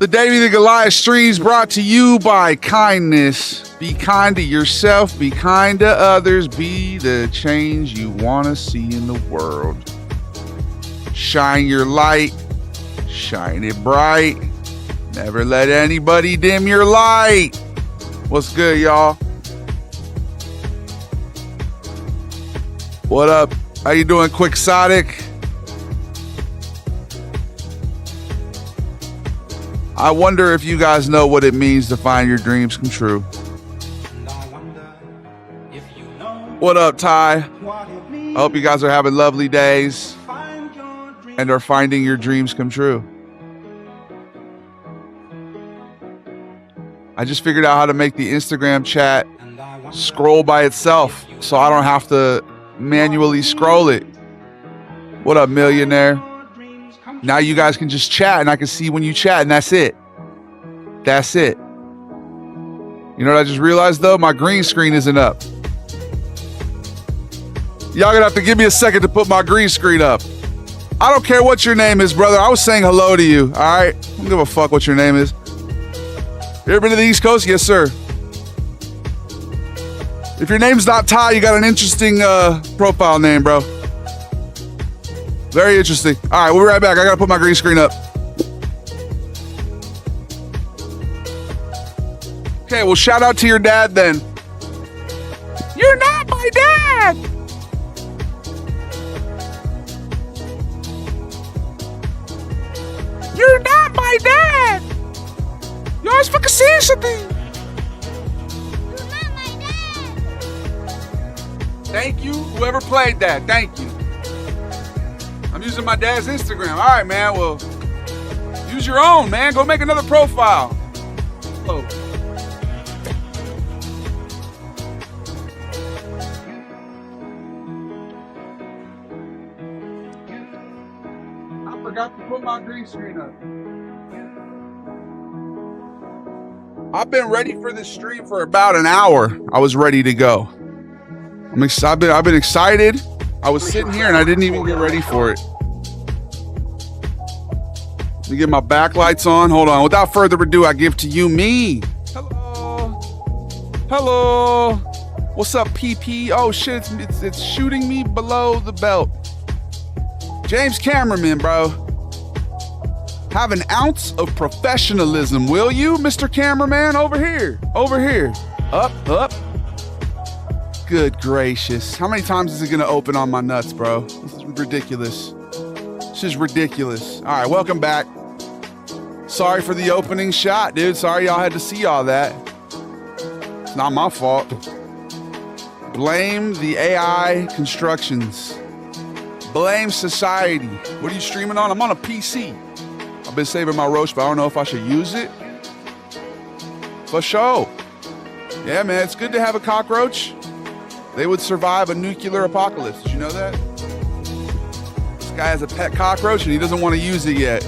The Davey the Goliath streams brought to you by kindness. Be kind to yourself, be kind to others, be the change you want to see in the world. Shine your light, shine it bright. Never let anybody dim your light. What's good, y'all? What up? How you doing, Quixotic? I wonder if you guys know what it means to find your dreams come true. What up, Ty? I hope you guys are having lovely days and are finding your dreams come true. I just figured out how to make the Instagram chat scroll by itself so I don't have to manually scroll it. What up, millionaire? Now you guys can just chat and I can see when you chat, and that's it. That's it. You know what I just realized though? My green screen isn't up. Y'all gonna have to give me a second to put my green screen up. I don't care what your name is, brother. I was saying hello to you, all right? I don't give a fuck what your name is. You ever been to the East Coast? Yes, sir. If your name's not Ty, you got an interesting profile name, bro. Very interesting. All right, we'll be right back. I gotta put my green screen up. Okay, well, shout out to your dad then. You're not my dad! You're not my dad! You always fucking saying something! You're not my dad! Thank you, whoever played that. Thank you. I'm using my dad's Instagram. All right, man. Well, use your own, man. Go make another profile. Oh. I forgot to put my green screen up. I've been ready for this stream for about an hour. I was ready to go. I've been excited. I was sitting here and I didn't even get ready for it. Let me get my backlights on. Hold on. Without further ado, I give to you me. Hello. Hello. What's up, PP? Oh shit, it's shooting me below the belt. James Cameraman, bro. Have an ounce of professionalism, will you, Mr. Cameraman? Over here. Over here. Up, up. Good gracious. How many times is it going to open on my nuts, bro? This is ridiculous. This is ridiculous. All right, welcome back. Sorry for the opening shot, dude. Sorry y'all had to see all that. It's not my fault. Blame the AI constructions. Blame society. What are you streaming on? I'm on a PC. I've been saving my roast, but I don't know if I should use it. For sure. Yeah, man, it's good to have a cockroach. They would survive a nuclear apocalypse. Did you know that? This guy has a pet cockroach and he doesn't want to use it yet.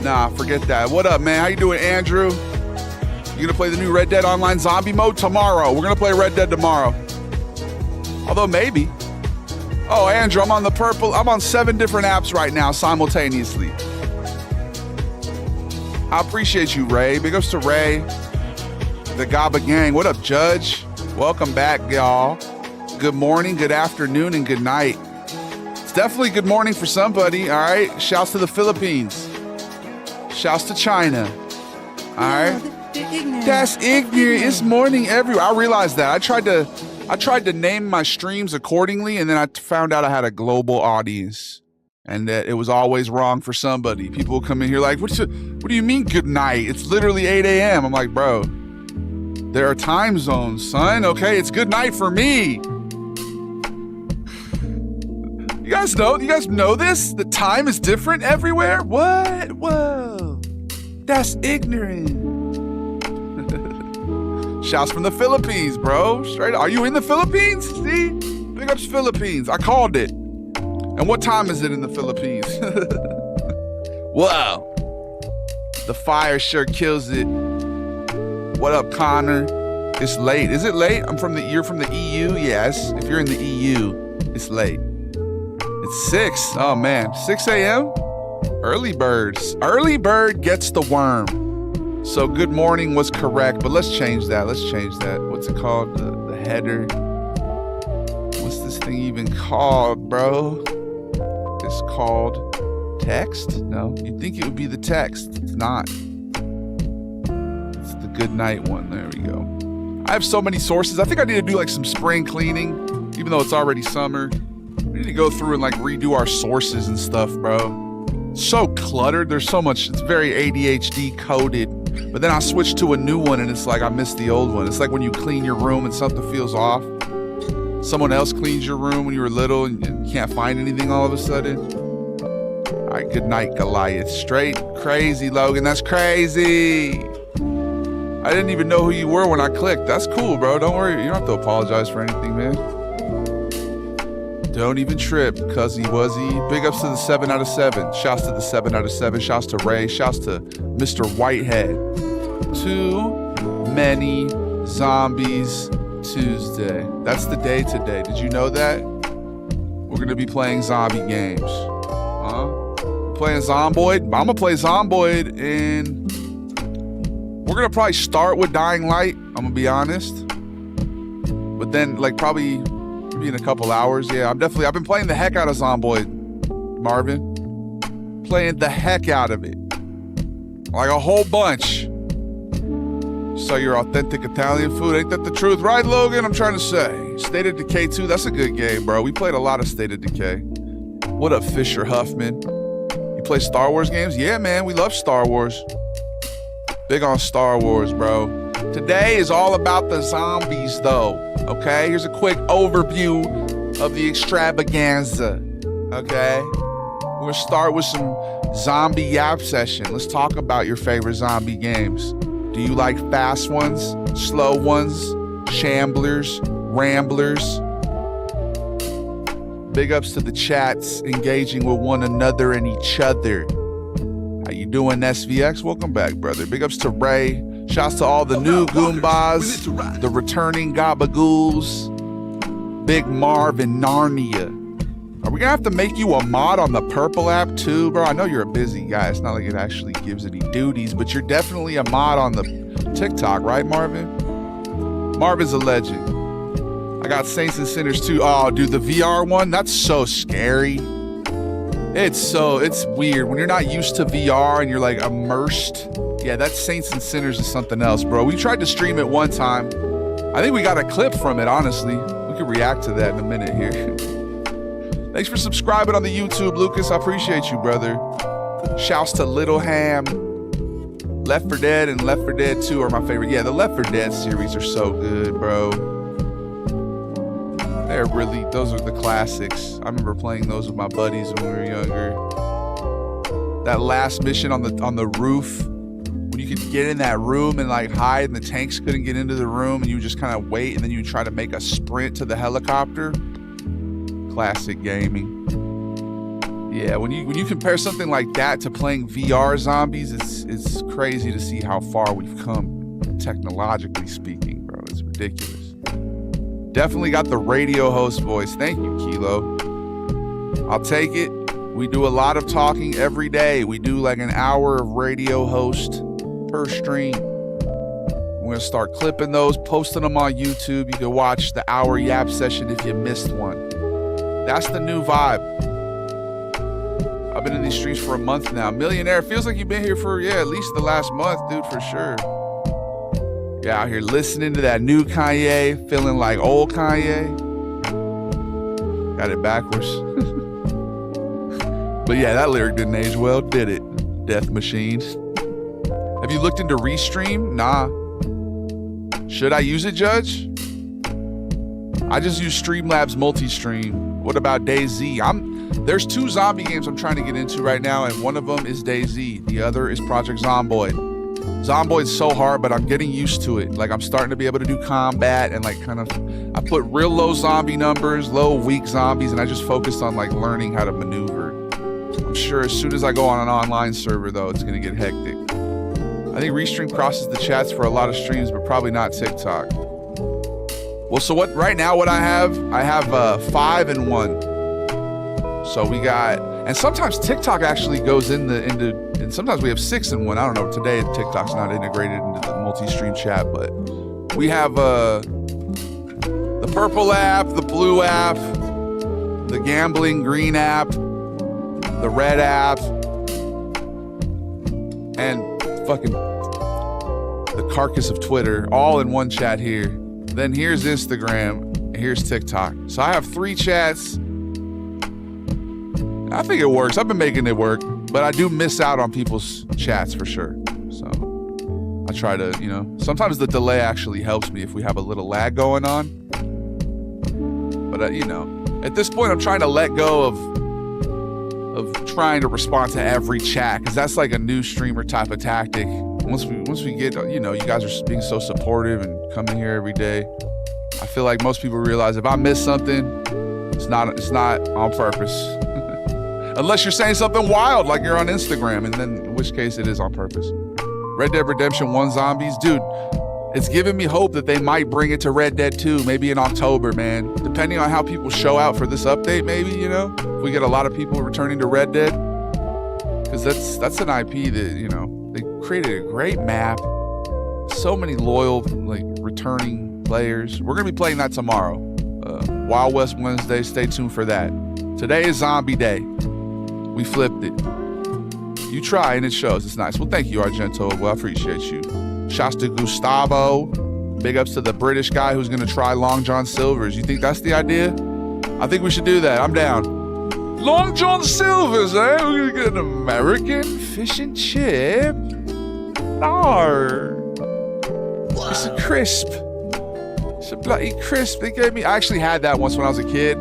Nah, forget that. What up, man? How you doing, Andrew? You gonna play the new Red Dead Online Zombie mode tomorrow? We're gonna play Red Dead tomorrow. Although maybe. Oh, Andrew, I'm on 7 different apps right now simultaneously. I appreciate you, Ray. Big ups to Ray. The Gaba Gang. What up, Judge? Welcome back, y'all. Good morning, good afternoon, and good night. It's definitely good morning for somebody, all right? Shouts to the Philippines. Shouts to China. All right? That's ignorant. It's morning everywhere. I realized that. I tried to name my streams accordingly, and then I found out I had a global audience. and that it was always wrong for somebody. People will come in here like, what do you mean good night? It's literally 8 a.m. I'm like, bro, there are time zones, son. Okay, it's good night for me. You guys know this? The time is different everywhere? What? Whoa. That's ignorant. Shouts from the Philippines, bro. Straight up. Are you in the Philippines? See? Big ups Philippines. I called it. And what time is it in the Philippines? Wow. The fire sure kills it. What up, Connor? It's late. Is it late? You're from the EU? Yes. If you're in the EU, it's late. It's 6. Oh man. 6 a.m.? Early birds. Early bird gets the worm. So good morning was correct, but let's change that. What's it called? The header. What's this thing even called, bro? It's called text? No, you'd think it would be the text. It's not. It's the good night one. There we go. I have so many sources. I think I need to do like some spring cleaning, even though it's already summer. We need to go through and like redo our sources and stuff, bro. It's so cluttered. There's so much. It's very ADHD coded. But then I switch to a new one and it's like I miss the old one. It's like when you clean your room and something feels off. Someone else cleans your room when you were little and you can't find anything all of a sudden. All right, good night, Goliath. Straight crazy, Logan. That's crazy. I didn't even know who you were when I clicked. That's cool, bro. Don't worry. You don't have to apologize for anything, man. Don't even trip, cuzzy wuzzy. Big ups to the 7 out of 7. Shouts to the 7 out of 7. Shouts to Ray. Shouts to Mr. Whitehead. Too many zombies Tuesday. That's the day today. Did you know that? We're going to be playing zombie games. Playing Zomboid. I'm going to play Zomboid and we're going to probably start with Dying Light. I'm going to be honest. But then like probably in a couple hours. Yeah, I've been playing the heck out of Zomboid, Marvin. Playing the heck out of it. Like a whole bunch. So your authentic Italian food, ain't that the truth? Right, Logan? I'm trying to say. State of Decay 2, that's a good game, bro. We played a lot of State of Decay. What up, Fisher Huffman? You play Star Wars games? Yeah, man, we love Star Wars. Big on Star Wars, bro. Today is all about the zombies, though. Okay, here's a quick overview of the extravaganza. Okay, we're gonna start with some zombie yap session. Let's talk about your favorite zombie games. Do you like fast ones, slow ones, shamblers, ramblers? Big ups to the chats engaging with one another and each other. How you doing, SVX? Welcome back, brother. Big ups to Ray. Shouts to all the new Goombas, the returning Gabagools, Big Marv and Narnia. Are we gonna have to make you a mod on the Purple app too, bro? I know you're a busy guy. It's not like it actually gives any duties, but you're definitely a mod on the TikTok, right, Marvin? Marvin's a legend. I got Saints and Sinners too. Oh, dude, the VR one, that's so scary. It's weird. When you're not used to VR and you're like immersed. Yeah, that Saints and Sinners is something else, bro. We tried to stream it one time. I think we got a clip from it, honestly. We could react to that in a minute here. Thanks for subscribing on the YouTube, Lucas. I appreciate you, brother. Shouts to Little Ham. Left 4 Dead and Left 4 Dead 2 are my favorite. Yeah, the Left 4 Dead series are so good, bro. Those are the classics. I remember playing those with my buddies when we were younger. That last mission on the roof, when you could get in that room and like hide and the tanks couldn't get into the room and you just kind of wait and then you try to make a sprint to the helicopter. Classic gaming. Yeah, when you compare something like that to playing VR zombies, it's crazy to see how far we've come technologically speaking, bro. It's ridiculous. Definitely got the radio host voice. Thank you, Kilo. I'll take it. We do a lot of talking every day. We do like an hour of radio host per stream. We're gonna start clipping those, posting them on YouTube. You can watch the hour yap session if you missed one. That's the new vibe. I've been in these streets for a month now. Millionaire, feels like you've been here for, at least the last month, dude, for sure. Yeah, out here listening to that new Kanye, feeling like old Kanye. Got it backwards. But yeah, that lyric didn't age well, did it? Death Machine. Have you looked into Restream? Nah. Should I use it, Judge? I just use Streamlabs multi-stream. What about DayZ? There's 2 zombie games I'm trying to get into right now, and one of them is DayZ. The other is Project Zomboid. Zomboid's so hard, but I'm getting used to it. Like, I'm starting to be able to do combat and like kind of, I put real low zombie numbers, low weak zombies, and I just focused on like learning how to maneuver. I'm sure as soon as I go on an online server though, it's gonna get hectic. I think Restream crosses the chats for a lot of streams, but probably not TikTok. Well, so what right now what I have 5 and 1. So we got, and sometimes TikTok actually goes into, and sometimes we have 6 and 1. I don't know. Today TikTok's not integrated into the multi-stream chat, but we have the purple app, the blue app, the gambling green app, the red app, and fucking the carcass of Twitter, all in one chat here. Then here's Instagram, and here's TikTok. So I have 3 chats. I think it works. I've been making it work, but I do miss out on people's chats for sure. So I try to, you know, sometimes the delay actually helps me if we have a little lag going on. But you know, at this point, I'm trying to let go of trying to respond to every chat, because that's like a new streamer type of tactic. Once we get, you know, you guys are being so supportive and coming here every day, I feel like most people realize if I miss something, it's not on purpose. Unless you're saying something wild like you're on Instagram, and then in which case it is on purpose. Red Dead Redemption 1 zombies, dude, it's giving me hope that they might bring it to Red Dead 2, maybe in October, man. Depending on how people show out for this update, maybe, you know, if we get a lot of people returning to Red Dead, because that's an IP that, you know, they created a great map, so many loyal, like, returning players. We're gonna be playing that tomorrow, Wild West Wednesday. Stay tuned for that. Today is Zombie Day. We flipped it. You try and it shows. It's nice. Well, thank you, Argento. Well, I appreciate you. Shouts to Gustavo. Big ups to the British guy who's going to try Long John Silver's. You think that's the idea? I think we should do that. I'm down. Long John Silver's, eh? We're going to get an American fish and chip. Arr. It's a crisp. It's a bloody crisp. They gave me, I actually had that once when I was a kid.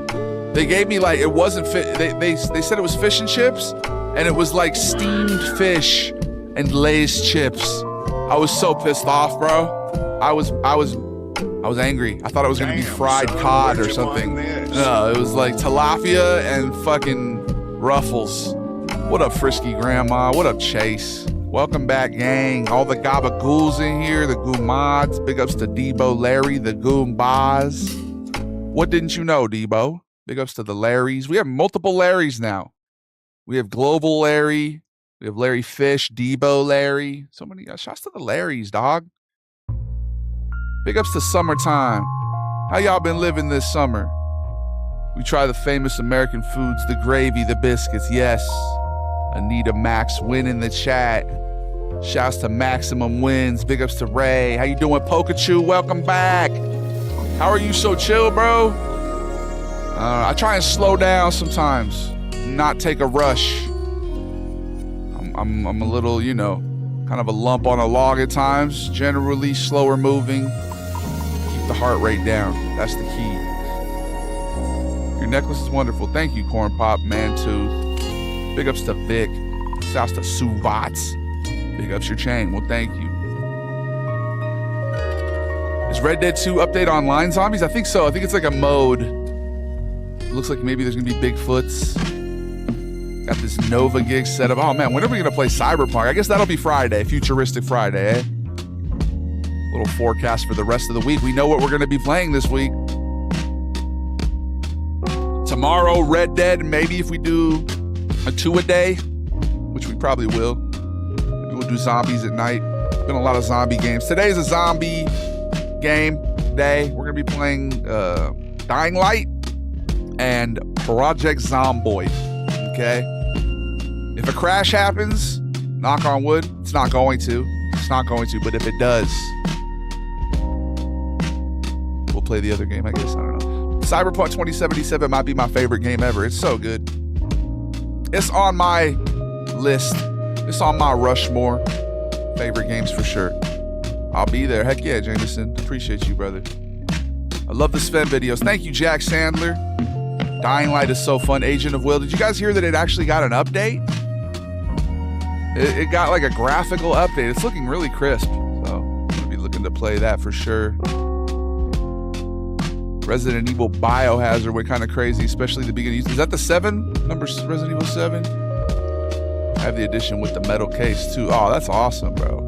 They gave me like, it wasn't fit. They said it was fish and chips, and it was like steamed fish and Lay's chips. I was so pissed off, bro. I was angry. I thought it was gonna be fried cod or something. No, it was like tilapia and fucking Ruffles. What up, Frisky Grandma? What up, Chase? Welcome back, gang. All the gabagools in here, the goomods. Big ups to Debo, Larry, the goombas. What didn't you know, Debo? Big ups to the Larrys. We have multiple Larrys now. We have Global Larry. We have Larry Fish, Debo Larry. So many shots to the Larrys, dog. Big ups to Summertime. How y'all been living this summer? We try the famous American foods, the gravy, the biscuits. Yes. Anita Max win in the chat. Shouts to Maximum Wins. Big ups to Ray. How you doing, Pikachu? Welcome back. How are you so chill, bro? I try and slow down sometimes, not take a rush. I'm a little, you know, kind of a lump on a log at times, generally slower moving. Keep the heart rate down. That's the key. Your necklace is wonderful. Thank you, Corn Pop, Man Tooth. Big ups to Vic. Shouts to Suvats. Big ups your chain. Well, thank you. Is Red Dead 2 update online zombies? I think so. I think it's like a mode. Looks like maybe there's gonna be Bigfoots. Got this Nova gig set up. Oh man, when are we gonna play Cyberpunk? I guess that'll be Friday, Futuristic Friday, eh? Little forecast for the rest of the week. We know what we're gonna be playing this week. Tomorrow, Red Dead, maybe if we do a 2 a day, which we probably will. Maybe we'll do zombies at night. Been a lot of zombie games. Today's a zombie game day. We're gonna be playing Dying Light and Project Zomboid. Okay? If a crash happens, knock on wood, it's not going to. It's not going to, but if it does, we'll play the other game, I guess. I don't know. Cyberpunk 2077 might be my favorite game ever. It's so good. It's on my list. It's on my Rushmore. Favorite games for sure. I'll be there. Heck yeah, Jameson. Appreciate you, brother. I love the Sven videos. Thank you, Jack Sandler. Dying Light is so fun. Agent of Will. Did you guys hear that it actually got an update? It got like a graphical update. It's looking really crisp. So I'm going to be looking to play that for sure. Resident Evil Biohazard went kind of crazy, especially the beginning. Is that the 7? Number Resident Evil 7? I have the edition with the metal case too. Oh, that's awesome, bro.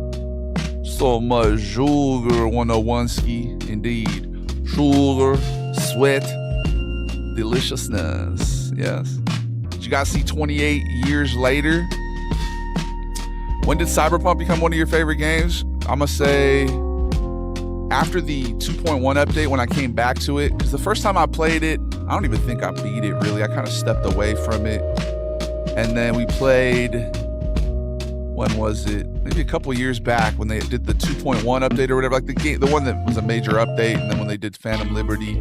So much sugar, 101 ski. Indeed. Sugar, sweat, deliciousness. Yes. Did you guys see 28 years later? When did Cyberpunk become one of your favorite games? I'm going to say after the 2.1 update, when I came back to it, because the first time I played it, I don't even think I beat it really. I kind of stepped away from it. And then we played, when was it? Maybe a couple years back when they did the 2.1 update or whatever, like the one that was a major update, and then when they did Phantom Liberty.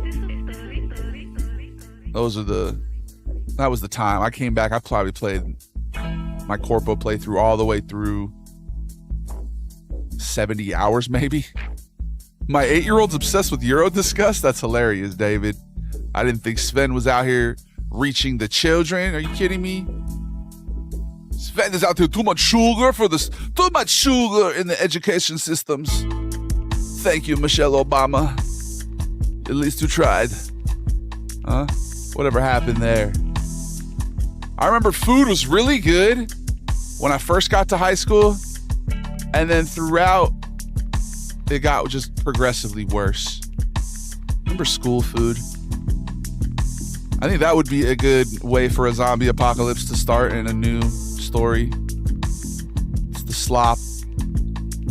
That was the time. I came back, I probably played my Corpo playthrough all the way through 70 hours maybe. My 8-year-old's obsessed with Euro Discuss. That's hilarious, David. I didn't think Sven was out here reaching the children. Are you kidding me? Sven is out there too much sugar in the education systems. Thank you, Michelle Obama. At least you tried. Huh? Whatever happened there? I remember food was really good when I first got to high school, and then throughout, it got just progressively worse. Remember school food? I think that would be a good way for a zombie apocalypse to start in a new story. It's the slop.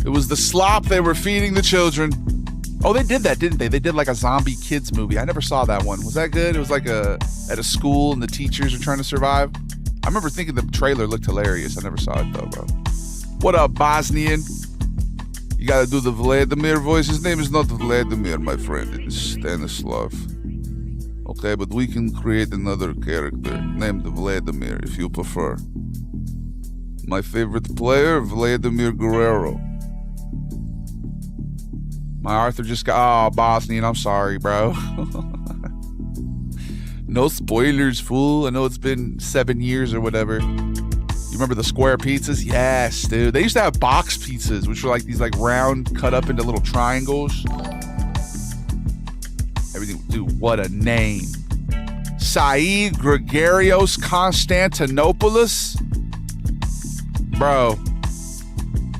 It was the slop they were feeding the children. Oh, they did that, didn't they? They did like a zombie kids movie. I never saw that one. Was that good? It was like at a school and the teachers are trying to survive. I remember thinking the trailer looked hilarious. I never saw it though, bro. What up, Bosnian? You gotta do the Vladimir voice. His name is not Vladimir, my friend. It is Stanislav. Okay, but we can create another character named Vladimir if you prefer. My favorite player, Vladimir Guerrero. My Arthur just got, Bosnian, I'm sorry, bro. No spoilers, fool. I know it's been 7 years or whatever. You remember the square pizzas? Yes, dude. They used to have box pizzas, which were like these like round, cut up into little triangles. Everything, dude, what a name. Said Gregorios Constantinopoulos. Bro.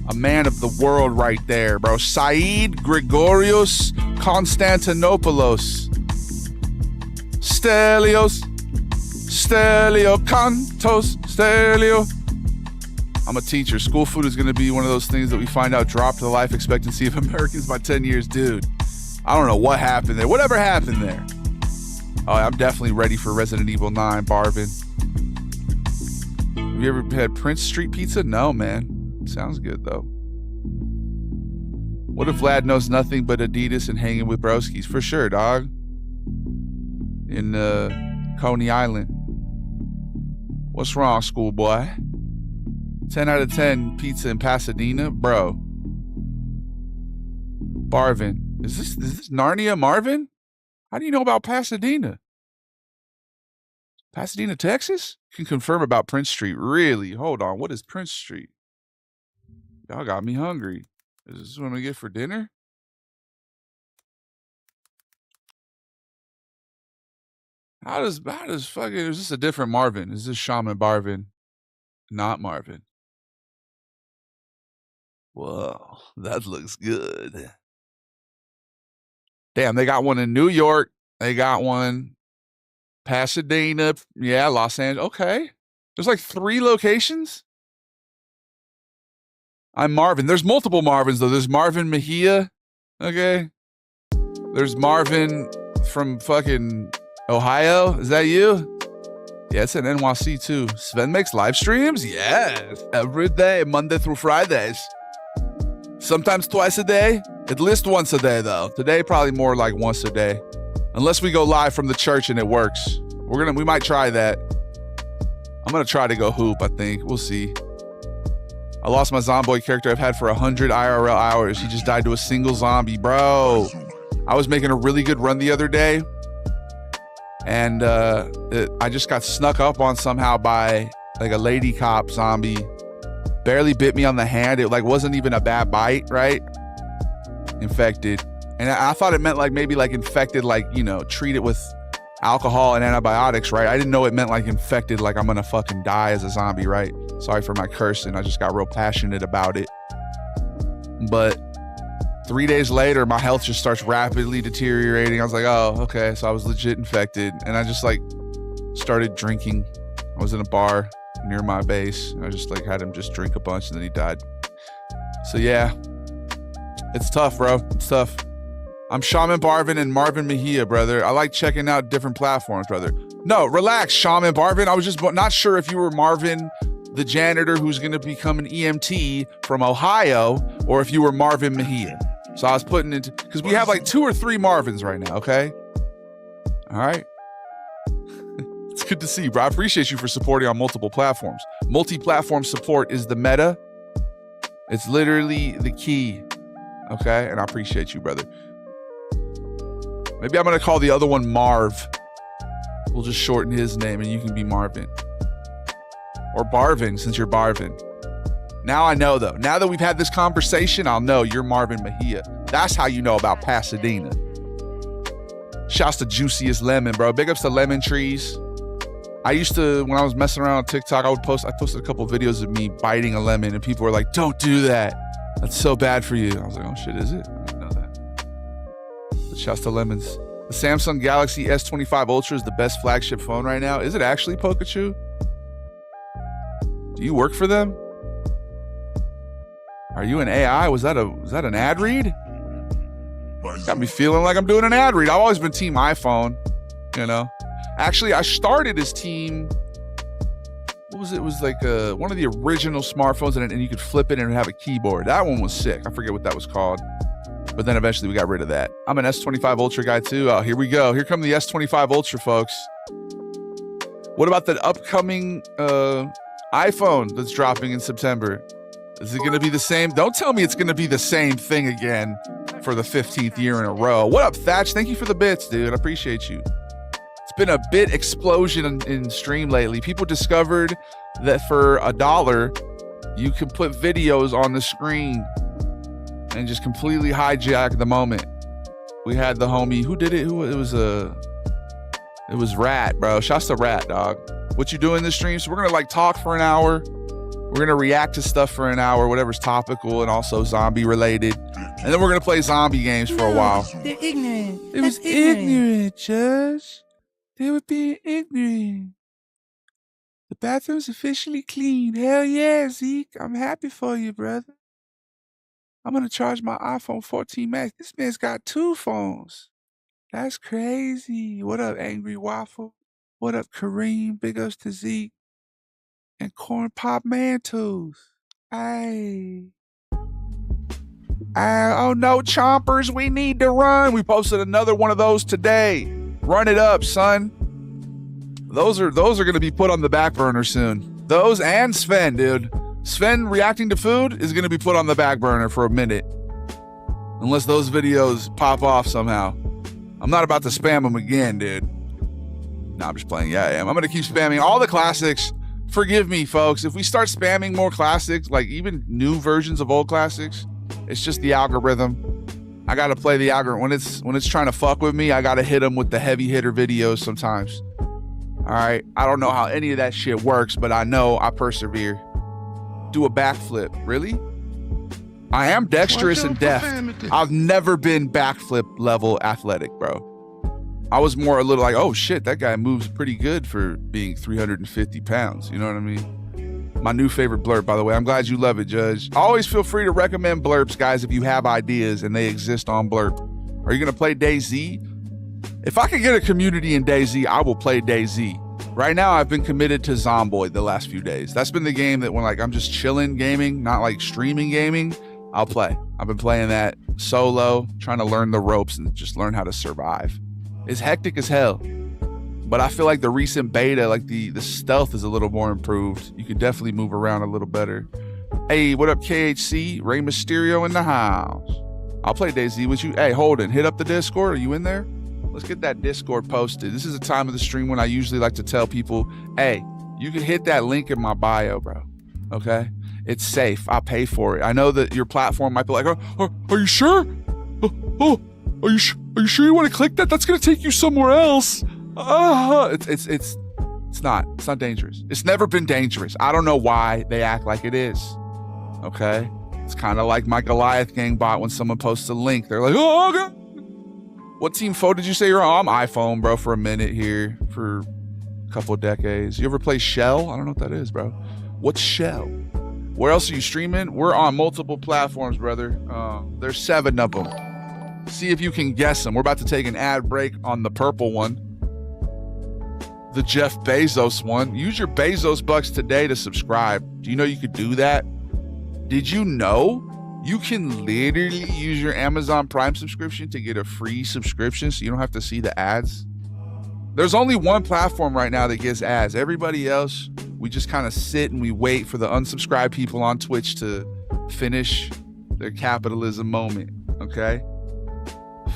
A man of the world right there, bro. Said Gregorios Constantinopoulos. Stelios. Stelio Cantos. Stelio. I'm a teacher. School food is going to be one of those things that we find out dropped the life expectancy of Americans by 10 years. Dude, I don't know what happened there. Whatever happened there. Oh, I'm definitely ready for Resident Evil 9, Barvin. Have you ever had Prince Street Pizza? No, man. Sounds good, though. What if Vlad knows nothing but Adidas and hanging with broskies? For sure, dog. In Coney Island. What's wrong, schoolboy? 10 out of 10 pizza in Pasadena? Bro. Barvin. Is this Narnia Marvin? How do you know about Pasadena? Pasadena, Texas? You can confirm about Prince Street. Really? Hold on. What is Prince Street? Y'all got me hungry. Is this what I'm gonna get for dinner? How does fucking, is this a different Marvin? Is this Shaman Barvin? Not Marvin. Whoa, that looks good. Damn, they got one in New York. They got one Pasadena. Yeah, Los Angeles. Okay. There's like 3 locations. I'm Marvin. There's multiple Marvins, though. There's Marvin Mejia. Okay. There's Marvin from fucking Ohio. Is that you? Yeah, it's in NYC, too. Sven makes live streams? Yes. Every day, Monday through Fridays. Sometimes twice a day. At least once a day, though. Today, probably more like once a day. Unless we go live from the church and it works. We might try that. I'm gonna try to go hoop, I think. We'll see. I lost my Zomboid character I've had for 100 IRL hours. He just died to a single zombie, bro. I was making a really good run the other day, and I just got snuck up on somehow by like a lady cop zombie. Barely bit me on the hand. It like wasn't even a bad bite, right? Infected. And I thought it meant like maybe like infected, like, you know, treat it with alcohol and antibiotics, right? I didn't know it meant like infected, like I'm gonna fucking die as a zombie, right? Sorry for my cursing. I just got real passionate about it. But 3 days later, my health just starts rapidly deteriorating. I was like, oh, okay. So I was legit infected. And I just like started drinking. I was in a bar near my base. And I just like had him just drink a bunch and then he died. So yeah, it's tough, bro. It's tough. I'm Shaman Barvin and Marvin Mejia, brother. I like checking out different platforms, brother. No, relax, Shaman Barvin. I was just not sure if you were Marvin, the janitor who's going to become an EMT from Ohio, or if you were Marvin Mejia. So I was putting into, because we have like 2 or 3 Marvins right now, okay? All right. It's good to see you, bro. I appreciate you for supporting on multiple platforms. Multi-platform support is the meta. It's literally the key, okay? And I appreciate you, brother. Maybe I'm going to call the other one Marv. We'll just shorten his name and you can be Marvin. Or Barvin, since you're Barvin. Now I know, though. Now that we've had this conversation, I'll know you're Marvin Mejia. That's how you know about Pasadena. Shouts to Juiciest Lemon, bro. Big ups to Lemon Trees. I used to, when I was messing around on TikTok, I posted a couple videos of me biting a lemon and people were like, don't do that. That's so bad for you. I was like, oh shit, is it? I didn't know that. But shouts to Lemons. The Samsung Galaxy S25 Ultra is the best flagship phone right now. Is it actually, Pikachu? Do you work for them? Are you an AI? Was that an ad read? Got me feeling like I'm doing an ad read. I've always been team iPhone, you know. Actually, I started as team, what was it? It was like one of the original smartphones and you could flip it and have a keyboard. That one was sick. I forget what that was called. But then eventually we got rid of that. I'm an S25 Ultra guy too. Oh, here we go. Here come the S25 Ultra, folks. What about the upcoming iPhone that's dropping in September? Is it going to be the same? Don't tell me it's going to be the same thing again for the 15th year in a row. What up, Thatch? Thank you for the bits, dude. I appreciate you. It's been a bit explosion in stream lately. People discovered that for $1, you can put videos on the screen and just completely hijack the moment. We had the homie, who did it? It was Rat, bro. Shouts to Rat, dog. What you do in the stream? So we're going to like talk for an hour. We're going to react to stuff for an hour, whatever's topical and also zombie related. And then we're going to play zombie games for a while. They're ignorant. It was ignorant, Judge. They were being ignorant. The bathroom's officially clean. Hell yeah, Zeke. I'm happy for you, brother. I'm going to charge my iPhone 14 Max. This man's got 2 phones. That's crazy. What up, Angry Waffle? What up, Kareem? Big ups to Zeke. And Corn Pop Mantos. Hey. Oh no, Chompers, we need to run. We posted another one of those today. Run it up, son. Those are gonna be put on the back burner soon. Those and Sven, dude. Sven reacting to food is gonna be put on the back burner for a minute. Unless those videos pop off somehow. I'm not about to spam them again, dude. No, I'm just playing. Yeah, I am. I'm gonna keep spamming all the classics. Forgive me, folks. If we start spamming more classics, like even new versions of old classics, it's just the algorithm. I gotta play the algorithm. When it's trying to fuck with me, I gotta hit them with the heavy hitter videos sometimes. All right. I don't know how any of that shit works, but I know I persevere. Do a backflip. Really? I am dexterous and deft. I've never been backflip level athletic, bro. I was more a little like, oh shit, that guy moves pretty good for being 350 pounds. You know what I mean? My new favorite blurb, by the way. I'm glad you love it, Judge. Always feel free to recommend blurps, guys, if you have ideas and they exist on Blurp. Are you going to play DayZ? If I can get a community in DayZ, I will play DayZ. Right now, I've been committed to Zomboid the last few days. That's been the game that when like I'm just chilling gaming, not like streaming gaming, I'll play. I've been playing that solo, trying to learn the ropes and just learn how to survive. It's hectic as hell, But I feel like the recent beta, like the stealth is a little more improved. You can definitely move around a little better. Hey, what up, KHC? Rey Mysterio in the house. I'll play DayZ with you. Hey, Holden, hit up the Discord. Are you in there? Let's get that Discord posted. This is a time of the stream when I usually like to tell people, hey, you can hit that link in my bio, bro. Okay? It's safe. I'll pay for it. I know that your platform might be like, are you sure? Are you sure you want to click that? That's going to take you somewhere else. It's not dangerous. It's never been dangerous. I don't know why they act like it is. Okay? It's kind of like my Goliath gang bot when someone posts a link. They're like, oh, God. What team phone did you say you're on? I'm iPhone, bro, for a minute here, for a couple of decades. You ever play Shell? I don't know what that is, bro. What's Shell? Where else are you streaming? We're on multiple platforms, brother. There's 7 of them. See if you can guess them. We're about to take an ad break on the purple one. The Jeff Bezos one. Use your Bezos bucks today to subscribe. Do you know you could do that? Did you know you can literally use your Amazon Prime subscription to get a free subscription so you don't have to see the ads? There's only one platform right now that gets ads. Everybody else, we just kind of sit and we wait for the unsubscribed people on Twitch to finish their capitalism moment, okay?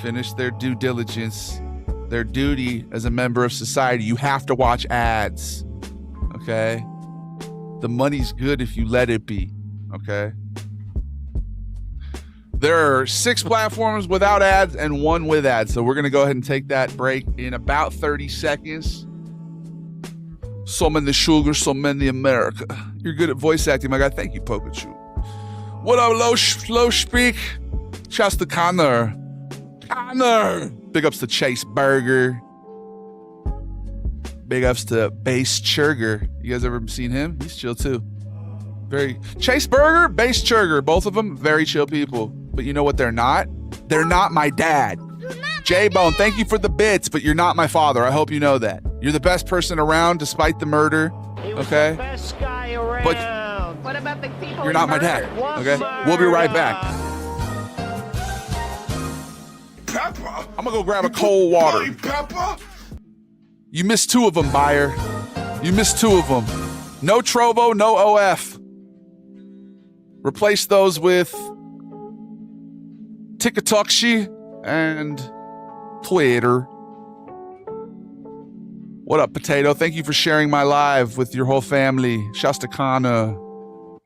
Finish their due diligence, their duty as a member of society. You have to watch ads, okay? The money's good if you let it be, okay? There are 6 platforms without ads and 1 with ads. So we're going to go ahead and take that break in about 30 seconds. So many sugar, so many America. You're good at voice acting, my guy. Thank you, Pikachu. What up, low speak? Shouts to Connor. Big ups to Chase Burger. Big ups to Base Churger. You guys ever seen him? He's chill too. Chase Burger, Base Churger. Both of them, very chill people. But you know what they're not? They're not my dad. J-Bone, thank you for the bits, but you're not my father. I hope you know that. You're the best person around despite the murder. Okay? The best guy around. But what about the people you're not my dad. Okay? We'll be right back. Pepper. I'm gonna go grab a cold water. Hey, Pepper. You missed 2 of them, buyer. You missed 2 of them. No Trovo, no OF. Replace those with TikTokshi and Twitter. What up, Potato? Thank you for sharing my live with your whole family. Shouts to Kana.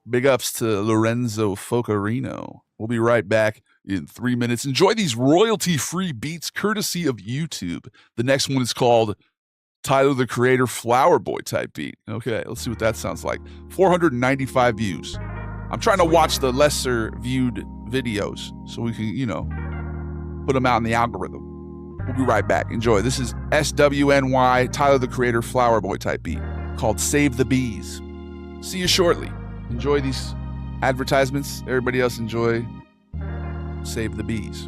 Big ups to Lorenzo Focarino. We'll be right back in 3 minutes. Enjoy these royalty-free beats courtesy of YouTube. The next one is called Tyler, the Creator, Flower Boy type beat. Okay, let's see what that sounds like. 495 views. I'm trying to watch the lesser viewed videos so we can, put them out in the algorithm. We'll be right back. Enjoy. This is SWNY, Tyler, the Creator, Flower Boy type beat called Save the Bees. See you shortly. Enjoy these advertisements. Everybody else enjoy Save the Bees.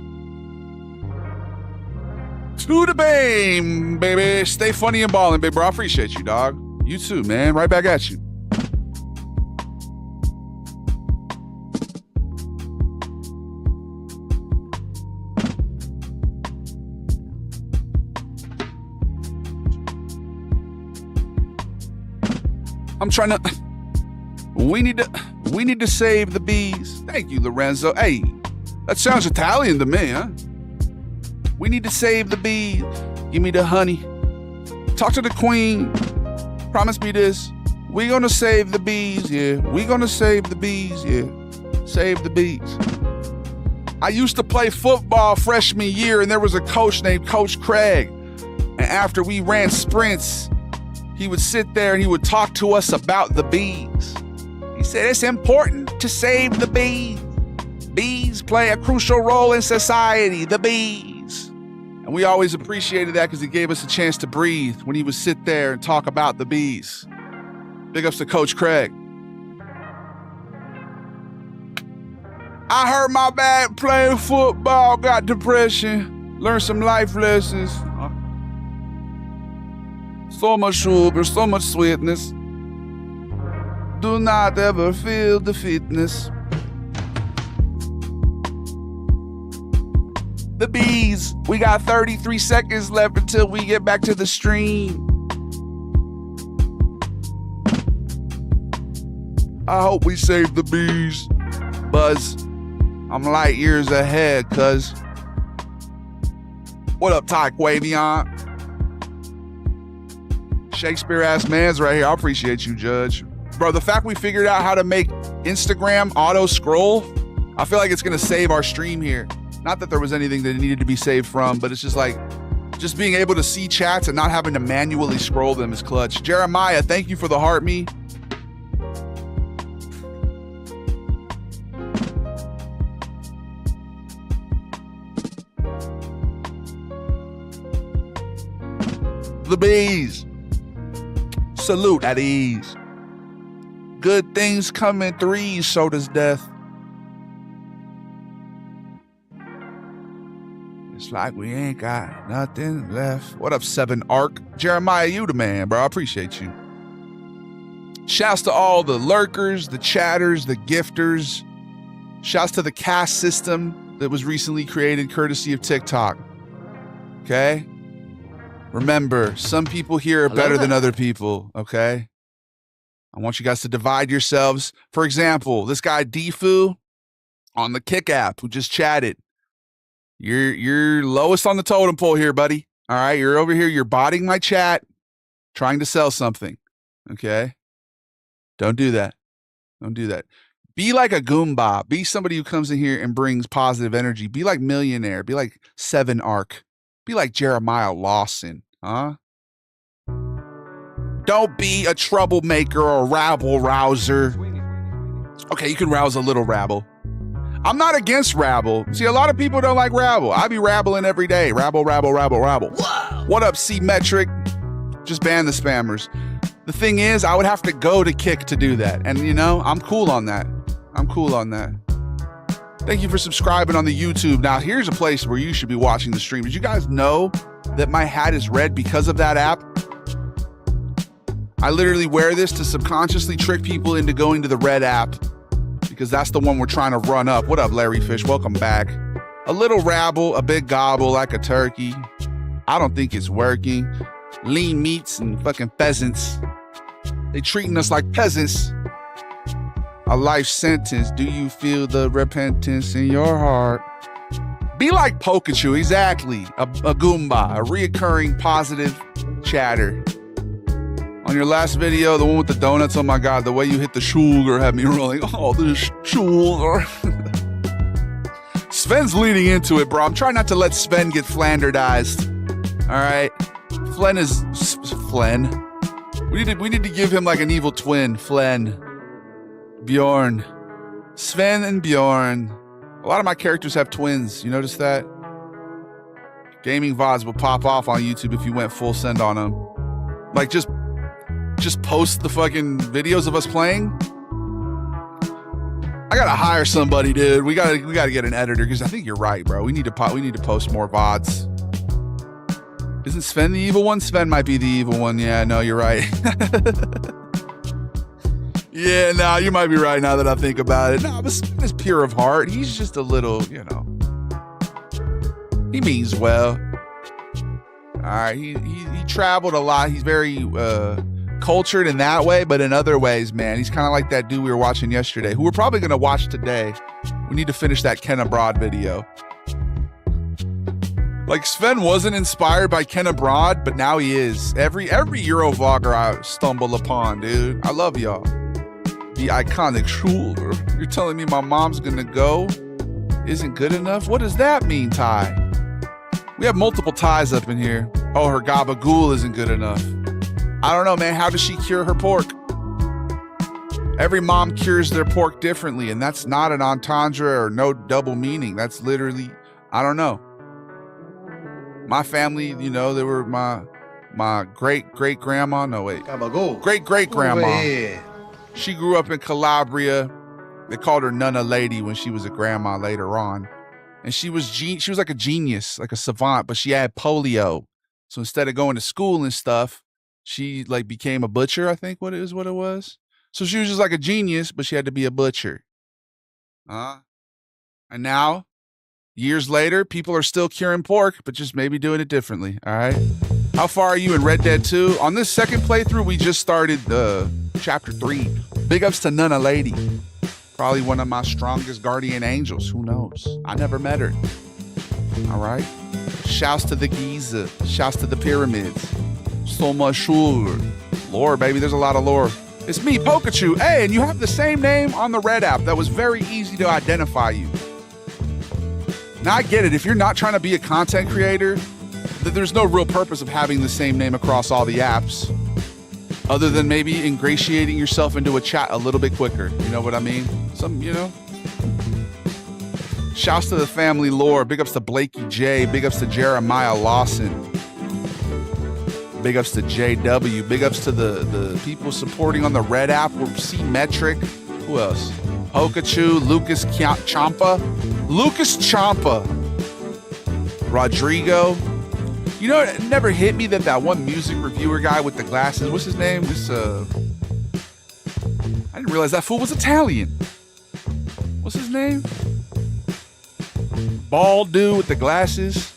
To the BAME, baby. Stay funny and ballin', baby, bro. I appreciate you, dog. You too, man. Right back at you. I'm trying to. We need to save the bees. Thank you, Lorenzo. Hey, that sounds Italian to me, huh? We need to save the bees. Give me the honey. Talk to the queen. Promise me this. We gonna save the bees, yeah. We gonna save the bees, yeah. Save the bees. I used to play football freshman year, and there was a coach named Coach Craig. And after we ran sprints, he would sit there and he would talk to us about the bees. He said, it's important to save the bees. Bees play a crucial role in society, the bees. And we always appreciated that because he gave us a chance to breathe when he would sit there and talk about the bees. Big ups to Coach Craig. I hurt my back playing football, got depression, learned some life lessons. So much sugar, so much sweetness. Do not ever feel the fitness. The bees. We got 33 seconds left until we get back to the stream. I hope we save the bees. Buzz, I'm light years ahead, cuz. What up, Taekwavion? Shakespeare-ass man's right here. I appreciate you, Judge. Bro, the fact we figured out how to make Instagram auto-scroll, I feel like it's going to save our stream here. Not that there was anything that needed to be saved from, but it's just like, just being able to see chats and not having to manually scroll them is clutch. Jeremiah, thank you for the heart me. The bees. Salute at ease. Good things come in threes, so does death. It's like we ain't got nothing left. What up, 7 Arc? Jeremiah, you the man, bro. I appreciate you. Shouts to all the lurkers, the chatters, the gifters. Shouts to the caste system that was recently created courtesy of TikTok. Okay? Remember, some people here are better than other people, okay? I want you guys to divide yourselves. For example, this guy Defu on the Kick app who just chatted. You're lowest on the totem pole here, buddy. All right, you're over here, you're botting my chat, trying to sell something, okay? Don't do that. Don't do that. Be like a Goomba. Be somebody who comes in here and brings positive energy. Be like Millionaire. Be like 7 Arc. Be like Jeremiah Lawson, huh? Don't be a troublemaker or a rabble rouser. Okay, you can rouse a little rabble. I'm not against rabble. See, a lot of people don't like rabble. I be rabbling every day. Rabble, rabble, rabble, rabble. Whoa. What up, C-Metric? Just ban the spammers. The thing is, I would have to go to Kick to do that. And, you know, I'm cool on that. I'm cool on that. Thank you for subscribing on the YouTube. Now, here's a place where you should be watching the stream. Did you guys know that my hat is red because of that app? I literally wear this to subconsciously trick people into going to the red app because that's the one we're trying to run up. What up, Larry Fish? Welcome back. A little rabble, a big gobble like a turkey. I don't think it's working. Lean meats and fucking pheasants. They treating us like peasants. A life sentence. Do you feel the repentance in your heart? Be like Pikachu, exactly. A Goomba, a reoccurring positive chatter. On your last video, the one with the donuts, oh my God, the way you hit the sugar had me rolling. Oh, this sugar. Sven's leading into it, bro. I'm trying not to let Sven get Flanderized. All right? Flen is Flen. We need to give him like an evil twin. Flen. Bjorn. Sven and Bjorn. A lot of my characters have twins. You notice that? Gaming VODs will pop off on YouTube if you went full send on them. Like, just post the fucking videos of us playing. I gotta hire somebody, dude. We gotta get an editor because I think you're right, bro. We need to post more VODs. Isn't Sven the evil one? Sven might be the evil one. Yeah, no, you're right. Yeah, no, you might be right now that I think about it. No, but Sven is pure of heart. He's just a little, you know. He means well. All right, he traveled a lot. He's very cultured in that way, but in other ways, man, he's kind of like that dude we were watching yesterday, who we're probably gonna watch today. We need to finish that Ken Abroad video. Like, Sven wasn't inspired by Ken Abroad, but now he is. Every Euro vlogger I stumble upon, dude. I love y'all. The iconic Schuler. You're telling me my mom's gonna go isn't good enough? What does that mean, Ty? We have multiple ties up in here. Oh, her gabagool isn't good enough. I don't know, man. How does she cure her pork? Every mom cures their pork differently, and that's not an entendre or no double meaning. That's literally, I don't know. My family, you know, they were my great-great-grandma. No, wait. Great-great-grandma. She grew up in Calabria. They called her Nunna Lady when she was a grandma later on. And she was like a genius, like a savant, but she had polio. So instead of going to school and stuff, she like became a butcher, I think what it was. So she was just like a genius, but she had to be a butcher. And now, years later, people are still curing pork, but just maybe doing it differently, all right? How far are you in Red Dead 2? On this second playthrough, we just started chapter 3. Big ups to Nuna Lady. Probably one of my strongest guardian angels. Who knows? I never met her. All right. Shouts to the Giza. Shouts to the pyramids. So much lore, baby. There's a lot of lore. It's me, Pikachu. Hey, and you have the same name on the Red app. That was very easy to identify you. Now I get it. If you're not trying to be a content creator, there's no real purpose of having the same name across all the apps, other than maybe ingratiating yourself into a chat a little bit quicker. You know what I mean? Shouts to the family lore. Big ups to Blakey J. Big ups to Jeremiah Lawson. Big ups to JW. Big ups to the people supporting on the Red app. We're C-Metric. Who else? Pikachu, Lucas Champa. Rodrigo. You know, it never hit me that one music reviewer guy with the glasses, what's his name? I didn't realize that fool was Italian. What's his name? Bald dude with the glasses.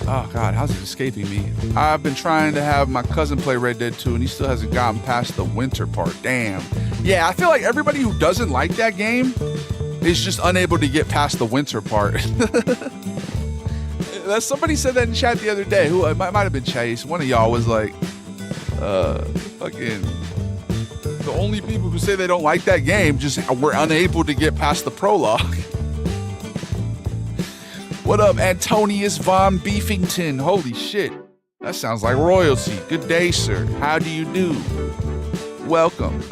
Oh God, how's it escaping me? I've been trying to have my cousin play Red Dead 2 and he still hasn't gotten past the winter part. Damn. Yeah, I feel like everybody who doesn't like that game is just unable to get past the winter part. Somebody said that in chat the other day. Who it might have been Chase. One of y'all was like, fucking, the only people who say they don't like that game just were unable to get past the prologue. What up, Antonius Von Beefington? Holy shit. That sounds like royalty. Good day, sir. How do you do? Welcome.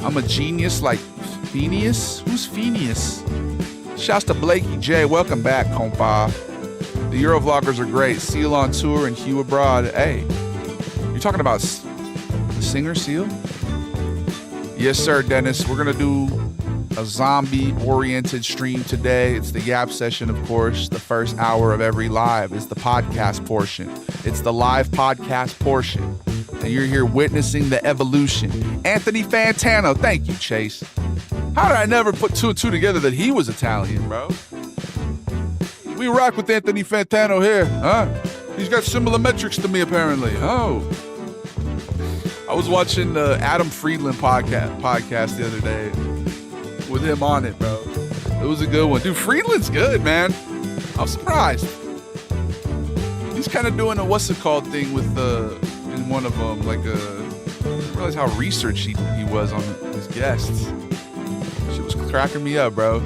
I'm a genius like Phineas? Who's Phineas? Shouts to Blakey J. Welcome back, compa. The Euro vloggers are great. Seal on tour and Hugh abroad. Hey, you're talking about the singer Seal? Yes, sir, Dennis. We're going to do a zombie-oriented stream today. It's the Yap session, of course. The first hour of every live is the podcast portion. It's the live podcast portion. And you're here witnessing the evolution. Anthony Fantano. Thank you, Chase. How did I never put two and two together that he was Italian, bro? We rock with Anthony Fantano here, huh? He's got similar metrics to me, apparently. Oh. I was watching the Adam Friedland podcast the other day with him on it, bro. It was a good one. Dude, Friedland's good, man. I'm surprised. He's kind of doing a what's it called thing with in one of them, like I didn't realize how researched he was on his guests. Shit was cracking me up, bro.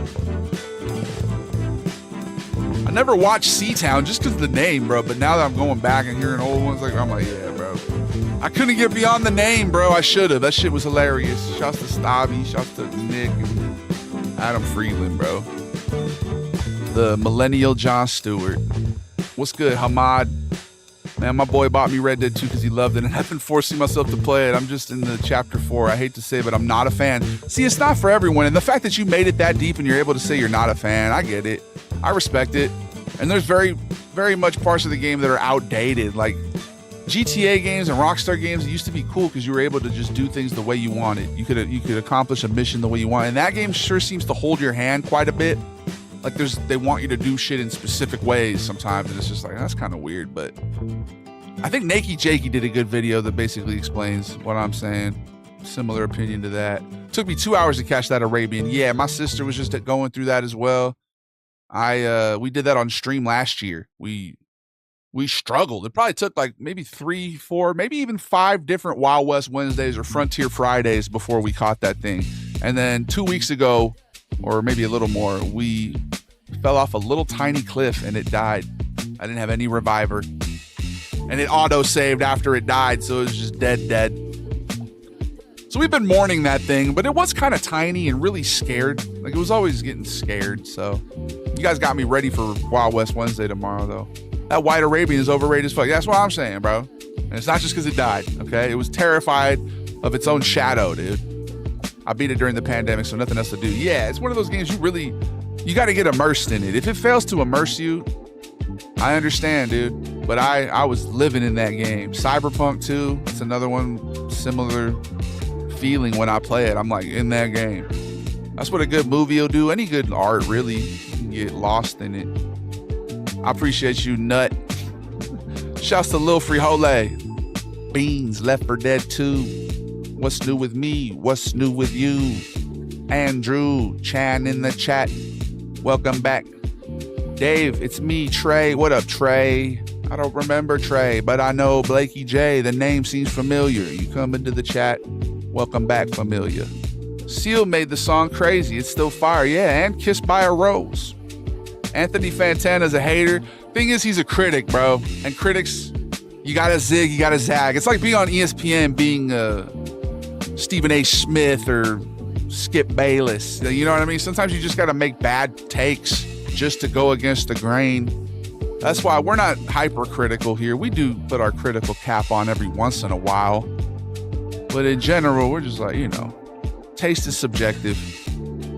I never watched Seatown just because of the name, bro. But now that I'm going back and hearing old ones, I'm like, yeah, bro. I couldn't get beyond the name, bro. I should have. That shit was hilarious. Shouts to Stabby, shouts to Nick and Adam Friedland, bro. The millennial Jon Stewart. What's good, Hamad? Man, my boy bought me Red Dead 2 because he loved it, and I've been forcing myself to play it. I'm just in the chapter 4. I hate to say it, but I'm not a fan. See, it's not for everyone, and the fact that you made it that deep and you're able to say you're not a fan, I get it. I respect it. And there's very, very much parts of the game that are outdated. Like GTA games and Rockstar games, it used to be cool because you were able to just do things the way you wanted. You could accomplish a mission the way you want. And that game sure seems to hold your hand quite a bit. Like they want you to do shit in specific ways sometimes, and it's just like, that's kind of weird. But I think Nakey Jakey did a good video that basically explains what I'm saying. Similar opinion to that. Took me 2 hours to catch that Arabian. Yeah, my sister was just going through that as well. We did that on stream last year. We struggled. It probably took like maybe 3, 4, maybe even 5 different Wild West Wednesdays or Frontier Fridays before we caught that thing. And then 2 weeks ago, or maybe a little more, we fell off a little tiny cliff and it died. I didn't have any reviver. And it auto-saved after it died, so it was just dead. So we've been mourning that thing, but it was kind of tiny and really scared. Like, it was always getting scared, so... You guys got me ready for Wild West Wednesday tomorrow, though. That White Arabian is overrated as fuck. That's what I'm saying, bro. And it's not just because it died, okay? It was terrified of its own shadow, dude. I beat it during the pandemic, so nothing else to do. Yeah, it's one of those games you got to get immersed in it. If it fails to immerse you, I understand, dude. But I was living in that game. Cyberpunk 2, it's another one, similar feeling when I play it. I'm like in that game. That's what a good movie will do. Any good art, really. You can get lost in it. I appreciate you, Nut. Shouts to Lil Frihole. Beans, Left 4 Dead 2. What's new with me? What's new with you? Andrew Chan in the chat. Welcome back. Dave, it's me, Trey. What up, Trey? I don't remember Trey, but I know Blakey J. The name seems familiar. You come into the chat. Welcome back, familiar. Seal made the song crazy. It's still fire. Yeah, and Kissed by a Rose. Anthony Fantana's a hater. Thing is, he's a critic, bro. And critics, you gotta zig, you gotta zag. It's like being on ESPN, being Stephen A. Smith or Skip Bayless. You know what I mean? Sometimes you just gotta make bad takes just to go against the grain. That's why we're not hypercritical here. We do put our critical cap on every once in a while. But in general, we're just like, you know, taste is subjective.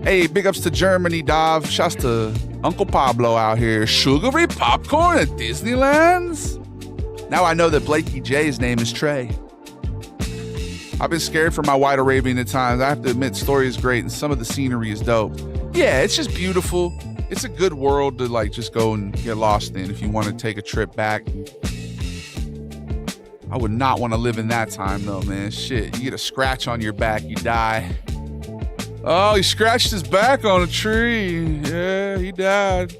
Hey, big ups to Germany, Dov. Shouts to Uncle Pablo out here. Sugary popcorn at Disneyland's? Now I know that Blakey J's name is Trey. I've been scared for my White Arabian at times. I have to admit, story is great and some of the scenery is dope. Yeah, it's just beautiful. It's a good world to like just go and get lost in if you want to take a trip back. I would not want to live in that time though, man. Shit, you get a scratch on your back, you die. Oh, he scratched his back on a tree. Yeah, he died.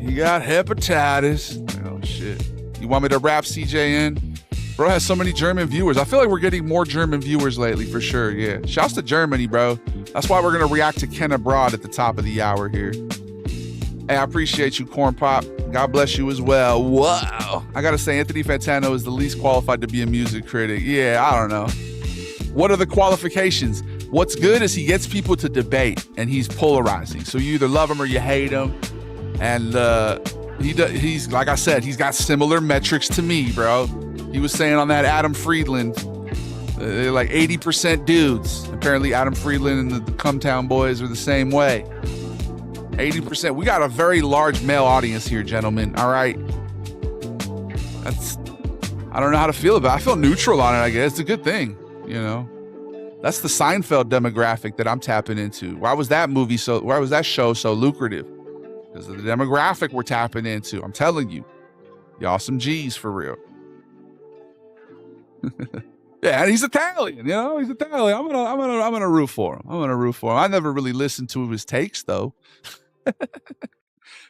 He got hepatitis. Oh shit. You want me to wrap CJ in? Bro has so many German viewers. I feel like we're getting more German viewers lately for sure. Yeah. Shouts to Germany, bro. That's why we're going to react to Ken Abroad at the top of the hour here. Hey, I appreciate you, Corn Pop. God bless you as well. Wow. I got to say, Anthony Fantano is the least qualified to be a music critic. Yeah, I don't know. What are the qualifications? What's good is he gets people to debate, and he's polarizing. So you either love him or you hate him. And he's, like I said, he's got similar metrics to me, bro. He was saying on that Adam Friedland, they're like 80% dudes. Apparently Adam Friedland and the Cumtown Boys are the same way. 80%. We got a very large male audience here, gentlemen. All right. I don't know how to feel about it. I feel neutral on it, I guess. It's a good thing, you know. That's the Seinfeld demographic that I'm tapping into. Why was that show so lucrative? Because of the demographic we're tapping into. I'm telling you. Y'all some G's for real. Yeah, and he's Italian, you know. He's Italian. I'm gonna root for him. I never really listened to his takes though.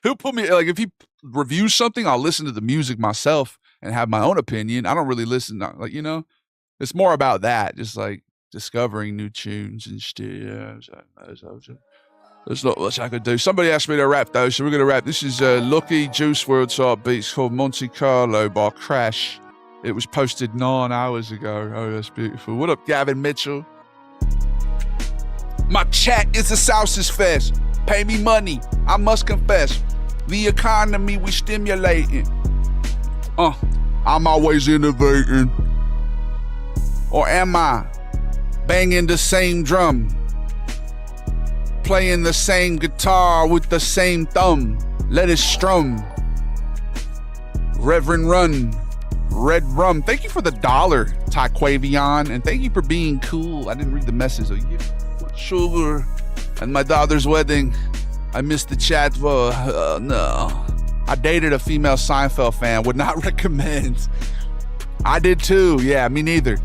He'll put me like if he reviews something, I'll listen to the music myself and have my own opinion. I don't really listen, like, you know. It's more about that, just like discovering new tunes and stuff. Yeah, there's not much I could do. Somebody asked me to rap though, so we're gonna rap. This is Lucky Juice WRLD type beats called Monte Carlo by Crash. It was posted 9 hours ago. Oh, that's beautiful. What up, Gavin Mitchell? My chat is a sausage fest. Pay me money, I must confess. The economy we stimulating. I'm always innovating. Or am I banging the same drum? Playing the same guitar with the same thumb. Let it strum. Reverend Run. Red Rum. Thank you for the $1, Taquavion, and thank you for being cool. I didn't read the message. So you sugar at my daughter's wedding. I missed the chat. No. I dated a female Seinfeld fan. Would not recommend. I did too. Yeah, me neither.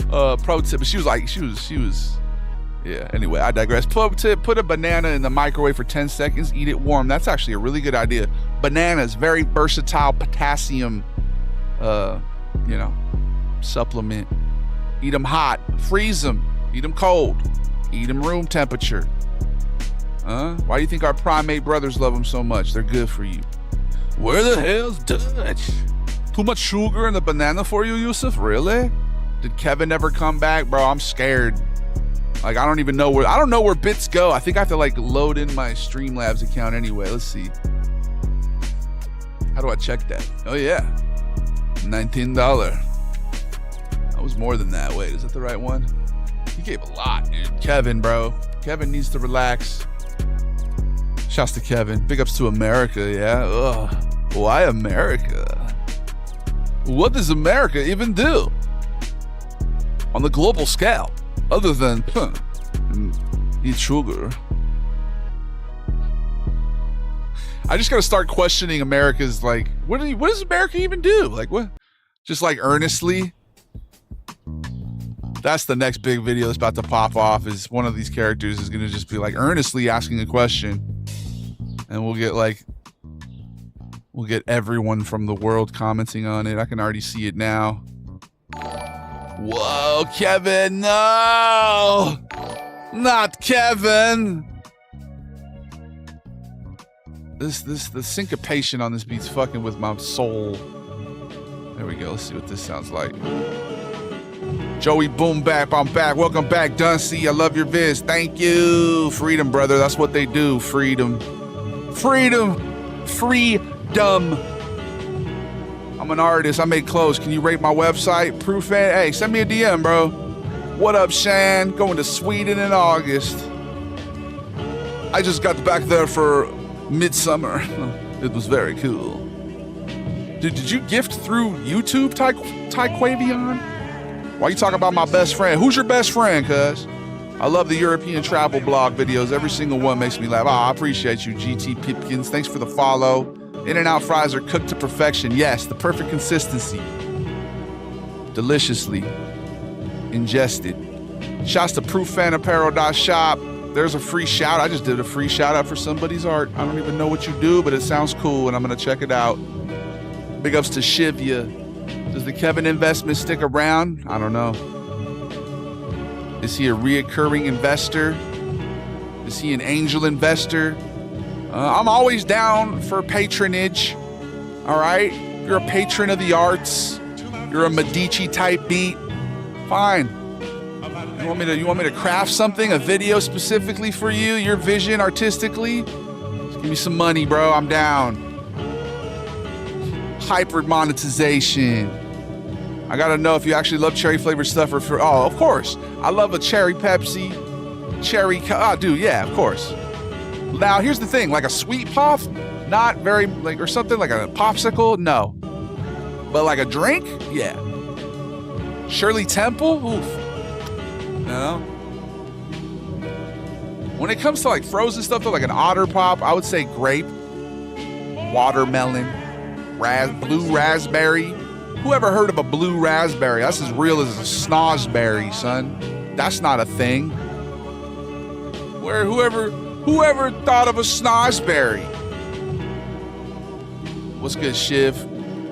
Pro tip. But she was. Yeah, anyway, I digress. Pro tip, put a banana in the microwave for 10 seconds, eat it warm. That's actually a really good idea. Bananas, very versatile potassium, supplement. Eat them hot, freeze them, eat them cold, eat them room temperature. Why do you think our primate brothers love them so much? They're good for you. Where the hell's Dutch? Too much sugar in the banana for you, Yusuf? Really? Did Kevin ever come back? Bro, I'm scared. Like, I don't know where bits go. I think I have to like load in my Streamlabs account anyway. Let's see. How do I check that? Oh yeah. $19. That was more than that. Wait, is that the right one? He gave a lot, dude. Kevin, bro. Kevin needs to relax. Shouts to Kevin. Big ups to America, yeah? Ugh. Why America? What does America even do? On the global scale? Other than eat sugar. I just gotta start questioning America's like, what does America even do? Like, what Just like earnestly. That's the next big video that's about to pop off, is one of these characters is going to just be like earnestly asking a question. And we'll get everyone from the world commenting on it. I can already see it now. Whoa, Kevin, no! Not Kevin! The syncopation on this beat's fucking with my soul. There we go, let's see what this sounds like. Joey Boom Bap, I'm back. Welcome back, Dunsey. I love your vids. Thank you. Freedom, brother. That's what they do. Freedom. Freedom. Freedom. I'm an artist. I make clothes. Can you rate my website? Proof fan. Hey, send me a DM, bro. What up, Shan? Going to Sweden in August. I just got back there for Midsummer. It was very cool. Dude, did you gift through YouTube, Taequavion? Why you talking about my best friend? Who's your best friend, cuz? I love the European travel blog videos. Every single one makes me laugh. I appreciate you, GT Pipkins. Thanks for the follow. In-N-Out fries are cooked to perfection. Yes, the perfect consistency. Deliciously ingested. Shouts to ProofFanApparel.shop. There's a free shout. I just did a free shout out for somebody's art. I don't even know what you do, but it sounds cool and I'm gonna check it out. Big ups to Shivya. Does the Kevin investment stick around? I don't know. Is he a reoccurring investor? Is he an angel investor? I'm always down for patronage. All right? You're a patron of the arts. You're a Medici type beat. Fine. You want me to craft something, a video specifically for you, your vision artistically? Just give me some money, bro. I'm down. Hyper monetization. I gotta know if you actually love cherry flavored stuff or for, oh, of course. I love a cherry Pepsi, dude, yeah, of course. Now, here's the thing, like a sweet puff, not very, like, or something like a popsicle, no. But like a drink, yeah. Shirley Temple, oof. No. When it comes to like frozen stuff, though, like an Otter Pop, I would say grape, watermelon, blue raspberry. Whoever heard of a blue raspberry? That's as real as a snozberry, son. That's not a thing. Whoever thought of a snozberry? What's good, Shiv?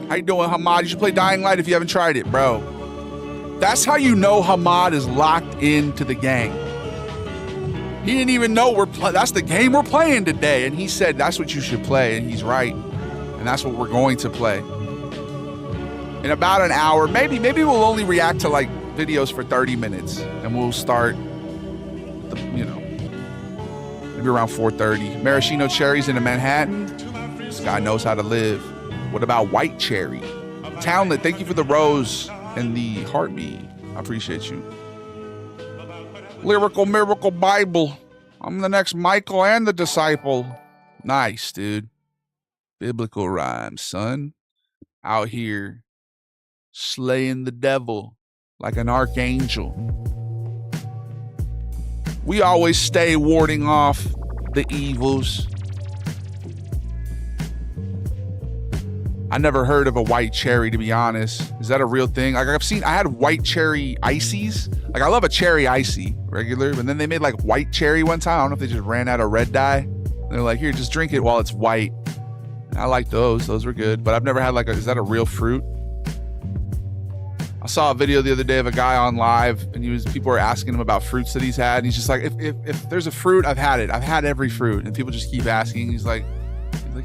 How you doing, Hamad? You should play Dying Light if you haven't tried it, bro. That's how you know Hamad is locked into the game. He didn't even know that's the game we're playing today, and he said that's what you should play, and he's right. And that's what we're going to play. In about an hour, maybe we'll only react to like videos for 30 minutes, and we'll start, maybe around 4:30. Maraschino cherries in Manhattan. This guy knows how to live. What about white cherry? Townlet, thank you for the rose and the heartbeat. I appreciate you. Lyrical Miracle Bible. I'm the next Michael and the disciple. Nice, dude. Biblical rhymes, son. Out here slaying the devil like an archangel. We always stay warding off the evils. I never heard of a white cherry, to be honest. Is that a real thing? Like I had white cherry ices. Like I love a cherry icy, regular, but then they made like white cherry one time. I don't know if they just ran out of red dye. They're like, here, just drink it while it's white. And I like those. Those were good. But I've never had is that a real fruit? I saw a video the other day of a guy on live, and people were asking him about fruits that he's had, and he's just like, if there's a fruit, I've had it. I've had every fruit, and people just keep asking. He's like,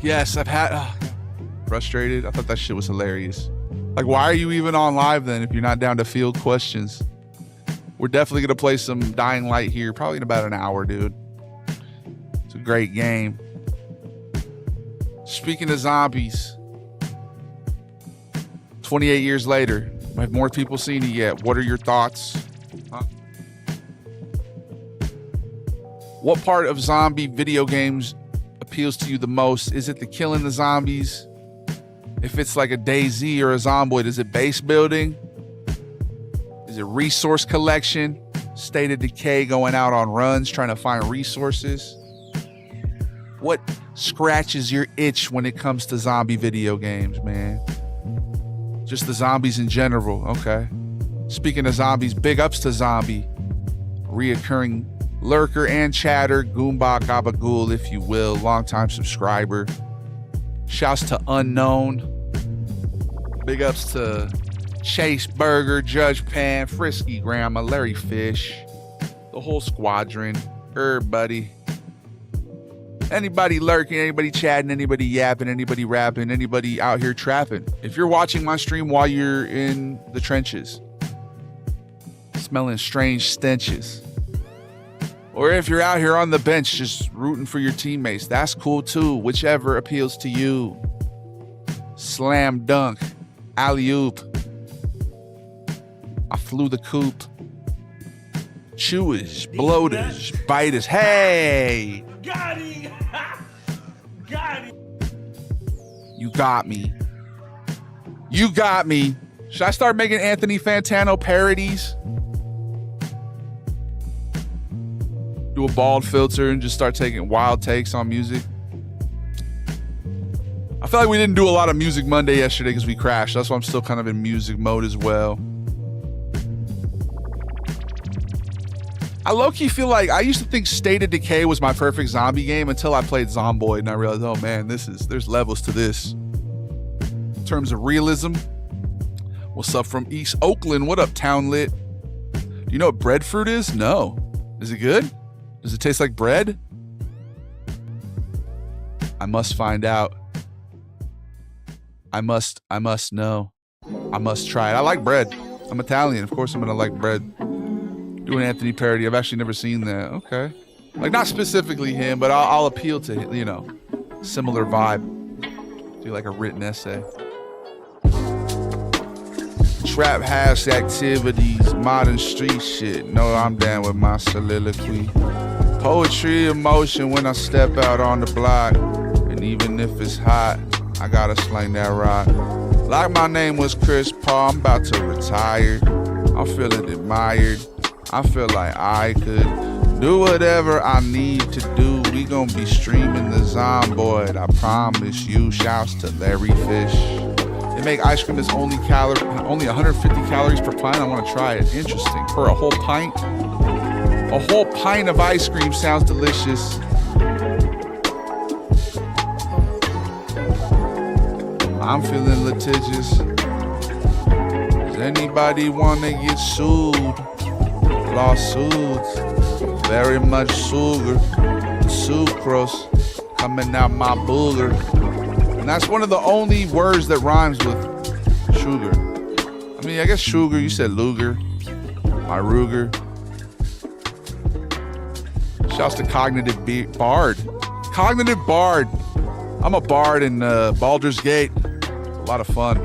yes, I've had. Frustrated. I thought that shit was hilarious. Like, why are you even on live then if you're not down to field questions? We're definitely gonna play some Dying Light here, probably in about an hour, dude. It's a great game. Speaking of zombies, 28 years later. Have more people seen it yet? What are your thoughts? What part of zombie video games appeals to you the most? Is it the killing the zombies? If it's like a DayZ or a Zomboid, is it base building? Is it resource collection? State of Decay, going out on runs, trying to find resources? What scratches your itch when it comes to zombie video games, man? Just the zombies in general. Okay. Speaking of zombies, big ups to Zombie. Reoccurring lurker and chatter, Goombah Gabagool, if you will. Longtime subscriber. Shouts to Unknown. Big ups to Chase Burger, Judge Pan, Frisky Grandma, Larry Fish. The whole squadron. Everybody. Anybody lurking, anybody chatting, anybody yapping, anybody rapping, anybody out here trapping. If you're watching my stream while you're in the trenches, smelling strange stenches, or if you're out here on the bench just rooting for your teammates, that's cool too, whichever appeals to you. Slam dunk, alley-oop. I flew the coop. Chewers, bloaters, biters, hey! Got him! Got him! You got me. You got me. Should I start making Anthony Fantano parodies? Do a bald filter and just start taking wild takes on music? I feel like we didn't do a lot of Music Monday yesterday because we crashed. That's why I'm still kind of in music mode as well. I low-key feel like I used to think State of Decay was my perfect zombie game until I played Zomboid and I realized, oh man, there's levels to this. In terms of realism, what's up from East Oakland? What up, Town Lit? Do you know what breadfruit is? No. Is it good? Does it taste like bread? I must find out. I must know. I must try it. I like bread. I'm Italian. Of course I'm gonna like bread. Do an Anthony parody. I've actually never seen that. Okay. Like, not specifically him, but I'll appeal to him, you know, similar vibe. Do like a written essay. Trap house activities, modern street shit. No, I'm down with my soliloquy. Poetry, emotion when I step out on the block. And even if it's hot, I gotta sling that rock. Like my name was Chris Paul, I'm about to retire. I'm feeling admired. I feel like I could do whatever I need to do. We gon' be streaming the Zomboid, I promise you. Shouts to Larry Fish. They make ice cream that's only 150 calories per pint. I want to try it. Interesting. For a whole pint? A whole pint of ice cream sounds delicious. I'm feeling litigious. Does anybody want to get sued? Lawsuits, very much sugar, the sucrose coming out my booger. And that's one of the only words that rhymes with sugar. I mean, I guess sugar, you said Luger, my Ruger. Shouts to Cognitive Bard. Cognitive Bard. I'm a bard in Baldur's Gate. A lot of fun.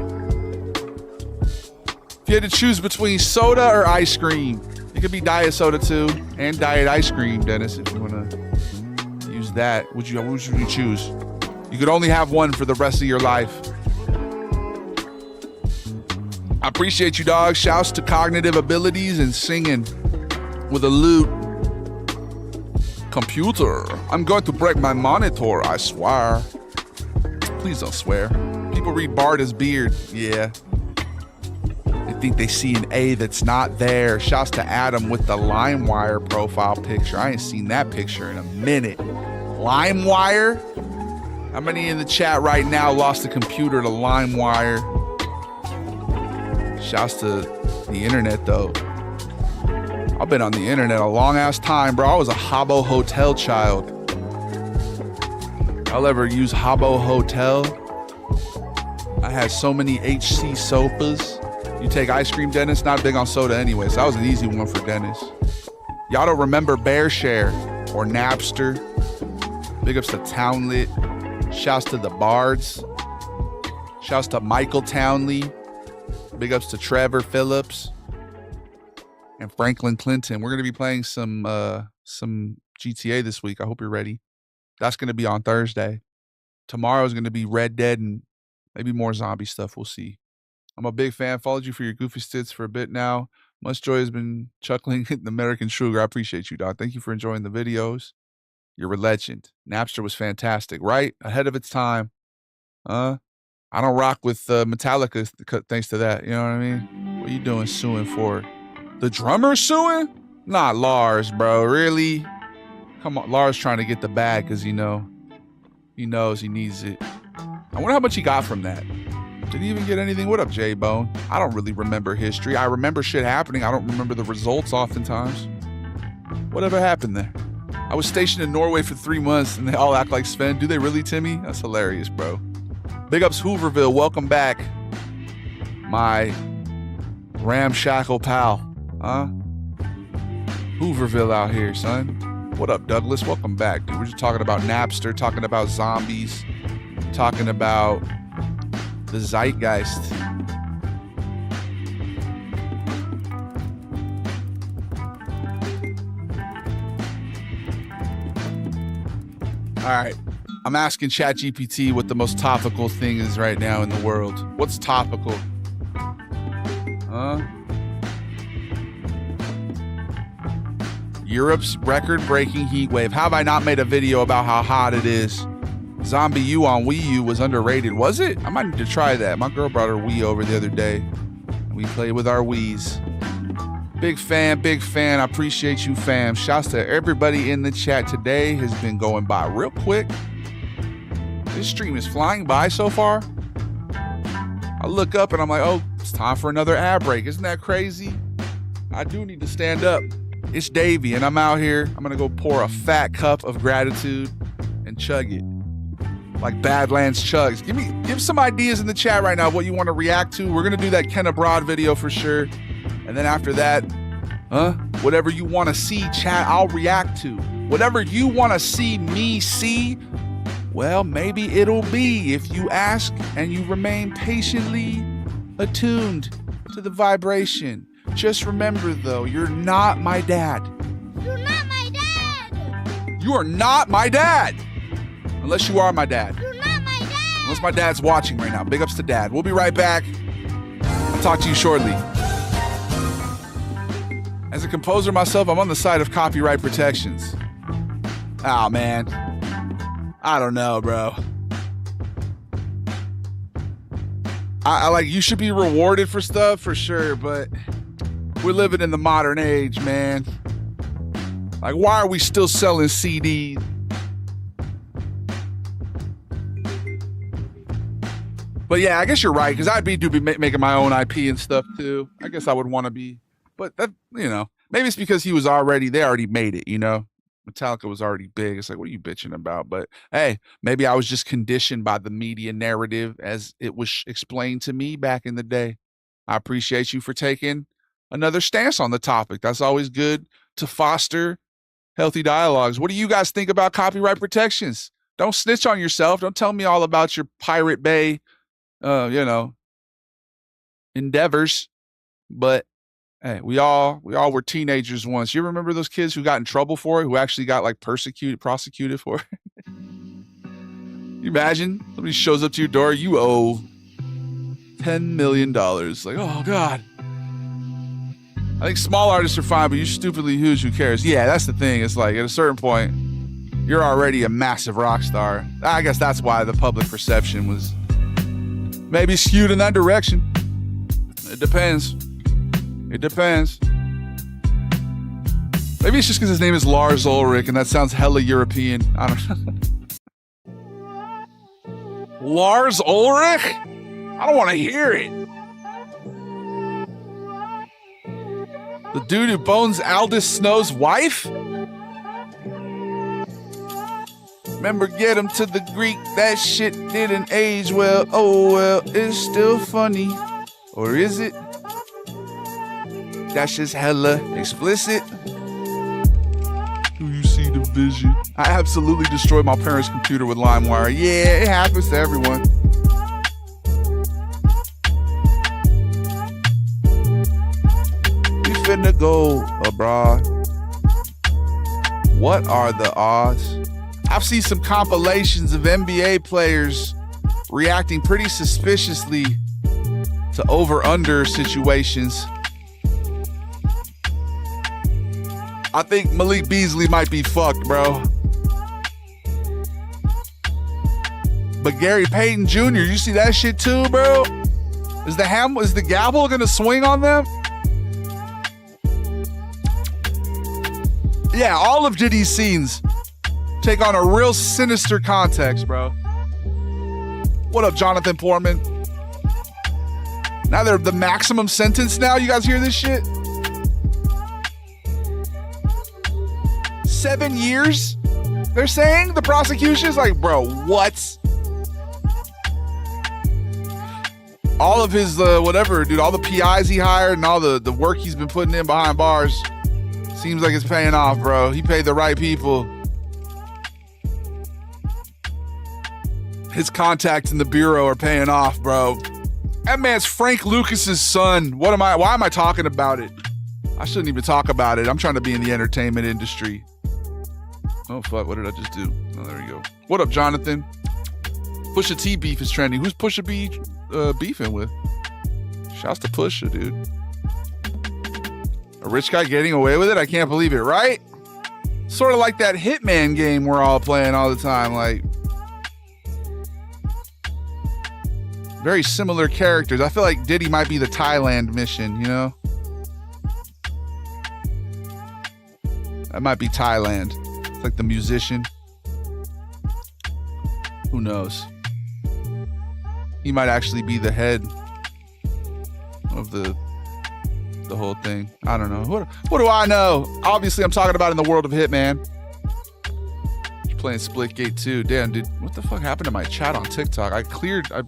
If you had to choose between soda or ice cream, it could be diet soda too, and diet ice cream, Dennis, if you want to use that. Which would you choose? You could only have one for the rest of your life. I appreciate you, dog. Shouts to cognitive abilities and singing with a lute. Computer, I'm going to break my monitor, I swear. Please don't swear. People read Bard as beard. Yeah. They think they see an A that's not there. Shouts to Adam with the LimeWire profile picture. I ain't seen that picture in a minute. LimeWire? How many in the chat right now lost a computer to LimeWire? Shouts to the internet though. I've been on the internet a long ass time, bro. I was a Habbo Hotel child. I'll ever use Habbo Hotel. I had so many HC sopas. You take ice cream, Dennis? Not big on soda anyway, so that was an easy one for Dennis. Y'all don't remember BearShare or Napster? Big ups to Townlit. Shouts to the Bards. Shouts to Michael Townley. Big ups to Trevor Phillips and Franklin Clinton. We're going to be playing some GTA this week. I hope you're ready. That's going to be on Thursday. Tomorrow is going to be Red Dead and maybe more zombie stuff. We'll see. I'm a big fan. Followed you for your goofy stits for a bit now. Much Joy has been chuckling at the American Sugar. I appreciate you, dog. Thank you for enjoying the videos. You're a legend. Napster was fantastic, right? Ahead of its time. I don't rock with Metallica thanks to that. You know what I mean? What are you doing suing for? The drummer suing? Not Lars, bro. Really? Come on. Lars trying to get the bag because, he knows he needs it. I wonder how much he got from that. Did he even get anything? What up, J-Bone? I don't really remember history. I remember shit happening. I don't remember the results oftentimes. Whatever happened there? I was stationed in Norway for 3 months and they all act like Sven. Do they really, Timmy? That's hilarious, bro. Big ups Hooverville. Welcome back. My ramshackle pal. Huh? Hooverville out here, son. What up, Douglas? Welcome back, dude. We're just talking about Napster, talking about zombies, talking about the zeitgeist. All right. I'm asking ChatGPT what the most topical thing is right now in the world. What's topical? Huh? Europe's record-breaking heat wave. How have I not made a video about how hot it is? Zombie U on Wii U was underrated. Was it? I might need to try that. My girl brought her Wii over the other day. We played with our Wiis. Big fan. I appreciate you, fam. Shouts to everybody in the chat today. Has been going by real quick. This stream is flying by so far. I look up and I'm like, oh, it's time for another ad break. Isn't that crazy? I do need to stand up. It's Davey, and I'm out here. I'm gonna go pour a fat cup of gratitude and chug it. Like Badlands chugs. Give some ideas in the chat right now of what you want to react to. We're gonna do that Ken Abroad video for sure. And then after that, whatever you want to see, chat, I'll react to. Whatever you want to see me see, well, maybe it'll be if you ask and you remain patiently attuned to the vibration. Just remember, though, you're not my dad. You're not my dad. You are not my dad. Unless you are my dad. You're not my dad. Unless my dad's watching right now. Big ups to dad. We'll be right back. I'll talk to you shortly. As a composer myself, I'm on the side of copyright protections. Oh, man. I don't know, bro. I like, you should be rewarded for stuff for sure, but we're living in the modern age, man. Like, why are we still selling CDs? But yeah, I guess you're right, because I'd be making my own IP and stuff too. I guess I would want to be. But that, maybe it's because they already made it, Metallica was already big. It's like, what are you bitching about? But hey, maybe I was just conditioned by the media narrative as it was explained to me back in the day. I appreciate you for taking another stance on the topic. That's always good to foster healthy dialogues. What do you guys think about copyright protections? Don't snitch on yourself. Don't tell me all about your Pirate Bay, endeavors. But hey, we all were teenagers once. You remember those kids who got in trouble for it, who actually got like prosecuted for it? You imagine somebody shows up to your door, you owe $10 million. Like, oh God. I think small artists are fine, but you're stupidly huge, who cares? Yeah, that's the thing. It's like at a certain point, you're already a massive rock star. I guess that's why the public perception was maybe skewed in that direction. It depends. Maybe it's just because his name is Lars Ulrich and that sounds hella European. I don't know. Lars Ulrich? I don't want to hear it. The dude who bones Aldous Snow's wife? Remember, get him to the Greek. That shit didn't age well. Oh well, it's still funny. Or is it? That's just hella explicit. Do you see the vision? I absolutely destroyed my parents' computer with LimeWire. Yeah, it happens to everyone. We finna go abroad. What are the odds? I've seen some compilations of NBA players reacting pretty suspiciously to over-under situations. I think Malik Beasley might be fucked, bro. But Gary Payton Jr., you see that shit too, bro? Is the gavel gonna swing on them? Yeah, all of Diddy's scenes take on a real sinister context, bro. What up, Jonathan Portman? Now they're the maximum sentence now. You guys hear this shit? 7 years? They're saying the prosecution's like, bro, what? All of his whatever, dude, all the PIs he hired and all the work he's been putting in behind bars seems like it's paying off, bro. He paid the right people. His contacts in the bureau are paying off, bro. That man's Frank Lucas's son. Why am I talking about it? I shouldn't even talk about it. I'm trying to be in the entertainment industry. Oh, fuck. What did I just do? Oh, there we go. What up, Jonathan? Pusha T beef is trending. Who's Pusha B beefing with? Shouts to Pusha, dude. A rich guy getting away with it? I can't believe it, right? Sort of like that Hitman game we're all playing all the time. Like, very similar characters. I feel like Diddy might be the Thailand mission, you know? That might be Thailand. It's like the musician. Who knows? He might actually be the head of the whole thing. I don't know. What do I know? Obviously, I'm talking about in the world of Hitman. You're playing Splitgate 2. Damn, dude, what the fuck happened to my chat on TikTok? I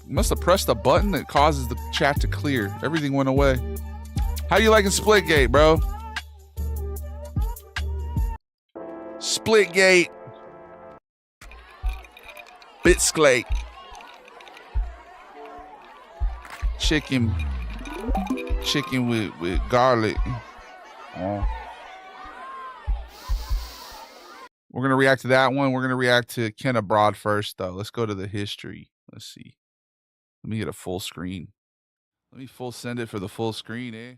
must have pressed a button that causes the chat to clear. Everything went away. How you liking Splitgate, bro? Splitgate. Bitsklate. Chicken with garlic. Oh. We're going to react to that one. We're going to react to Ken Abroad first, though. Let's go to the history. Let's see. Let me get a full screen. Let me full send it for the full screen, eh?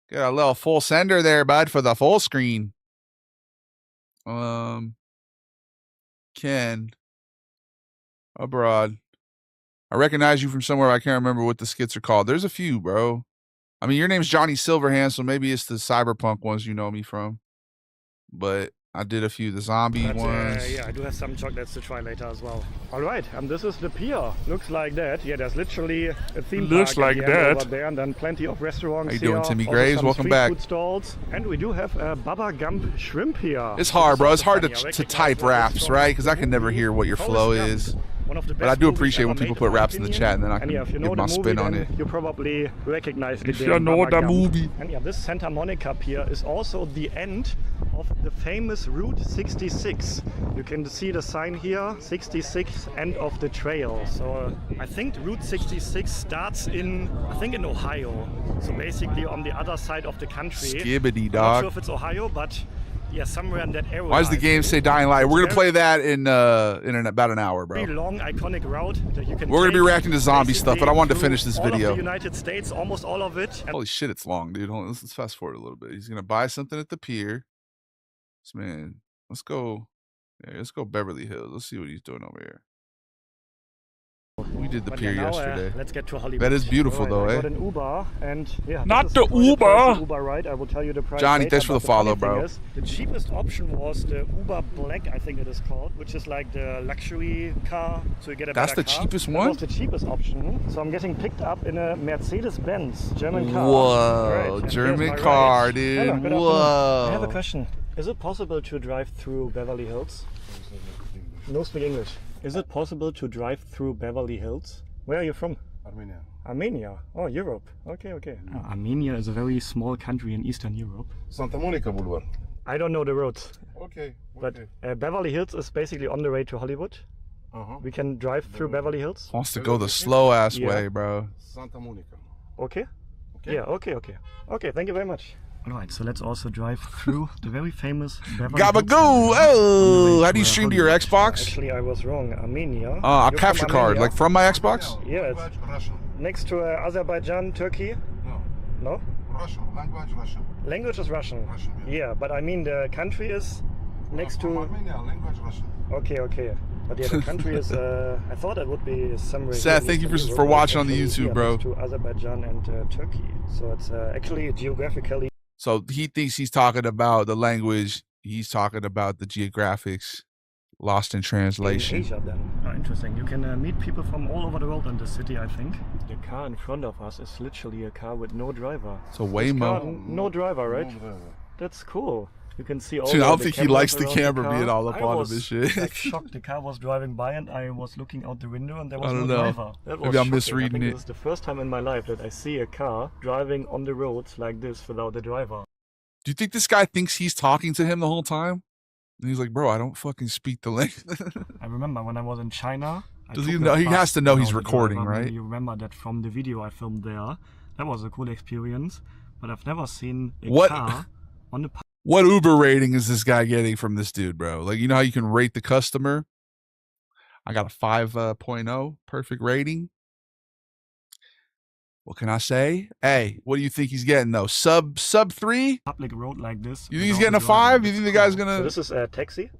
Get a little full sender there, bud, for the full screen. Ken Abroad. I recognize you from somewhere. I can't remember what the skits are called. There's a few, bro. I mean, your name's Johnny Silverhand, so maybe it's the cyberpunk ones you know me from. But I did a few of the zombie ones. Yeah, I do have some chocolates to try later as well. All right, and this is the pier. Looks like that. Yeah, there's literally a theme park like that. over there, and then plenty of restaurants. How you here. doing, Timmy Also Graves? some Welcome street back. Food stalls, and we do have a Baba Gump shrimp here. It's hard, bro. It's hard Funny, I to recognize type that raps, from right? Because I can the never movie hear what your Forrest flow Gump. is. One of the But I best do movies appreciate ever when people made, put in my raps in the opinion. chat, and then I And yeah, if you can know give the my movie, spin on then it. you probably recognize the If name you know Baba the Gump. movie. And yeah, this Santa Monica Pier is also the end of the famous Route 66. You can see the sign here, 66, end of the trail. So I think Route 66 starts in Ohio. So basically on the other side of the country. Skibbity, I'm not dog. sure if it's Ohio, but yeah, somewhere in that area. Why does the game say Dying Light? We're gonna play that in about an hour, Very bro. long, iconic route that you can We're gonna be take reacting to zombie stuff, but I wanted to basically finish this through all video. of the United States, almost all of it. And Holy shit, it's long, dude. Hold on, let's fast forward a little bit. He's gonna buy something at the pier. This man, let's go. Yeah, let's go Beverly Hills. Let's see what he's doing over here. We did the but pier yeah, now, yesterday. let's get to Hollywood. That is beautiful, Alright, though, I eh? got an Uber, and yeah, Not this is the quite a Uber. pricey Uber ride. I will tell you the price. Johnny, later, thanks for but the follow, funny thing bro. is, the cheapest option was the Uber Black, I think it is called, which is like the luxury car, so you get a That's better the car. cheapest That one? was the cheapest option. So I'm getting picked up in a Mercedes-Benz German car. Whoa, Right, and German here's my car, ride. dude. Hello, good afternoon. Whoa. I have a question. Is it possible to drive through Beverly Hills? No speak English. Is it possible to drive through Beverly Hills? Where are you from? Armenia. Armenia. Oh, Europe. Okay, okay. Armenia is a very small country in Eastern Europe. Santa Monica Boulevard. I don't know the roads, Okay. but okay. Beverly Hills is basically on the way to Hollywood. We can drive through Beverly Hills. Wants to go the slow ass Yeah. way, bro. Santa Monica. Okay? Okay. Yeah, okay. Okay, thank you very much. Alright, so let's also drive through the very famous Beverly Hills. Gabagoo! Oh, how do you stream to your Xbox? Actually, I was wrong. Armenia. A You're capture from card, Armenia? like from my Xbox? Yeah, it's Language Russian. next to Azerbaijan, Turkey. No. No? Russian. Language Russian. Language is Russian. Russian, yeah. Yeah, but I mean the country is next From to. Armenia, language Russian. Okay. But yeah, the country is. I thought it would be somewhere. Seth, here thank you in Eastern for Europe, watching on the actually YouTube, here bro. next to Azerbaijan and Turkey. So it's actually geographically. So he thinks he's talking about the language. He's talking about the geographics. Lost in In translation. Asia, then. Oh, interesting. You can meet people from all over the world in the city, I think. The car in front of us is literally a car with no driver. So This car, Waymo. no driver, right? No driver. That's cool. You can see all Dude, I don't the think he cameras likes the around camera car. being all up I on him was, and shit. like, shocked. The car was driving by and I was looking out the window and there was I no don't know. driver. That was Maybe I'm shocking. misreading I think it. This is the first time in my life that I see a car driving on the roads like this without a driver. Do you think this guy thinks he's talking to him the whole time? And he's like, bro, I don't fucking speak the language. I remember when I was in China. Does I he took know? a He bus has to know he's without a recording, driver. right? Maybe you remember that from the video I filmed there. That was a cool experience. But I've never seen a What- car on a What Uber rating is this guy getting from this dude, bro? Like, you know how you can rate the customer? I got a 5.0 perfect rating. What can I say? Hey, what do you think he's getting though? Sub 3? public road like this. You think he's without getting a driver. 5? You think the That's guy's cool. gonna- So this is a taxi?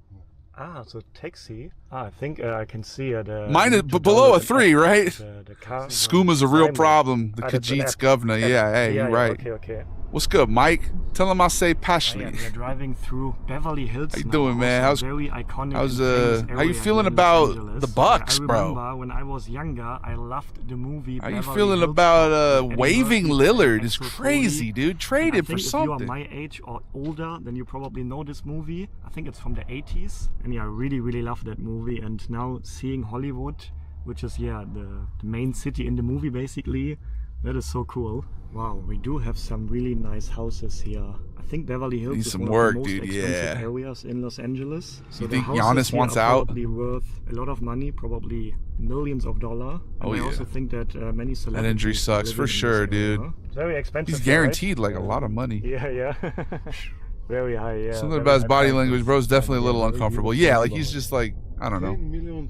Ah, so taxi. Ah, I think I can see it. Mine is below a 3, right? The car. Skoom's a real Simon. problem. The Ah, that's an Khajiit's app. governor. Yeah, hey, you're right. Okay. What's good, Mike? Tell him I say Yeah, Pashley. we are driving through Beverly Hills. How you now, doing, man? also How's- very iconic how's, and famous how you area feeling here in about Los Angeles. the Bucks, I bro? remember when I was younger, I loved the movie. How you Beverly feeling Hills about Cop with Eddie waving Murphy Lillard? and It's Axel crazy, Foley. dude. Trade I him for think if you are something. my age or older, then you probably know this movie. I think it's from the 80s. And yeah, I really, really love that movie. And now seeing Hollywood, which is, yeah, the main city in the movie, basically, that is so cool. Wow, we do have some really nice houses here. I think Beverly Hills Needs is some one work, of the most dude, expensive yeah. areas in Los Angeles. So You the think houses Giannis here wants are out? probably worth a lot of money, probably millions of dollars. Oh, And I yeah. also think that many celebrities injury sucks, live for in this sure, dude. area. Very expensive. He's here, right? guaranteed like a lot of money. Yeah. Very high, yeah. Something very about his high body prices. language, bro, is definitely a little Very uncomfortable. beautiful Yeah, like he's neighborhood. just like, I don't know. 10 million.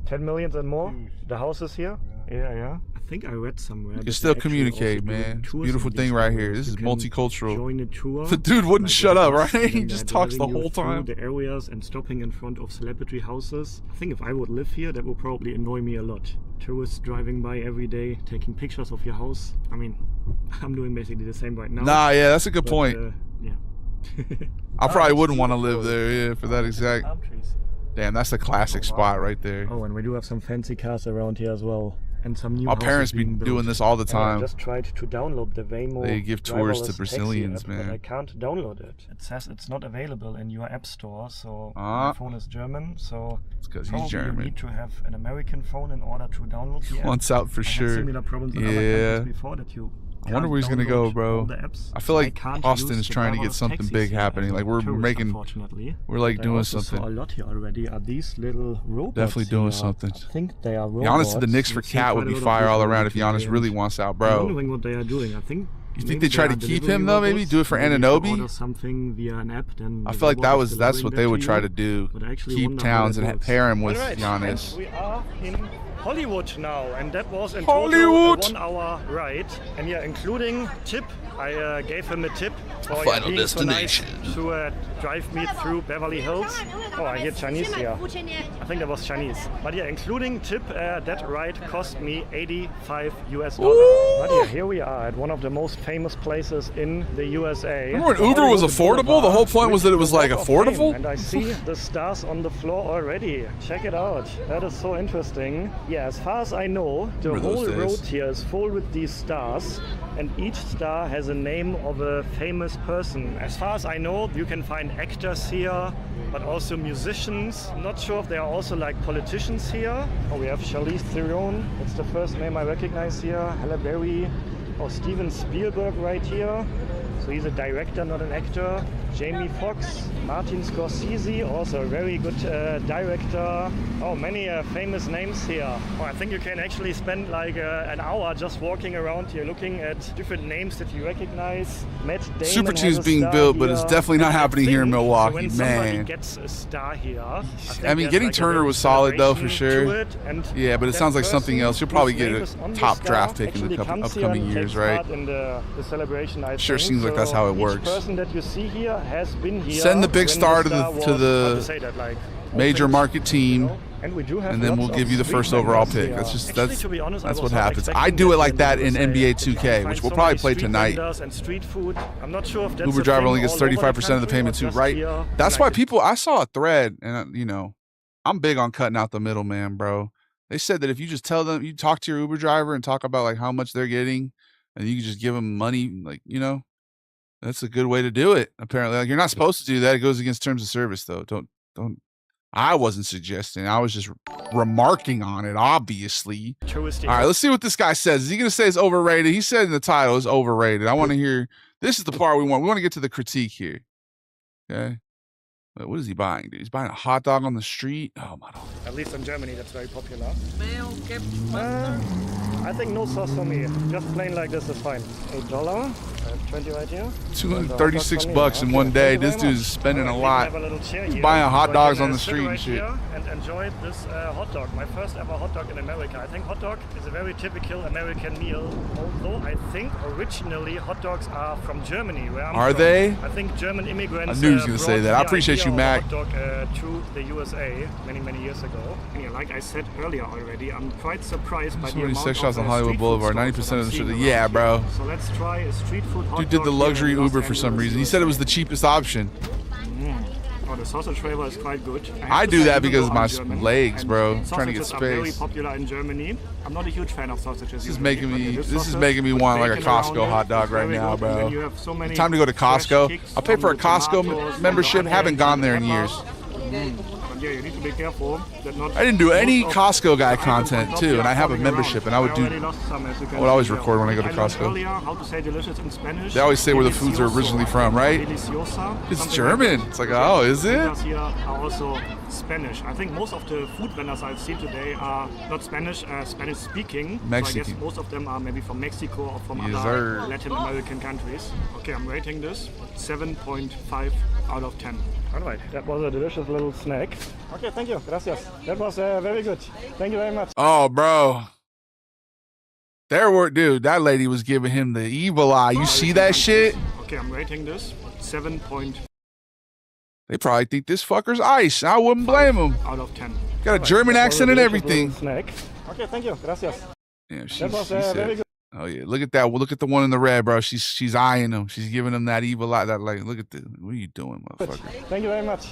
10 million and more? The houses here? Yeah. I think I read somewhere. You that still they actually communicate, also do man. It's a tours beautiful in thing these right here. areas. This You is can multicultural. Join a tour. The dude wouldn't like shut with a up, bus, right? and He then just they're talks the driving you whole through time. The areas and stopping in front of celebrity houses. I think if I would live here, that would probably annoy me a lot. Tourists driving by every day, taking pictures of your house. I mean, I'm doing basically the same right now. Nah, yeah, that's a good but, point. Yeah. I probably wouldn't want to live there, yeah, for that exact. Palm trees. Damn, that's a classic spot right there. Oh, and we do have some fancy cars around here as well. And some new My houses parents be being built. doing this all the And I time. just tried to download the Waymo. They give tours to driverless Brazilians, taxi app, man. But I can't download it. It says it's not available in your app store. So Ah. my phone is German. So It's because probably he's you German. need to have an American phone in order to download the app. Wants out for I had sure. similar problems in Yeah. other countries before that you. I wonder can't where he's gonna go, download bro. all the apps. I feel like can't Austin use is the trying to get driverless something taxis big here happening. as a Like we're tourist, making, unfortunately. we're like But I doing also something. Saw a lot here already. Are these little robots? Definitely doing here? something. I think they are robots. Giannis to the Knicks for I've seen Cat would quite a be lot of fire all people around if today, Giannis and really wants out, I'm bro. wondering what they are doing. I think. You maybe think they try are to keep delivery him though? Maybe robots. do it for Maybe if you Anunoby? order something via an app, then I the feel like robot is that's delivering what that they would you. try to do. But I actually Keep wonder how Towns that and works. pair him with Alright, Giannis. and we are in Hollywood now, and that was in Hollywood! total a 1 hour ride. And yeah, including tip. I gave him a tip for Final being destination. so nice to drive me through Beverly Hills. Oh, I hear Chinese here. I think that was Chinese. But yeah, including tip, that ride cost me $85. But yeah, here we are at one of the most famous places in the USA. Remember when Uber was Hollywood affordable? Boulevard, The whole point was that it was with like the Walk of affordable? Fame. And I see the stars on the floor already. Check it out. That is so interesting. Yeah, as far as I know, the Remember whole those days? road here is full with these stars. And each star has a name of a famous person. As far as I know, you can find actors here, but also musicians. I'm not sure if there are also like politicians here. Oh, we have Charlize Theron. That's the first name I recognize here. Halle Berry. Oh, Steven Spielberg right here. So he's a director, not an actor. Jamie Foxx, Martin Scorsese, also a very good director. Oh, many famous names here. Oh, I think you can actually spend like an hour just walking around here looking at different names that you recognize. Matt Damon Super has Team's a being star built, but it's here. definitely not And I happening here in think, Milwaukee, when somebody man. gets a star here, I I mean, getting Turner was solid though for sure. Yeah, but it sounds like something else. You'll probably get a top draft pick in the upcoming years, right? In the celebration, I Sure think. seems like that's how it Each works. person that you see here has been here. Send the big when star to star the- was, to the how to say that, like, Major opened, market team. you know? And we do have and then we'll lots give of you the street first overall vendors pick. here. That's just Actually, to be honest, I that's was what not happens. expecting I do it that like that in USA. NBA You 2K, find which we'll so probably many play street tonight. vendors and street food. I'm not sure if that's Uber a driver thing only gets all over 35% of the country payment or too, just right? here That's in why like people. I saw a thread, and you know, I'm big on cutting out the middleman, bro. They said that if you just tell them, you talk to your Uber driver and talk about like how much they're getting, and you can just give them money, like you know, that's a good way to do it. Apparently, like you're not supposed to do that. It goes against terms of service, though. Don't. I wasn't suggesting. I was just remarking on it, obviously. touristy. All right, let's see what this guy says. Is he going to say it's overrated? He said in the title it's overrated. I want to hear. This is the part we want. We want to get to the critique here. Okay. But what is he buying, dude? He's buying a hot dog on the street. Oh my God. At least in Germany, that's very popular. I think no sauce for me. Just plain like this is fine. $8. 20 right here. 236 bucks in one day. This dude's spending a lot. He's buying hot dogs on the street and shit. And enjoy this hot dog. My first ever hot dog in America. I think hot dog is a very typical American meal. Although I think originally hot dogs are from Germany, where I'm Are from. they? I think German immigrants. I knew he was gonna say brought that. I the appreciate idea you, of Mac. Hot dog to the USA many years ago. And yeah, like I said earlier already, I'm quite surprised by So the many amount sex of shops on Hollywood street food Boulevard. stalls 90% that of the I'm shit. seeing Yeah, around bro. here. So let's try a street food hot Dude did dog the here luxury in Los Uber for some Angeles, reason. He said it was the USA. cheapest option. Oh, the sausage flavor is quite good. I do that because of my German, legs, and bro. I'm trying to get sausages are very space. popular in Germany. I'm not a huge fan of sausages. This is usually, making but me. yeah, This is sausage making me with want like a bacon around Costco it hot dog is right very now, good. And then bro. you have so many Time to go to fresh Costco. kicks I'll pay on for a the Costco tomatoes and membership. the Haven't gone there in onions years. and peppers. But yeah, you need to be careful that not. I didn't do any most of Costco guy the items content on top too, here and I are have a falling membership, and around. I would already do. lost some, as you can I would always see here. record when I go to I learned Costco. earlier how to say delicious in Spanish. They always say where the foods are Delicioso, originally I from, think, or right? deliciosa, It's something German. like It's like, that. oh, is it? Vendors here are also Spanish. I think most of the food vendors I've seen today are not Spanish, Spanish speaking. So I Mexican. guess most of them are maybe from Mexico or from Yes, other sir. Latin American countries. Okay, I'm rating this 7.5 out of 10. Alright, that was a delicious little snack. Okay, thank you. Gracias. That was very good. Thank you very much. Oh, bro. There were, dude. That lady was giving him the evil eye. You see that shit? Okay, I'm rating this 7.5 They probably think this fucker's ice. I wouldn't blame him. out of 10. Got a German That was accent and delicious everything. little Snack. Okay, thank you. Gracias. Yeah, she That was said. very good. Oh yeah, look at that. Well, look at the one in the red, bro. She's eyeing him. She's giving him that evil eye. That like, look at this. What are you doing, motherfucker? Thank you very much.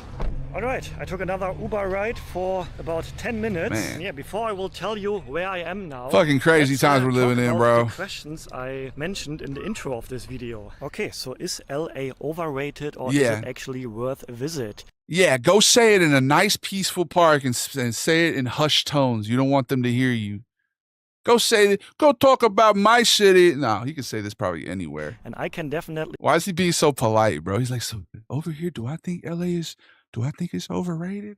All right, I took another Uber ride for about 10 minutes. Man. And yeah, before I will tell you where I am now. Fucking crazy let's, times we're living talk in, about bro. The questions I mentioned in the intro of this video. Okay, so is LA overrated or Yeah. is it actually worth a visit? Yeah, go say it in a nice, peaceful park and say it in hushed tones. You don't want them to hear you. Go say it. Go talk about my city. No, he can say this probably anywhere. And I can definitely Why is he being so polite, bro? He's like, so over here, do I think it's overrated?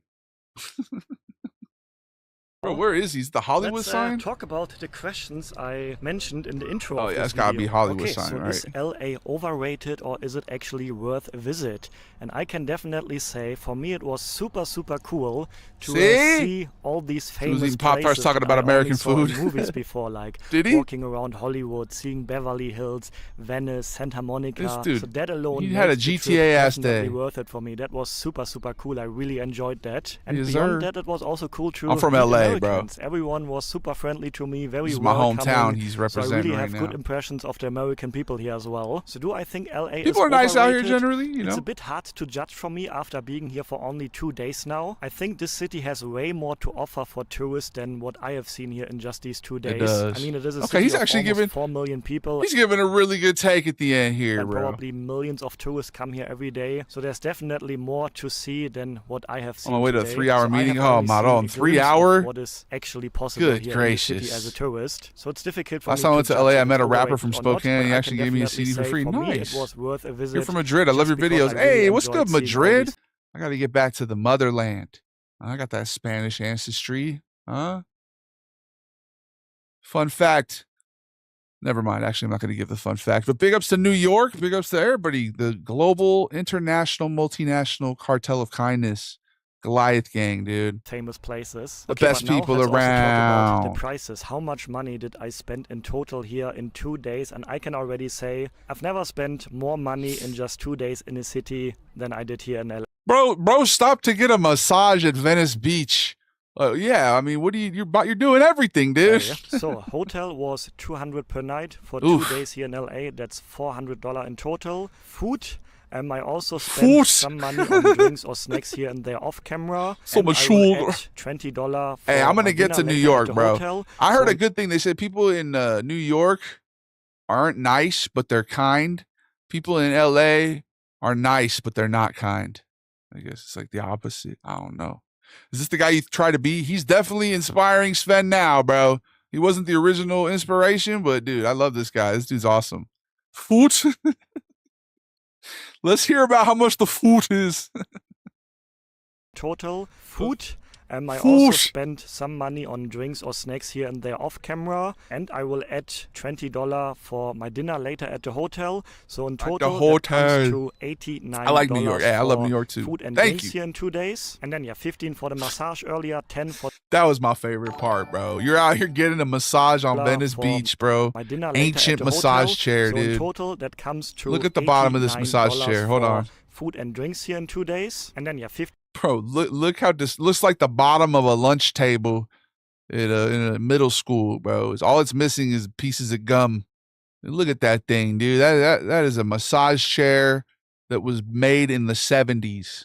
Bro, where is he? Is the Hollywood let's sign? talk about the questions I mentioned in the intro Oh, of yeah, this it's gotta be video. Hollywood okay, sign, so right? is LA overrated or is it actually worth a visit? And I can definitely say, for me, it was super cool to see all these famous eating Pop-Tarts places talking that about I only American saw in food. movies before, like Did he? walking around Hollywood, seeing Beverly Hills, Venice, Santa Monica. This dude, so that alone he had a makes the trip GTA ass definitely day. worth it for me. That was super cool. I really enjoyed that. And Yes, beyond sir. that, it was also cool to I'm from meet LA, bro. Americans. Everyone was super friendly to me, very This is my welcoming. hometown he's So I representing really right have good now. impressions of the American people here as well. So do I think LA is People are nice out here overrated? generally, you It's know. a bit hard to judge for me after being here for only 2 days now. I think this city has way more to offer for tourists than what I have seen here in just these 2 days. does. I mean, it is a Okay, city he's of actually almost giving- 4 million people. He's giving a really good take at the end here, And bro. probably millions of tourists come here every day. So there's definitely more to see than what I have seen On my way to a today. 3-hour So I meeting? have Oh, only my seen God, a 3 glimpse of hour? What is actually possible Good here in the city gracious. as a tourist. So it's difficult for Last me time I to went to judge LA, if I it's met a rapper overrated from or not, Spokane. but He I actually can gave me a definitely CD for say free. for me, Nice. it was worth a visit. You're from Madrid. I love your just because videos. I really Hey, what's enjoyed good, seeing all Madrid? these- I got to get back to the motherland. I got that Spanish ancestry. Huh? Fun fact. Never mind. Actually, I'm not going to give the fun fact. But big ups to New York. Big ups to everybody. The global, international, multinational cartel of kindness. Goliath gang, dude. famous places. The Okay, best but now people let's also talk about around. the prices. How much money did I spend in total here in 2 days? And I can already say I've never spent more money in just 2 days in a city than I did here in LA. Bro, stop to get a massage at Venice Beach. Yeah, I mean, what do you're doing everything, dude. So hotel was 200 per night for Oof. 2 days here in LA. That's $400 in total. Food. I also spent some money on drinks or snacks here and there off camera. So and much I will sugar. add $20 for Hey, I'm my gonna get to dinner New later at York, the bro. hotel. I heard So a good thing. They said people in New York aren't nice, but they're kind. People in LA are nice, but they're not kind. I guess it's like the opposite. I don't know. Is this the guy you try to be? He's definitely inspiring Sven now, bro. He wasn't the original inspiration, but dude, I love this guy. This dude's awesome. Food. Let's hear about how much the food is. total food. I also spent some money on drinks or snacks here and there off camera, and I will add $20 for my dinner later at the hotel. So in total, that comes to $89. I like New York. Yeah, I love New York too. Food and Thank drinks you. here in 2 days, and then 15 for the massage earlier, 10 for That was my favorite part, bro. You're out here getting a massage on Venice for Beach, bro. my dinner later Ancient at the massage hotel. chair, so dude. in total, that comes to Look at the bottom of this massage $89 chair. Hold for on. Food and drinks here in 2 days, and then 15. Bro, look how this looks like the bottom of a lunch table in a middle school, bro. All it's missing is pieces of gum. And look at that thing, dude. That is a massage chair that was made in the 70s.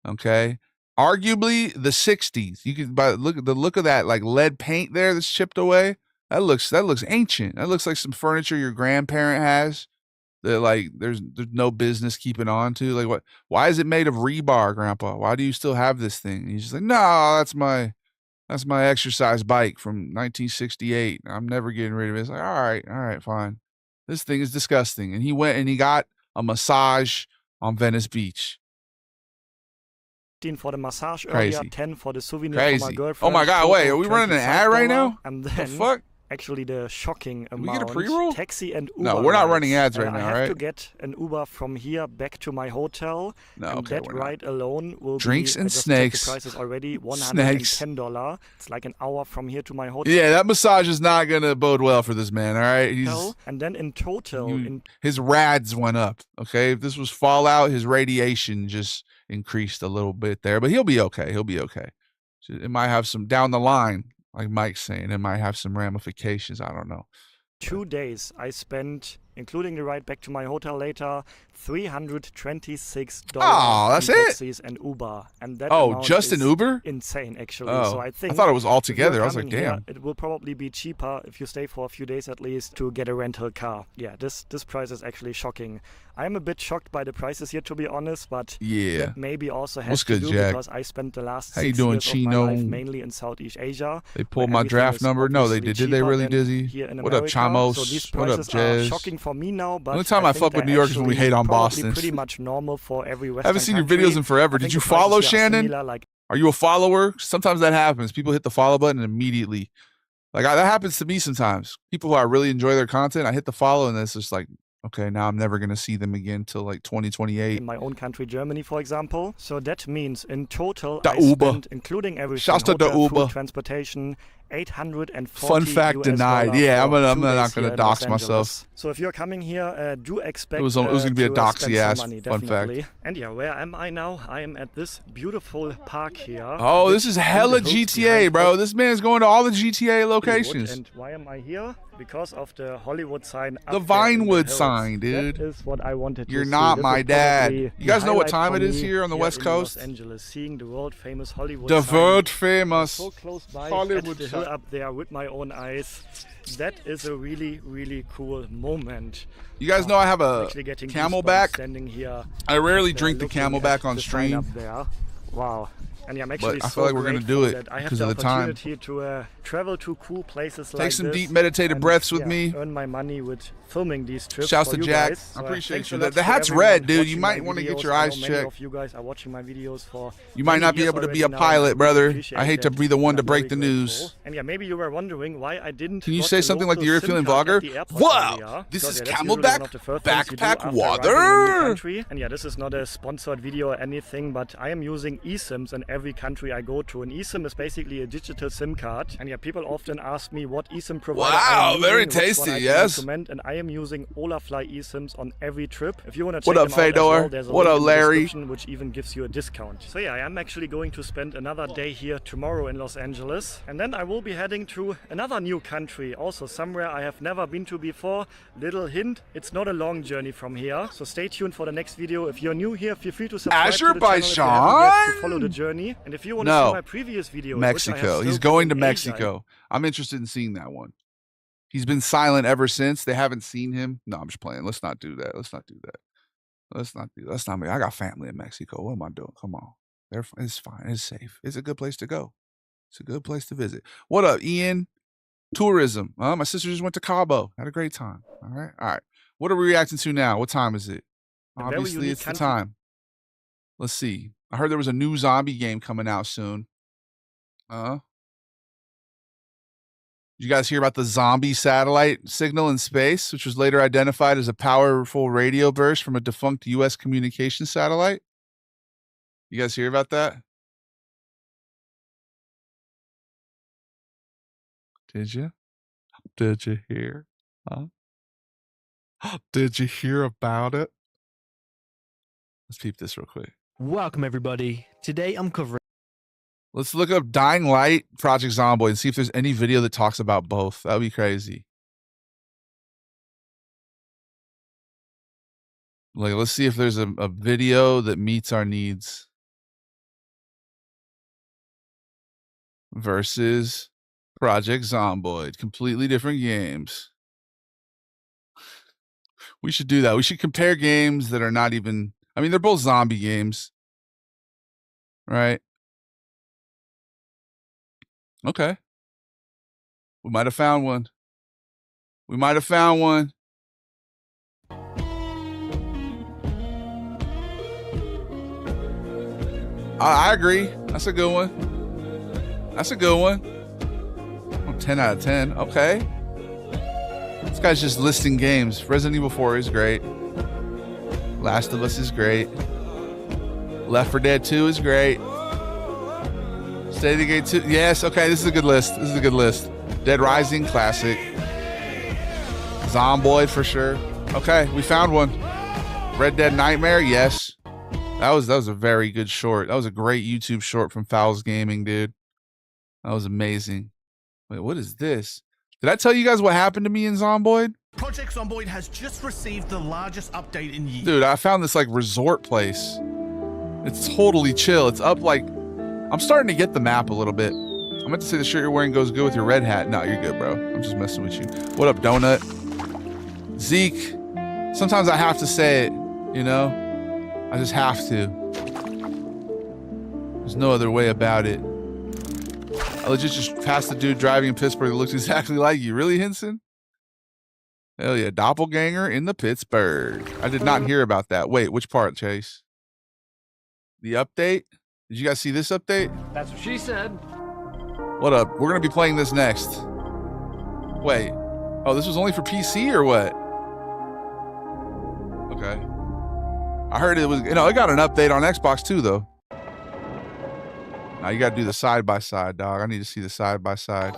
Okay. Arguably the 60s. You can look at the look of that like lead paint there that's chipped away. That looks ancient. That looks like some furniture your grandparent has. That like there's no business keeping on to. Like what? Why is it made of rebar, Grandpa? Why do you still have this thing? And he's just like, no, that's my exercise bike from 1968. I'm never getting rid of it. It's like, all right, fine. This thing is disgusting. And he went and he got a massage on Venice Beach. For the massage Crazy. earlier, 10 for the souvenir Crazy. for my girlfriend. Oh my God, wait, are we total running an ad right $25. now? And The then fuck? actually the shocking we amount. get a pre-roll? Taxi and Uber. No, we're not rides. running ads right now, I have right? to get an Uber from here back to my hotel. No, and okay, that we're not. ride alone will Drinks be, and I just checked snakes. The price is already Snakes. $110. It's like an hour from here to my hotel. Yeah, that massage is not gonna bode well for this man. All right, And then in total, his rads went up. Okay, if this was Fallout, his radiation just increased a little bit there, but he'll be okay. He'll be okay. It might have some down the line, like Mike's saying. It might have some ramifications. I don't know. 2 days I spent, including the ride back to my hotel later, $326 Oh, that's in it? taxis and Uber. And that Oh, amount just is an Uber? insane, actually. Oh, So I think thought it was all if you're together. I was like, coming here, damn. it will probably be cheaper if you stay for a few days at least to get a rental car. Yeah, this price is actually shocking. I am a bit shocked by the prices here, to be honest, but Yeah. that maybe also has What's to good, do Jack? because I spent the last How you 6 doing, years of my Chino? life mainly in Southeast Asia. They pulled where my everything draft is number. No, they obviously did. Did they cheaper really, than Dizzy? here in What up, America. Chamos? So these What up, prices are Jez? shocking for me now, but Only time I think fuck with they're New York is when we actually hate on probably Boston. pretty much normal for every Western I haven't seen your country. videos in forever. I Did think you the prices follow here are Shannon? similar, like Are you a follower? Sometimes that happens. People hit the follow button immediately. Like that happens to me sometimes. People who I really enjoy their content, I hit the follow and it's just like, okay, now I'm never going to see them again till like 2028. in my own country, Germany, for example. So that means in total, The I Uber. spent, including everything, Shouts to the hotel, Uber. food, transportation, 840 Fun fact US denied. dollars Yeah, for I'm 2 not days gonna here in dox Los myself. Angeles. So if you're coming here, do expect It was gonna be a to doxy spend ass some money, fun fact. definitely. And yeah, where am I now? I am at this beautiful park here. Oh, which this is in the hella hills GTA, behind bro. This man is going to all the GTA Hollywood. locations. And why am I here? Because of the Hollywood sign. The up there in Vinewood hills. sign, dude. That is what I wanted to You're see. not This my is dad. probably You the guys know what highlight time for it is me here on the West in Coast? Los Angeles, seeing the world famous Hollywood The sign. world famous So close by Hollywood at the hill sign. up there with my own eyes. That is a really, really cool moment. You guys know I have a Actually getting Camelback. goosebumps standing here. I rarely and, drink the looking Camelback at on the sign stream. up there. Wow. And yeah, I'm actually I so feel like we're gonna grateful do it that I have because the of the time. opportunity to travel to cool places like Take some this deep meditative and, breaths with yeah, me. earn my money with filming these trips. Shouts for to you Jack. guys. I So, appreciate thanks you. a lot The to hat's everyone red, dude. You watching might my wanna get videos. your I eyes know many checked. of you guys are watching my videos for You might many not be years able to be already a now, pilot, and brother. appreciate I hate to that. be the one to I'm break the very news. grateful. And yeah, maybe you were wondering why I didn't. Can you got say the something like the local European SIM card vlogger? at the airport Wow, earlier, this because, is yeah, that's usually one Camelback of the first things you do backpack after arriving in a new water. country. And yeah, this is not a sponsored video or anything, but I am using eSIMs and every country I go to. An eSIM is basically a digital SIM card. And yeah, people often ask me what eSIM provider I am very using, which one tasty, I can yes. recommend, and I am using Olafly eSIMs on every trip. If you want to check What up, them out as Fedor? well, there's a What link up, in the Larry? description which even gives you a discount. So yeah, I am actually going to spend another day here tomorrow in Los Angeles, and then I will be heading to another new country, also somewhere I have never been to before. Little hint, it's not a long journey from here, so stay tuned for the next video. If you're new here, feel free to subscribe to the channel if you haven't yet, to follow the journey. And if you want to see my previous video, Mexico. He's going to Mexico. I'm interested in seeing that one. He's been silent ever since. They haven't seen him. No, I'm just playing. Let's not do that. Let's not do that. Let's not. I got family in Mexico. What am I doing? Come on. It's fine. It's safe. It's a good place to go. It's a good place to visit. What up, Ian? Tourism. My sister just went to Cabo. Had a great time. All right. All right. What are we reacting to now? What time is it? Obviously, it's the time. Let's see. I heard there was a new zombie game coming out soon. Did you guys hear about the zombie satellite signal in space, which was later identified as a powerful radio burst from a defunct U.S. communication satellite? You guys hear about that? Did you? Did you hear? Huh? Did you hear about it? Let's peep this real quick. Welcome, everybody. Today I'm covering. Let's look up Dying Light, Project Zomboid, and see if there's any video that talks about both. That would be crazy. Like, let's see if there's a video that meets our needs. Versus Project Zomboid. Completely different games. We should do that. We should compare games that are not even... I mean, they're both zombie games. Right? Okay. We might have found one. We might have found one. I agree. That's a good one. That's a good one. Oh, 10 out of 10. Okay. This guy's just listing games. Resident Evil 4 is great. Last of Us is great. Left 4 Dead 2 is great. State of the Gate 2. Yes, okay, this is a good list. This is a good list. Dead Rising, classic. Zomboid for sure. Okay, we found one. Red Dead Nightmare, yes. That was a very good short. That was a great YouTube short from Fowls Gaming, dude. That was amazing. Wait, what is this? Did I tell you guys what happened to me in Zomboid? Project Zomboid has just received the largest update in years. Dude, I found this like resort place. It's totally chill. It's up like... I'm starting to get the map a little bit. I meant to say the shirt you're wearing goes good with your red hat. No, you're good, bro. I'm just messing with you. What up, Donut? Zeke. Sometimes I have to say it, you know? I just have to. There's no other way about it. I legit just passed the dude driving in Pittsburgh that looks exactly like you. Really, Henson? Hell yeah, doppelganger in the Pittsburgh. I did not hear about that. Wait, which part, Chase? The update? Did you guys see this update? That's what she said. What up? We're going to be playing this next. Wait. Oh, this was only for PC or what? Okay. I heard it was, it got an update on Xbox too, though. Now you got to do the side-by-side, dog. I need to see the side-by-side.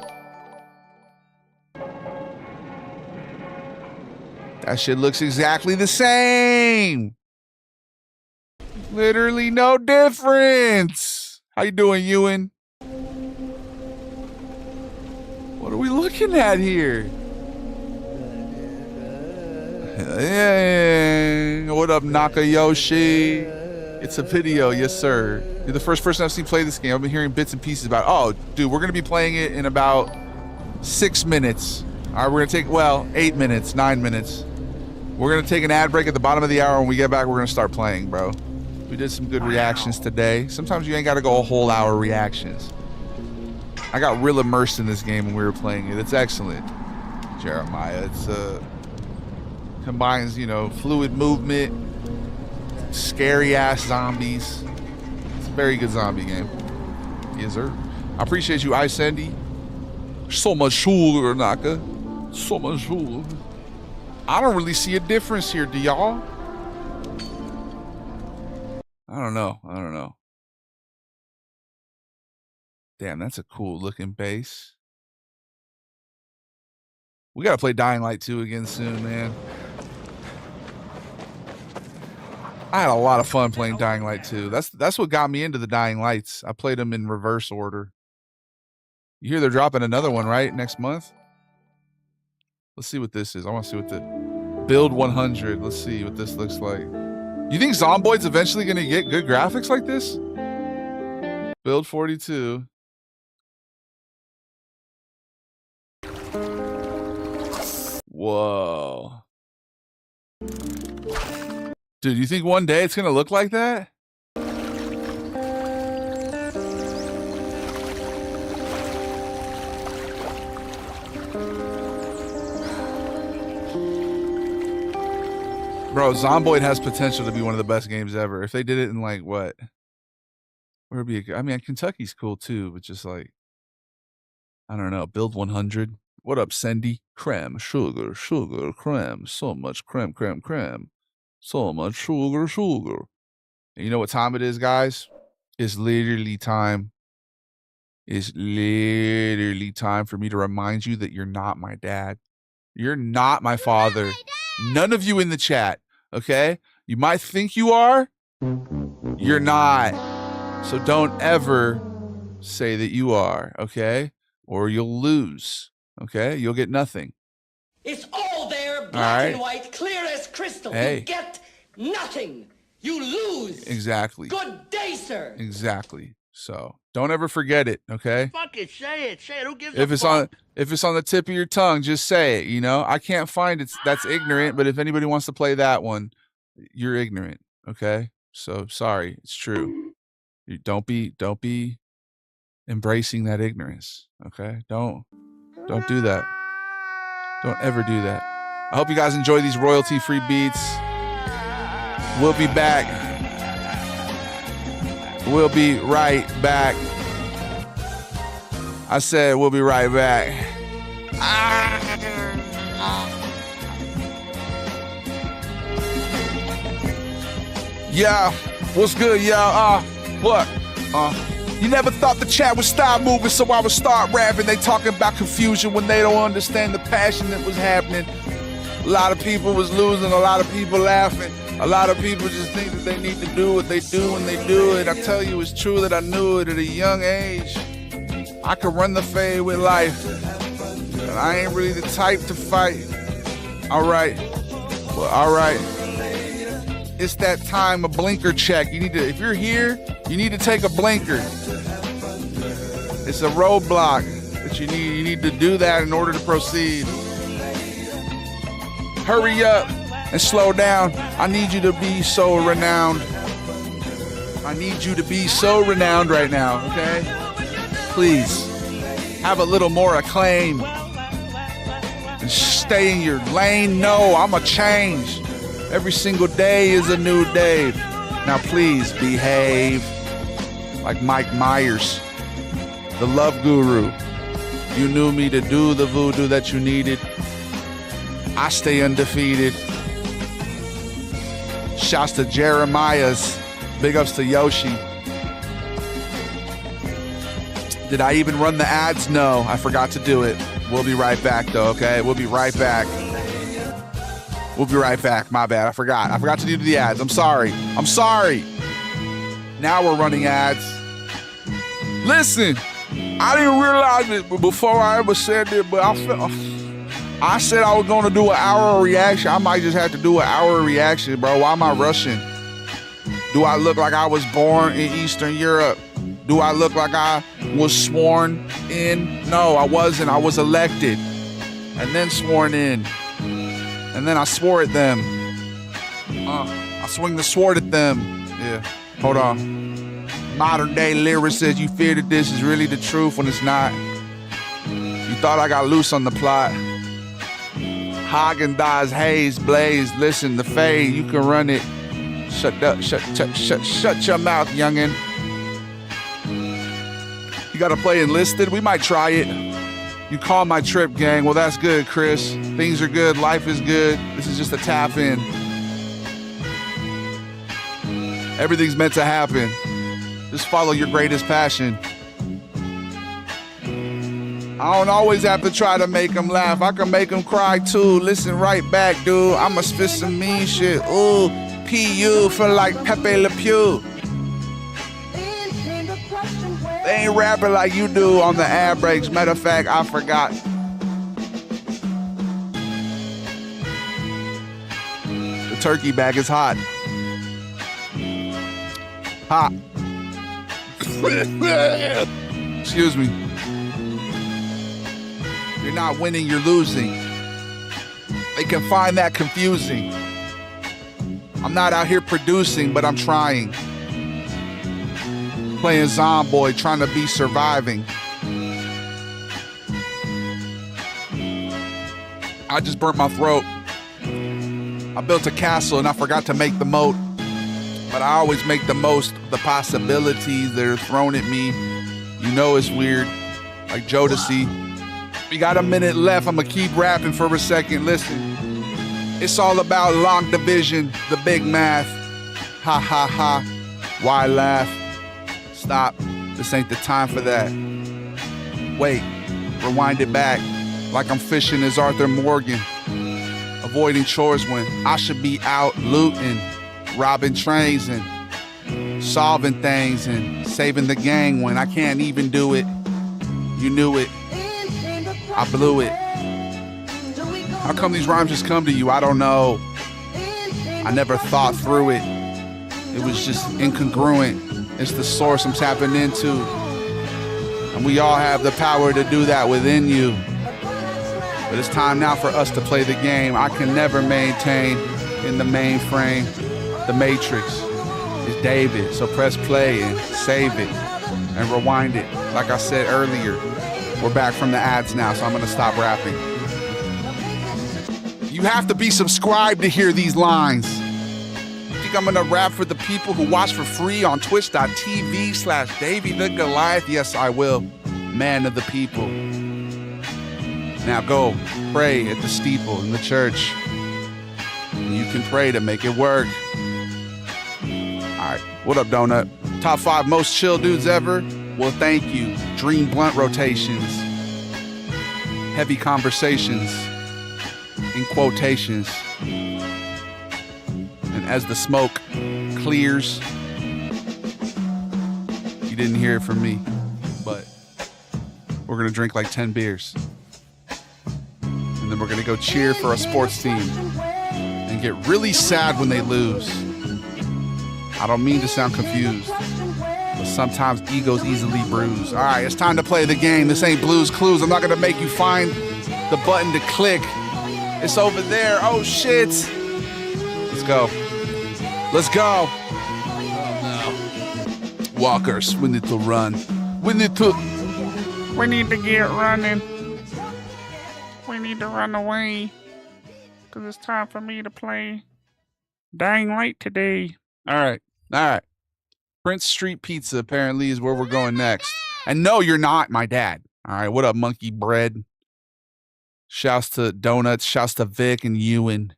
That shit looks exactly the same. Literally no difference. How you doing, Ewan? What are we looking at here? Hey, what up, Nakayoshi? It's a video, yes, sir. You're the first person I've seen play this game. I've been hearing bits and pieces about it. Oh, dude, we're going to be playing it in about 6 minutes. All right, we're going to take, 8 minutes, 9 minutes. We're going to take an ad break at the bottom of the hour. When we get back, we're going to start playing, bro. We did some good reactions today. Sometimes you ain't got to go a whole hour reactions. I got real immersed in this game when we were playing it. It's excellent, Jeremiah. It's combines, fluid movement, scary ass zombies. It's a very good zombie game. Yes, sir. I appreciate you, Ice Sandy. So much cooler, Naka. So much cooler. I don't really see a difference here, do y'all? I don't know. Damn, that's a cool looking base. We gotta play Dying Light 2 again soon, man. I had a lot of fun playing Dying Light 2. That's what got me into the Dying Lights. I played them in reverse order. You hear they're dropping another one, right? Next month? Let's see what this is. I want to see what the Build 100. Let's see what this looks like. You think Zomboid's eventually going to get good graphics like this? Build 42. Whoa. Dude, you think one day it's going to look like that? Bro, Zomboid has potential to be one of the best games ever. If they did it in like what? Where would be? I mean, Kentucky's cool too, but just like, I don't know. Build 100. What up, Sandy? Creme, sugar, sugar, creme. So much creme, creme, creme. So much sugar, sugar. And you know what time it is, guys? It's literally time. It's literally time for me to remind you that you're not my dad. You're not my father. None of you in the chat, okay? You might think you are. You're not. So don't ever say that you are, okay? Or you'll lose, okay? You'll get nothing. It's all there, black and white, clear as crystal. Hey. You get nothing. You lose. Exactly. Good day, sir. Exactly. So don't ever forget it, okay? Fuck it, say it. Who gives If a it's fuck? if it's on the tip of your tongue, just say it, you know? I can't find it. That's ignorant, but if anybody wants to play that one, you're ignorant, okay? So sorry, it's true. You don't be embracing that ignorance, okay? Don't do that. Don't ever do that. I hope you guys enjoy these royalty-free beats. We'll be back. We'll be right back. I said we'll be right back. Yeah, what's good, y'all? What? You never thought the chat would stop moving, so I would start rapping. They talking about confusion when they don't understand the passion that was happening. A lot of people was losing, a lot of people laughing. A lot of people just think that they need to do what they do when they do it. I tell you, it's true that I knew it at a young age. I could run the fade with life, but I ain't really the type to fight. All right, well, all right. It's that time, a blinker check. You need to, if you're here, you need to take a blinker. It's a roadblock that you need to do that in order to proceed. Hurry up and slow down. I need you to be so renowned. I need you to be so renowned right now, okay? Please, have a little more acclaim. And stay in your lane. No, I'ma change. Every single day is a new day. Now please behave like Mike Myers, the love guru. You knew me to do the voodoo that you needed. I stay undefeated. Shouts to Jeremiah's. Big ups to Yoshi. Did I even run the ads? No, I forgot to do it. We'll be right back though, okay? We'll be right back. We'll be right back. My bad. I forgot to do the ads. I'm sorry. Now we're running ads. Listen, I didn't realize it before I ever said it, but I said I was going to do an hour reaction. I might just have to do an hour reaction, bro. Why am I rushing? Do I look like I was born in Eastern Europe? Do I look like I was sworn in? No, I wasn't. I was elected and then sworn in. And then I swore at them. I swing the sword at them. Yeah, hold on. Modern day lyricist, you fear that this is really the truth when it's not. You thought I got loose on the plot. Haagen-Dazs, Haze, Blaze, listen, the fade, you can run it. Shut your mouth, youngin'. You gotta play enlisted? We might try it. You call my trip, gang. Well, that's good, Chris. Things are good. Life is good. This is just a tap in. Everything's meant to happen. Just follow your greatest passion. I don't always have to try to make them laugh. I can make them cry too. Listen right back, dude. I'ma spit some mean shit. Ooh, PU for like Pepe Le Pew. They ain't rapping like you do on the ad breaks. Matter of fact, I forgot. The turkey bag is hot. Hot. Excuse me. You're not winning, you're losing. They can find that confusing. I'm not out here producing, but I'm trying. Playing Zomboy, trying to be surviving. I just burnt my throat. I built a castle and I forgot to make the moat. But I always make the most of the possibilities that are thrown at me. You know it's weird, like Jodeci. We got a minute left, I'm gonna keep rapping for a second, listen. It's all about long division, the big math. Ha ha ha, why laugh? Stop, this ain't the time for that. Wait, rewind it back, like I'm fishing as Arthur Morgan. Avoiding chores when I should be out looting, robbing trains and solving things and saving the gang when I can't even do it. You knew it. I blew it. How come these rhymes just come to you? I don't know. I never thought through it. It was just incongruent. It's the source I'm tapping into. And we all have the power to do that within you. But it's time now for us to play the game. I can never maintain in the mainframe. The Matrix is David. So press play and save it and rewind it. Like I said earlier, we're back from the ads now, so I'm gonna stop rapping. You have to be subscribed to hear these lines. You think I'm gonna rap for the people who watch for free on twitch.tv/Davey the Goliath? Yes, I will. Man of the people. Now go pray at the steeple in the church. You can pray to make it work. All right, what up, Donut? Top 5 most chill dudes ever? Well, thank you. Dream blunt rotations. Heavy conversations. In quotations. And as the smoke clears, you didn't hear it from me, but we're gonna drink like 10 beers. And then we're gonna go cheer for a sports team and get really sad when they lose. I don't mean to sound confused, but sometimes ego's easily bruised. All right, it's time to play the game. This ain't Blue's Clues. I'm not gonna make you find the button to click. It's over there. Oh shit. Let's go. Let's go. Walkers, we need to run. We need to get running. We need to run away. Cause it's time for me to play Dying Light today. All right. Prince Street Pizza apparently is where we're going next. And no, you're not my dad. All right. What up, Monkey Bread? Shouts to Donuts. Shouts to Vic and Ewan.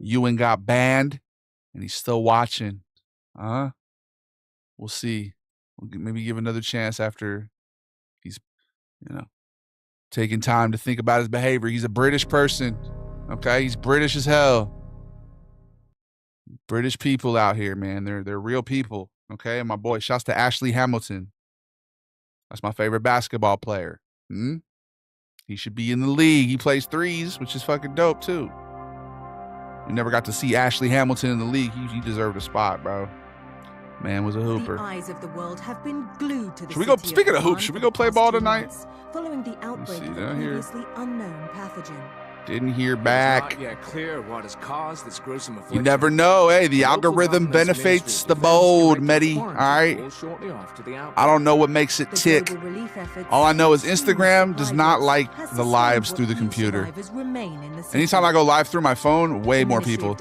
Ewan got banned and he's still watching. We'll see. We'll maybe give another chance after he's, taking time to think about his behavior. He's a British person. Okay. He's British as hell. British people out here, man. They're real people. Okay. And my boy, shouts to Ashley Hamilton. That's my favorite basketball player. He should be in the league. He plays threes, which is fucking dope too. We never got to see Ashley Hamilton in the league. He deserved a spot, bro. Man was a hooper. The eyes of the world have been glued to the should we go? Speaking of hoops, should we go play ball tonight? Following the outbreak of a previously unknown pathogen. Didn't hear back. It's not yet clear what has caused this gruesome affliction. You never know. Hey, the algorithm benefits the bold, Medi. All right. I don't know what makes it tick. All I know is Instagram does not like the lives through the computer. Anytime I go live through my phone, way more people.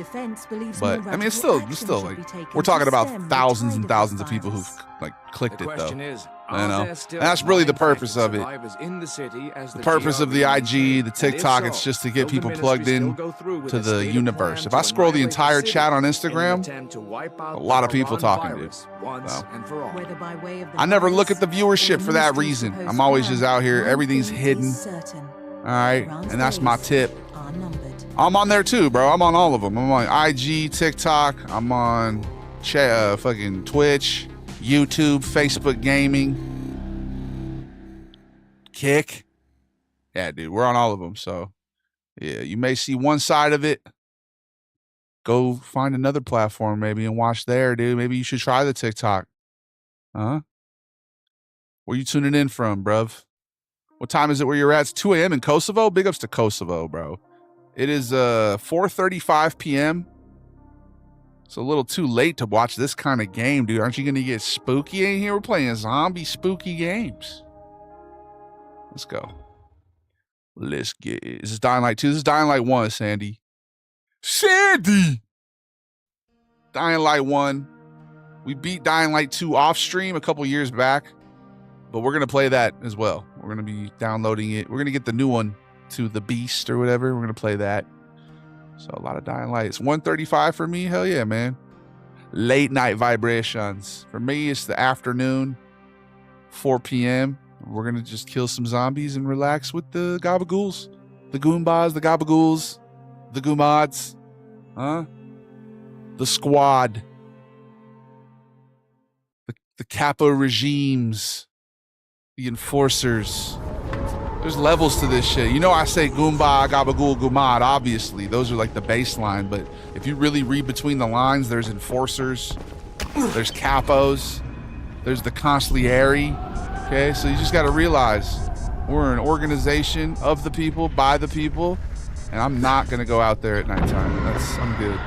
But I mean, it's still like we're talking about thousands and thousands of people who've like clicked it though. The question is, Are there still that's really the 9 purpose of it. survivors in the city as The purpose of the IG, the And if TikTok, so, it's just to get will the people ministry plugged in still go through with to a the stated universe. plan If I to scroll the annihilate entire city chat on in an Instagram, attempt to wipe out a lot of the people talking, dude. coronavirus once So. and for all. Whether by way of the I never look at the virus viewership or for that ministry's reason. supposed I'm always plan, just out here. one Everything's thing hidden. is certain. All right, Brown's and that's my days tip. are numbered. I'm on there too, bro. I'm on all of them. I'm on IG, TikTok. I'm on fucking Twitch, YouTube, Facebook Gaming, Kick. Yeah, dude, we're on all of them. So, yeah, you may see one side of it. Go find another platform maybe and watch there, dude. Maybe you should try the TikTok. Huh? Where you tuning in from, bruv? What time is it where you're at? It's 2 a.m. in Kosovo? Big ups to Kosovo, bro. It is 4:35 p.m. It's a little too late to watch this kind of game, dude. Aren't you going to get spooky in here? We're playing zombie spooky games. Let's go. Let's get it. This is Dying Light 2. This is Dying Light 1, Sandy. Sandy! Dying Light 1. We beat Dying Light 2 off stream a couple years back, but we're going to play that as well. We're going to be downloading it. We're going to get the new one to the Beast or whatever. We're going to play that. So a lot of Dying Light. It's 1:35 for me. Hell yeah, man. Late night vibrations. For me, it's the afternoon, 4 p.m. We're going to just kill some zombies and relax with the gabagools. The goombas, the gabagools, the goomods. Huh? The squad. The Kappa regimes. The enforcers. There's levels to this shit. You know I say Goomba, Gabagool, Gumad, obviously. Those are like the baseline, but if you really read between the lines, there's enforcers, there's capos, there's the consigliere, okay? So you just gotta realize we're an organization of the people, by the people, and I'm not gonna go out there at nighttime. I'm good.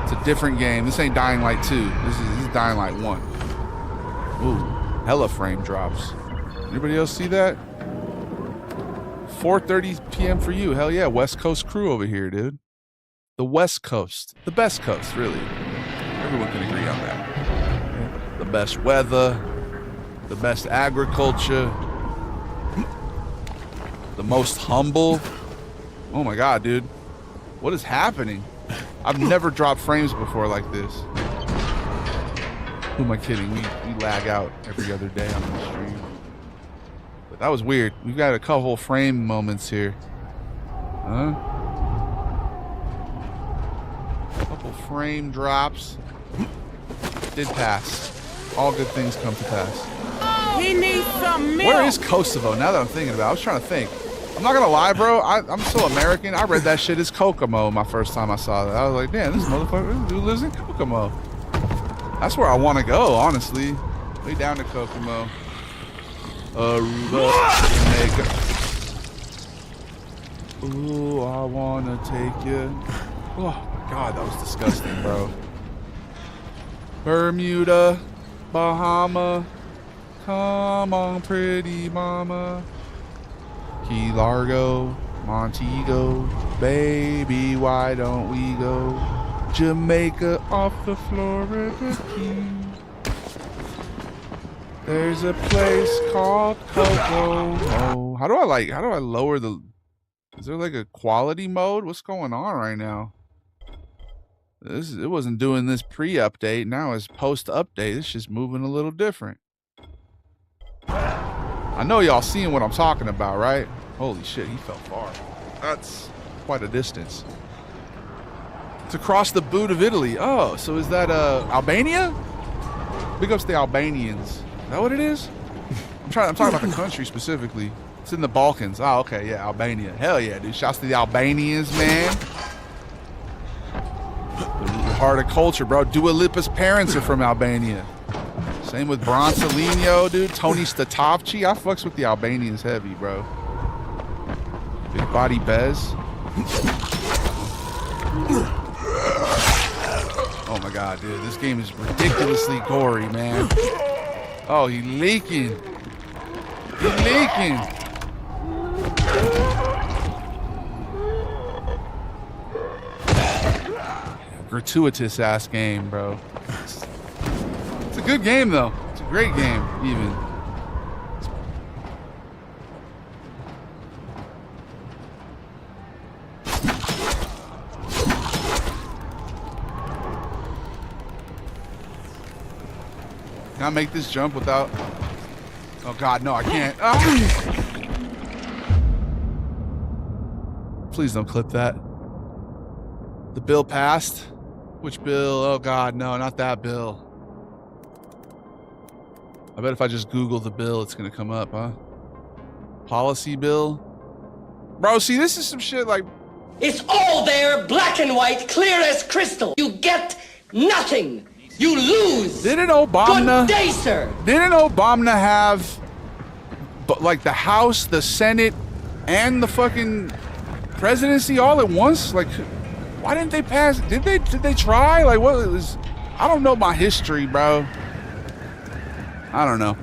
It's a different game. This ain't Dying Light 2. This is Dying Light 1. Ooh, hella frame drops. Anybody else see that? 4:30 p.m. for you. Hell yeah, West Coast crew over here, dude. The West Coast. The best coast, really. Everyone can agree on that. The best weather. The best agriculture. The most humble. Oh my God, dude. What is happening? I've never dropped frames before like this. Who am I kidding? We lag out every other day on the stream. But that was weird. We've got a couple frame moments here. Huh? Couple frame drops. Did pass. All good things come to pass. He needs some milk. Where is Kosovo? Now that I'm thinking about it, I was trying to think. I'm not gonna lie, bro. I'm so American. I read that shit as Kokomo my first time I saw that. I was like, damn, this motherfucker, this dude lives in Kokomo. That's where I want to go, honestly. Way down to Kokomo. Aruba, Jamaica. Ooh, I wanna take you. Oh my God, that was disgusting, bro. Bermuda, Bahama. Come on, pretty mama. Key Largo, Montego, baby, why don't we go Jamaica off the Florida Key? There's a place called Kokomo. How do I lower the? Is there like a quality mode? What's going on right now? It wasn't doing this pre-update. Now it's post-update. It's just moving a little different. I know y'all seeing what I'm talking about, right? Holy shit, he fell far. That's quite a distance. It's across the boot of Italy. Oh, so is that Albania? Big ups to the Albanians. Is that what it is? I'm talking about the country specifically. It's in the Balkans. Oh, okay, yeah, Albania. Hell yeah, dude. Shouts to the Albanians, man. The heart of culture, bro. Dua Lipa's parents are from Albania. Same with Bronsolino, dude. Tony Statovci. I fucks with the Albanians heavy, bro. Big body Bez. Oh my God, dude. This game is ridiculously gory, man. Oh, he leaking. He leaking. Gratuitous ass game, bro. It's a good game though. It's a great game, even. Can I make this jump without? Oh God, no, I can't. Ah! Please don't clip that. The bill passed. Which bill? Oh God, no, not that bill. I bet if I just Google the bill, it's gonna come up, huh? Policy bill. Bro, see, this is some shit like. It's all there, black and white, clear as crystal. You get nothing. You lose. Didn't Obama? Good day, sir. Didn't Obama have, but like the House, the Senate, and the fucking presidency all at once? Like, why didn't they pass? Did they try? Like, what it was? I don't know my history, bro. I don't know.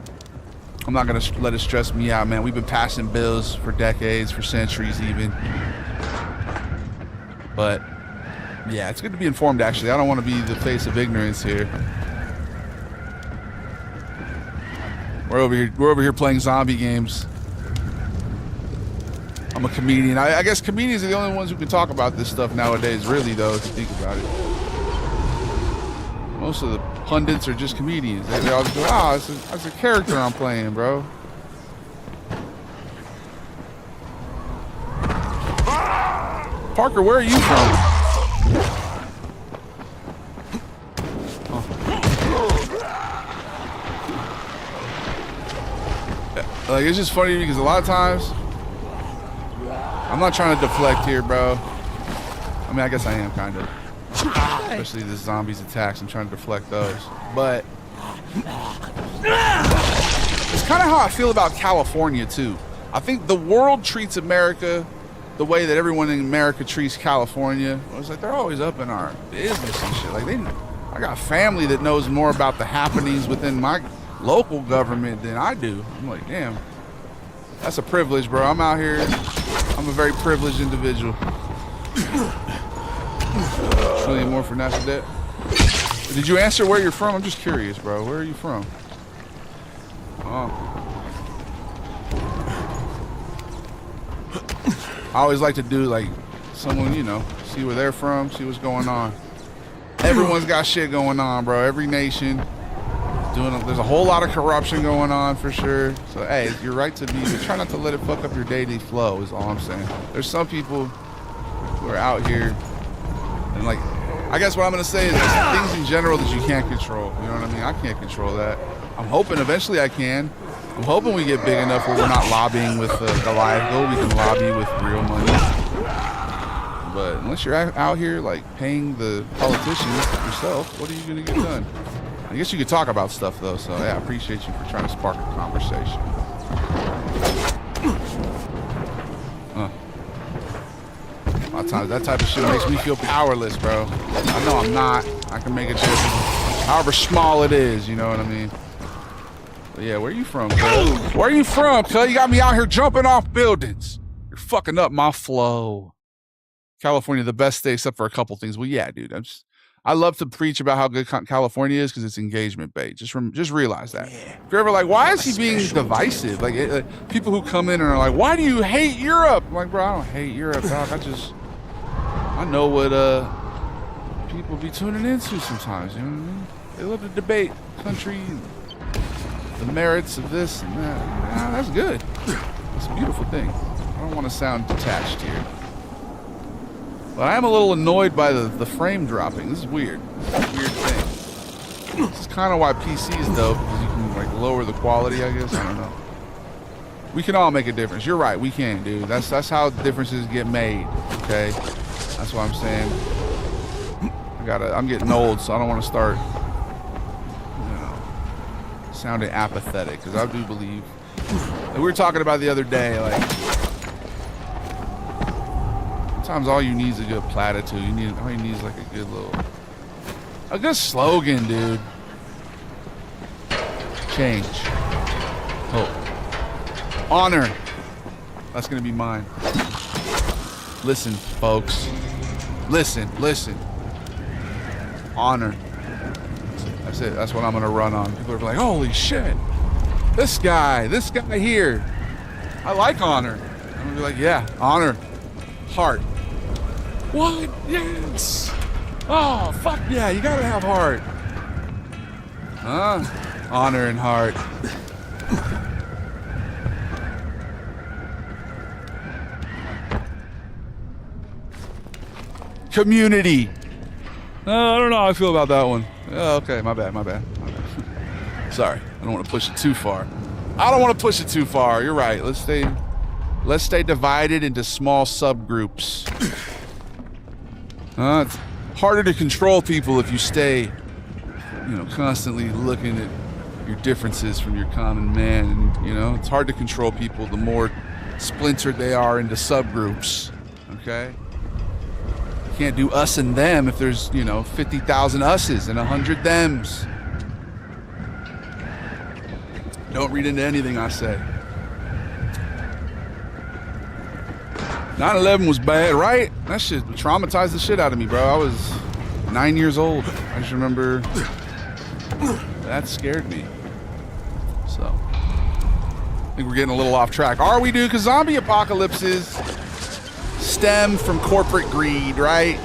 I'm not gonna let it stress me out, man. We've been passing bills for decades, for centuries, even. But yeah, it's good to be informed. Actually, I don't want to be the face of ignorance here. We're over here playing zombie games. I'm a comedian. I guess comedians are the only ones who can talk about this stuff nowadays, really, though, if you think about it. Most of the pundits are just comedians. They always go, that's a character I'm playing, bro. Parker, where are you from? Oh. Like, it's just funny because a lot of times, I'm not trying to deflect here, bro. I mean, I guess I am, kind of. Especially the zombies attacks, I'm trying to deflect those. But it's kind of how I feel about California, too. I think the world treats America the way that everyone in America treats California. It's like they're always up in our business and shit. Like, I got family that knows more about the happenings within my local government than I do. I'm like, damn, that's a privilege, bro. I'm out here. I'm a very privileged individual. $1 trillion more for national debt. Did you answer where you're from? I'm just curious, bro. Where are you from? Oh. I always like to do like someone, you know, see where they're from, see what's going on. Everyone's got shit going on, bro. Every nation there's a whole lot of corruption going on for sure. So hey, you're right to be. Try not to let it fuck up your daily flow. Is all I'm saying. There's some people who are out here, and like, I guess what I'm gonna say is there's things in general that you can't control. You know what I mean? I can't control that. I'm hoping eventually I can. I'm hoping we get big enough where we're not lobbying with Goliath Gold. We can lobby with real money. But unless you're out here like paying the politicians yourself, what are you gonna get done? I guess you could talk about stuff though. So yeah, I appreciate you for trying to spark a conversation. A lot of times that type of shit makes me feel powerless, bro. I know I'm not. I can make a difference, however small it is. You know what I mean? But yeah, where are you from, cuz? Where are you from, cuz? You got me out here jumping off buildings. You're fucking up my flow. California, the best state except for a couple things. Well, yeah, dude. I love to preach about how good California is because it's engagement based. Just realize that. If you're ever like, why is he being divisive? Like, people who come in and are like, why do you hate Europe? I'm like, bro, I don't hate Europe, dog. I know what people be tuning into sometimes. You know what I mean? They love to debate country, the merits of this and that. Nah, that's good. It's a beautiful thing. I don't want to sound detached here. But I am a little annoyed by the frame dropping. This is weird. It's a weird thing. This is kind of why PC's dope, because you can like lower the quality, I guess. I don't know. We can all make a difference. You're right, we can, dude. That's how differences get made. Okay? That's what I'm saying. I'm getting old, so I don't want to start, you know, sounding apathetic, because I do believe. Like we were talking about the other day, like, sometimes all you need is a good platitude. All you need is like a good slogan, dude. Change. Hope. Honor. That's gonna be mine. Listen, folks. Listen. Honor. That's it. That's what I'm gonna run on. People are like, holy shit. This guy here. I like honor. I'm gonna be like, yeah, honor. Heart. What? Yes. Oh, fuck yeah, you gotta have heart. Honor and heart. Community. I don't know how I feel about that one. Okay, my bad. Sorry, I don't want to push it too far. You're right. Let's stay divided into small subgroups. It's harder to control people if you stay, constantly looking at your differences from your common man. And, it's hard to control people the more splintered they are into subgroups. Okay? You can't do us and them if there's, 50,000 us's and 100 thems. Don't read into anything I say. 9/11 was bad, right? That shit traumatized the shit out of me, bro. I was 9 years old. I just remember that scared me. So, I think we're getting a little off track. Are we, dude? Because zombie apocalypses stem from corporate greed, right?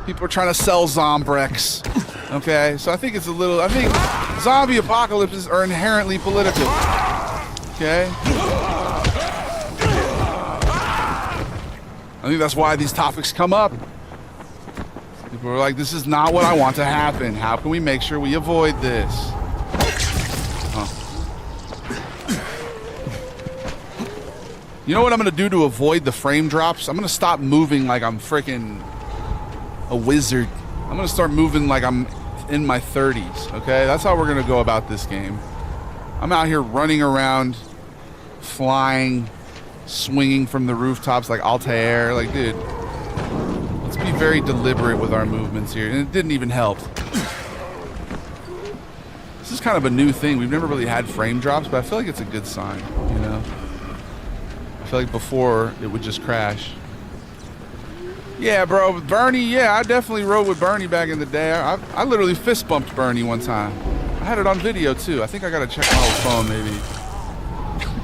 People are trying to sell Zombrex. Okay, so I think zombie apocalypses are inherently political. Okay? I think that's why these topics come up. People are like, this is not what I want to happen. How can we make sure we avoid this? You know what I'm going to do to avoid the frame drops? I'm going to stop moving like I'm freaking a wizard. I'm going to start moving like I'm in my 30s, okay? That's how we're going to go about this game. I'm out here running around, flying, swinging from the rooftops like Altair. Like, dude, let's be very deliberate with our movements here. And it didn't even help. This is kind of a new thing. We've never really had frame drops, but I feel like it's a good sign, I feel like before it would just crash. Yeah, bro, Bernie, yeah, I definitely rode with Bernie back in the day. I literally fist bumped Bernie one time. I had it on video too. I think I gotta check my old phone maybe.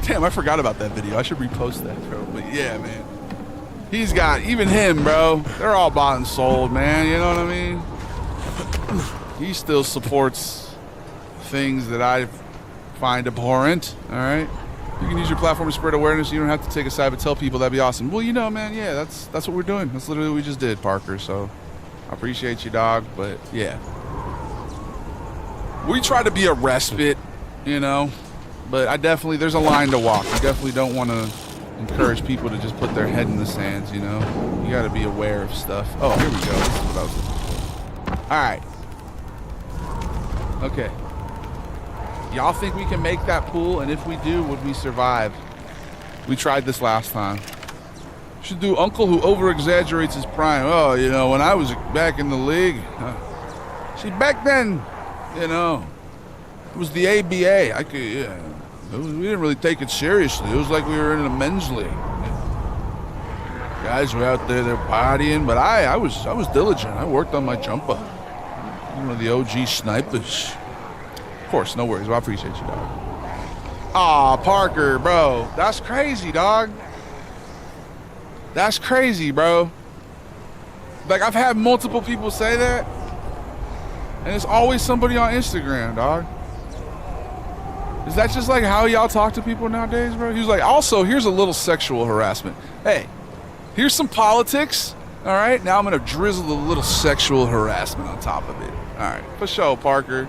Damn, I forgot about that video. I should repost that, bro. But yeah, man. He's got, even him, bro. They're all bought and sold, man. You know what I mean? He still supports things that I find abhorrent, all right? You can use your platform to spread awareness. You don't have to take a side, but tell people. That'd be awesome. Well, man, yeah, that's what we're doing. That's literally what we just did, Parker. So I appreciate you, dog. But yeah, we try to be a respite, but there's a line to walk. You definitely don't want to encourage people to just put their head in the sands, You got to be aware of stuff. Oh, here we go. This is what I was looking for. All right. Okay. Y'all think we can make that pool? And if we do, would we survive? We tried this last time. Should do uncle who over-exaggerates his prime. Oh, when I was back in the league. See, back then, it was the ABA. We didn't really take it seriously. It was like we were in a men's league. Guys were out there, they're partying, but I was diligent. I worked on my jumper. One of the OG snipers. Of course, no worries. Well, I appreciate you, dog. Aw, Parker, bro. That's crazy, dog. That's crazy, bro. Like, I've had multiple people say that, and it's always somebody on Instagram, dog. Is that just like how y'all talk to people nowadays, bro? He was like, also, here's a little sexual harassment. Hey, here's some politics, all right? Now I'm going to drizzle a little sexual harassment on top of it. All right, for sure, Parker.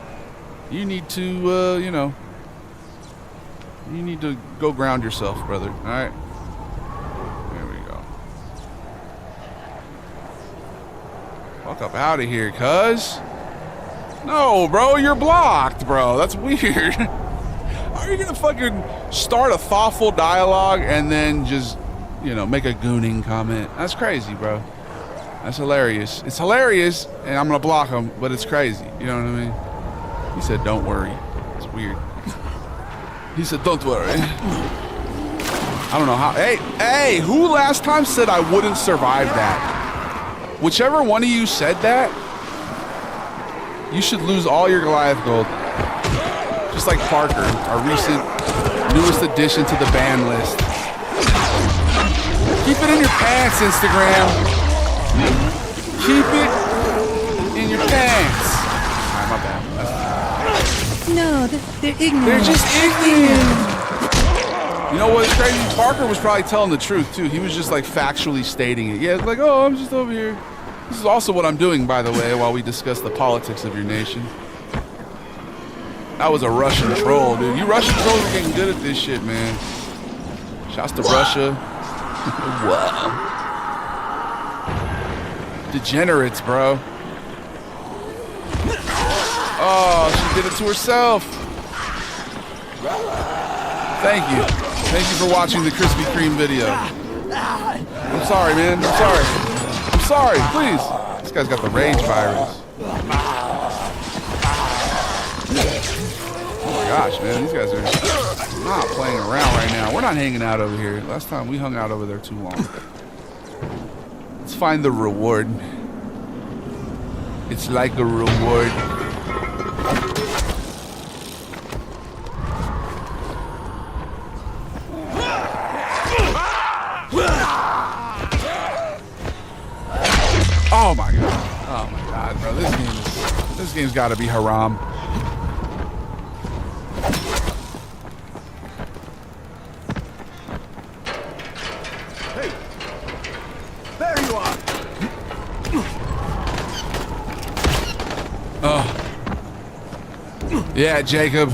You need to, you need to go ground yourself, brother. All right. There we go. Walk up out of here, cuz. No, bro, you're blocked, bro. That's weird. Are you gonna fucking start a thoughtful dialogue and then just, make a gooning comment? That's crazy, bro. That's hilarious. It's hilarious, and I'm gonna block him, but it's crazy. You know what I mean? He said, don't worry. It's weird. He said, don't worry. I don't know how. Hey, who last time said I wouldn't survive that? Whichever one of you said that, you should lose all your Goliath gold. Just like Parker, our recent newest addition to the ban list. Keep it in your pants, Instagram. Keep it in your pants. All right, my bad. No, they're ignorant. They're just ignorant. You know what's crazy? Parker was probably telling the truth too. He was just like factually stating it. Yeah, it's like, oh, I'm just over here. This is also what I'm doing, by the way, while we discuss the politics of your nation. That was a Russian troll, dude. You Russian trolls are getting good at this shit, man. Shouts to Russia. Whoa. Degenerates, bro. Oh, she did it to herself. Thank you. Thank you for watching the Krispy Kreme video. I'm sorry, man. I'm sorry. I'm sorry. Please. This guy's got the rage virus. Oh my gosh, man. These guys are not playing around right now. We're not hanging out over here. Last time we hung out over there too long. Let's find the reward. It's like a reward. Oh my god, bro. This game's gotta be haram. Hey, there you are. Oh. Yeah, Jacob.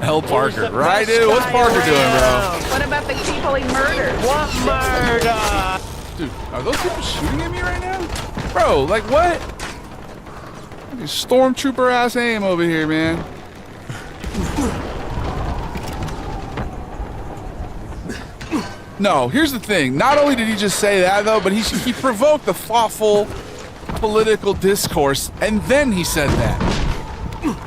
Hell Parker. Right, dude? What's Parker doing, bro? What about the people he murdered? What murder? Dude, are those people shooting at me right now? Bro, like what? Stormtrooper ass aim over here, man. No, here's the thing. Not only did he just say that though, but he provoked the thoughtful political discourse, and then he said that.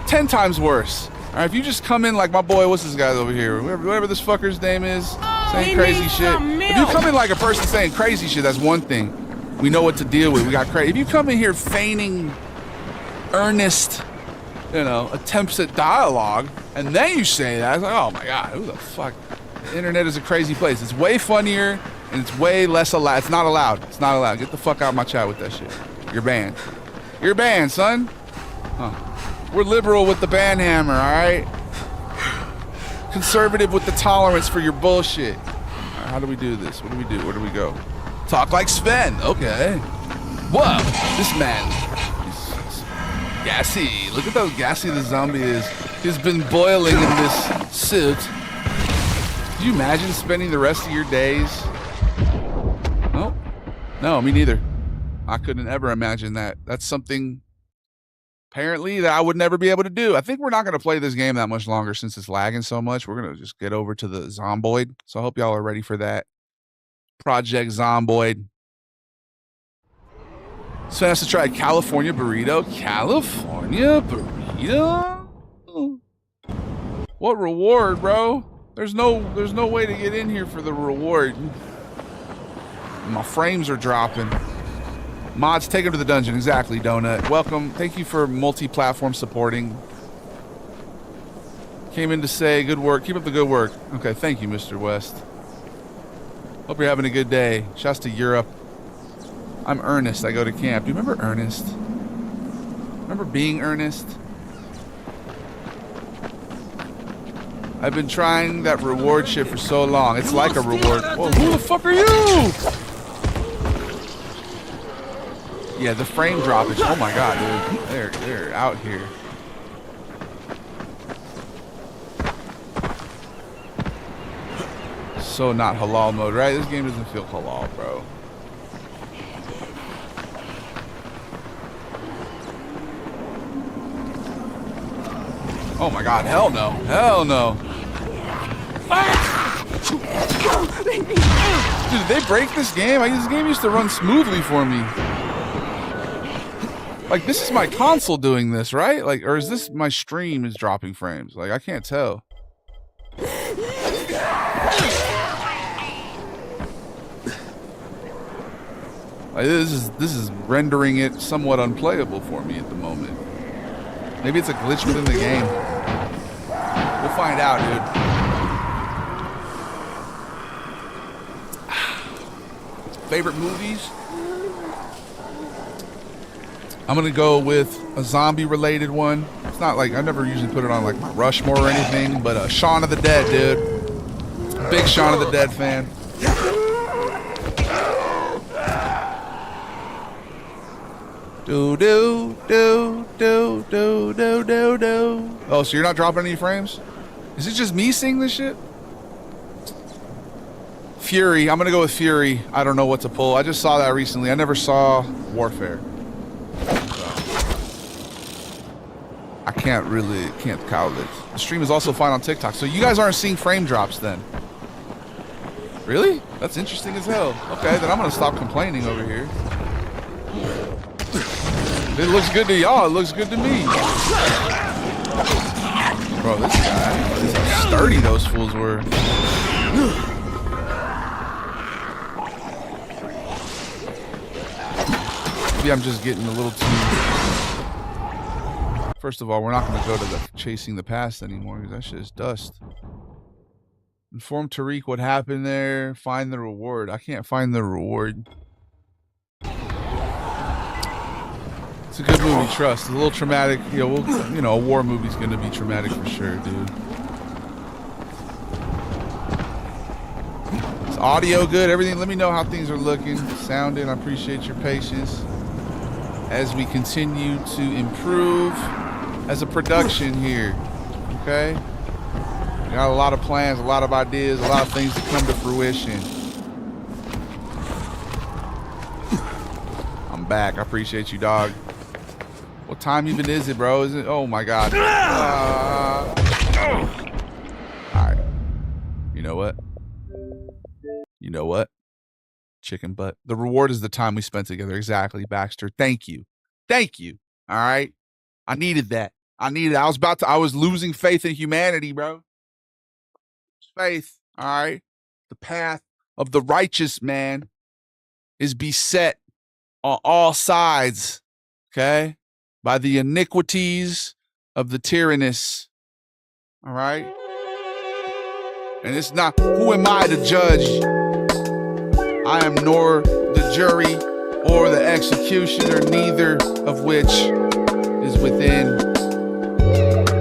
10 times worse. All right, if you just come in like my boy, what's this guy over here? Whatever this fucker's name is, saying crazy shit. If you come in like a person saying crazy shit, that's one thing. We know what to deal with. We got crazy. If you come in here feigning earnest, attempts at dialogue, and then you say that, it's like, oh my god, who the fuck? The internet is a crazy place. It's way funnier and it's way less allowed. It's not allowed. It's not allowed. Get the fuck out of my chat with that shit. You're banned. You're banned, son. Huh. We're liberal with the ban hammer, all right? Conservative with the tolerance for your bullshit. All right, how do we do this? What do we do? Where do we go? Talk like Sven. Okay. Whoa, this man is gassy. Look at how gassy the zombie is. He's been boiling in this suit. Can you imagine spending the rest of your days? Nope. No, me neither. I couldn't ever imagine that. That's something apparently that I would never be able to do. I think we're not going to play this game that much longer since it's lagging so much. We're going to just get over to the Zomboid. So I hope y'all are ready for that. Project Zomboid. So has to try California burrito. California burrito? What reward, bro? There's no way to get in here for the reward. My frames are dropping. Mods, take him to the dungeon. Exactly, Donut. Welcome. Thank you for multi-platform supporting. Came in to say good work. Keep up the good work. Okay, thank you, Mr. West. Hope you're having a good day. Shouts to Europe. I'm Ernest. I go to camp. Do you remember Ernest? Remember being Ernest? I've been trying that reward shit for so long. It's like a reward. Whoa, who the fuck are you? Yeah, the frame droppage. Oh my god, dude. They're out here. So not halal mode, right? This game doesn't feel halal, bro. Oh my god, hell no. Hell no. Dude, did they break this game? This game used to run smoothly for me. Like, this is my console doing this, right? Like, or is this my stream is dropping frames? Like, I can't tell. Like, this is rendering it somewhat unplayable for me at the moment. Maybe it's a glitch within the game. We'll find out, dude. Favorite movies? I'm gonna go with a zombie related one. It's not like I never usually put it on like my Rushmore or anything, but Shaun of the Dead, dude. Big Shaun of the Dead fan. Do do do do do do do do. Oh, so you're not dropping any frames? Is it just me seeing this shit? Fury. I'm gonna go with Fury. I don't know what to pull. I just saw that recently. I never saw Warfare. I can't count it. The stream is also fine on TikTok. So you guys aren't seeing frame drops then? Really? That's interesting as hell. Okay, then I'm gonna stop complaining over here. It looks good to y'all. It looks good to me. Bro, this is how sturdy those fools were. Maybe I'm just getting a little too... First of all, we're not going to go to the chasing the past anymore because that shit is dust. Inform Tariq what happened there. Find the reward. I can't find the reward. It's a good movie, trust. It's a little traumatic. You know, a war movie's going to be traumatic for sure, dude. Is audio good? Everything? Let me know how things are looking, sounding. I appreciate your patience as we continue to improve as a production here. Okay? We got a lot of plans, a lot of ideas, a lot of things to come to fruition. I'm back. I appreciate you, dog. What time even is it, bro? Is it? Oh my God. All right. You know what? You know what? Chicken butt. The reward is the time we spent together. Exactly, Baxter. Thank you. Thank you. All right. I needed that. I was losing faith in humanity, bro. Faith. All right. The path of the righteous man is beset on all sides. Okay. By the iniquities of the tyrannous. All right. And it's not, who am I to judge? I am nor the jury or the executioner, neither of which is within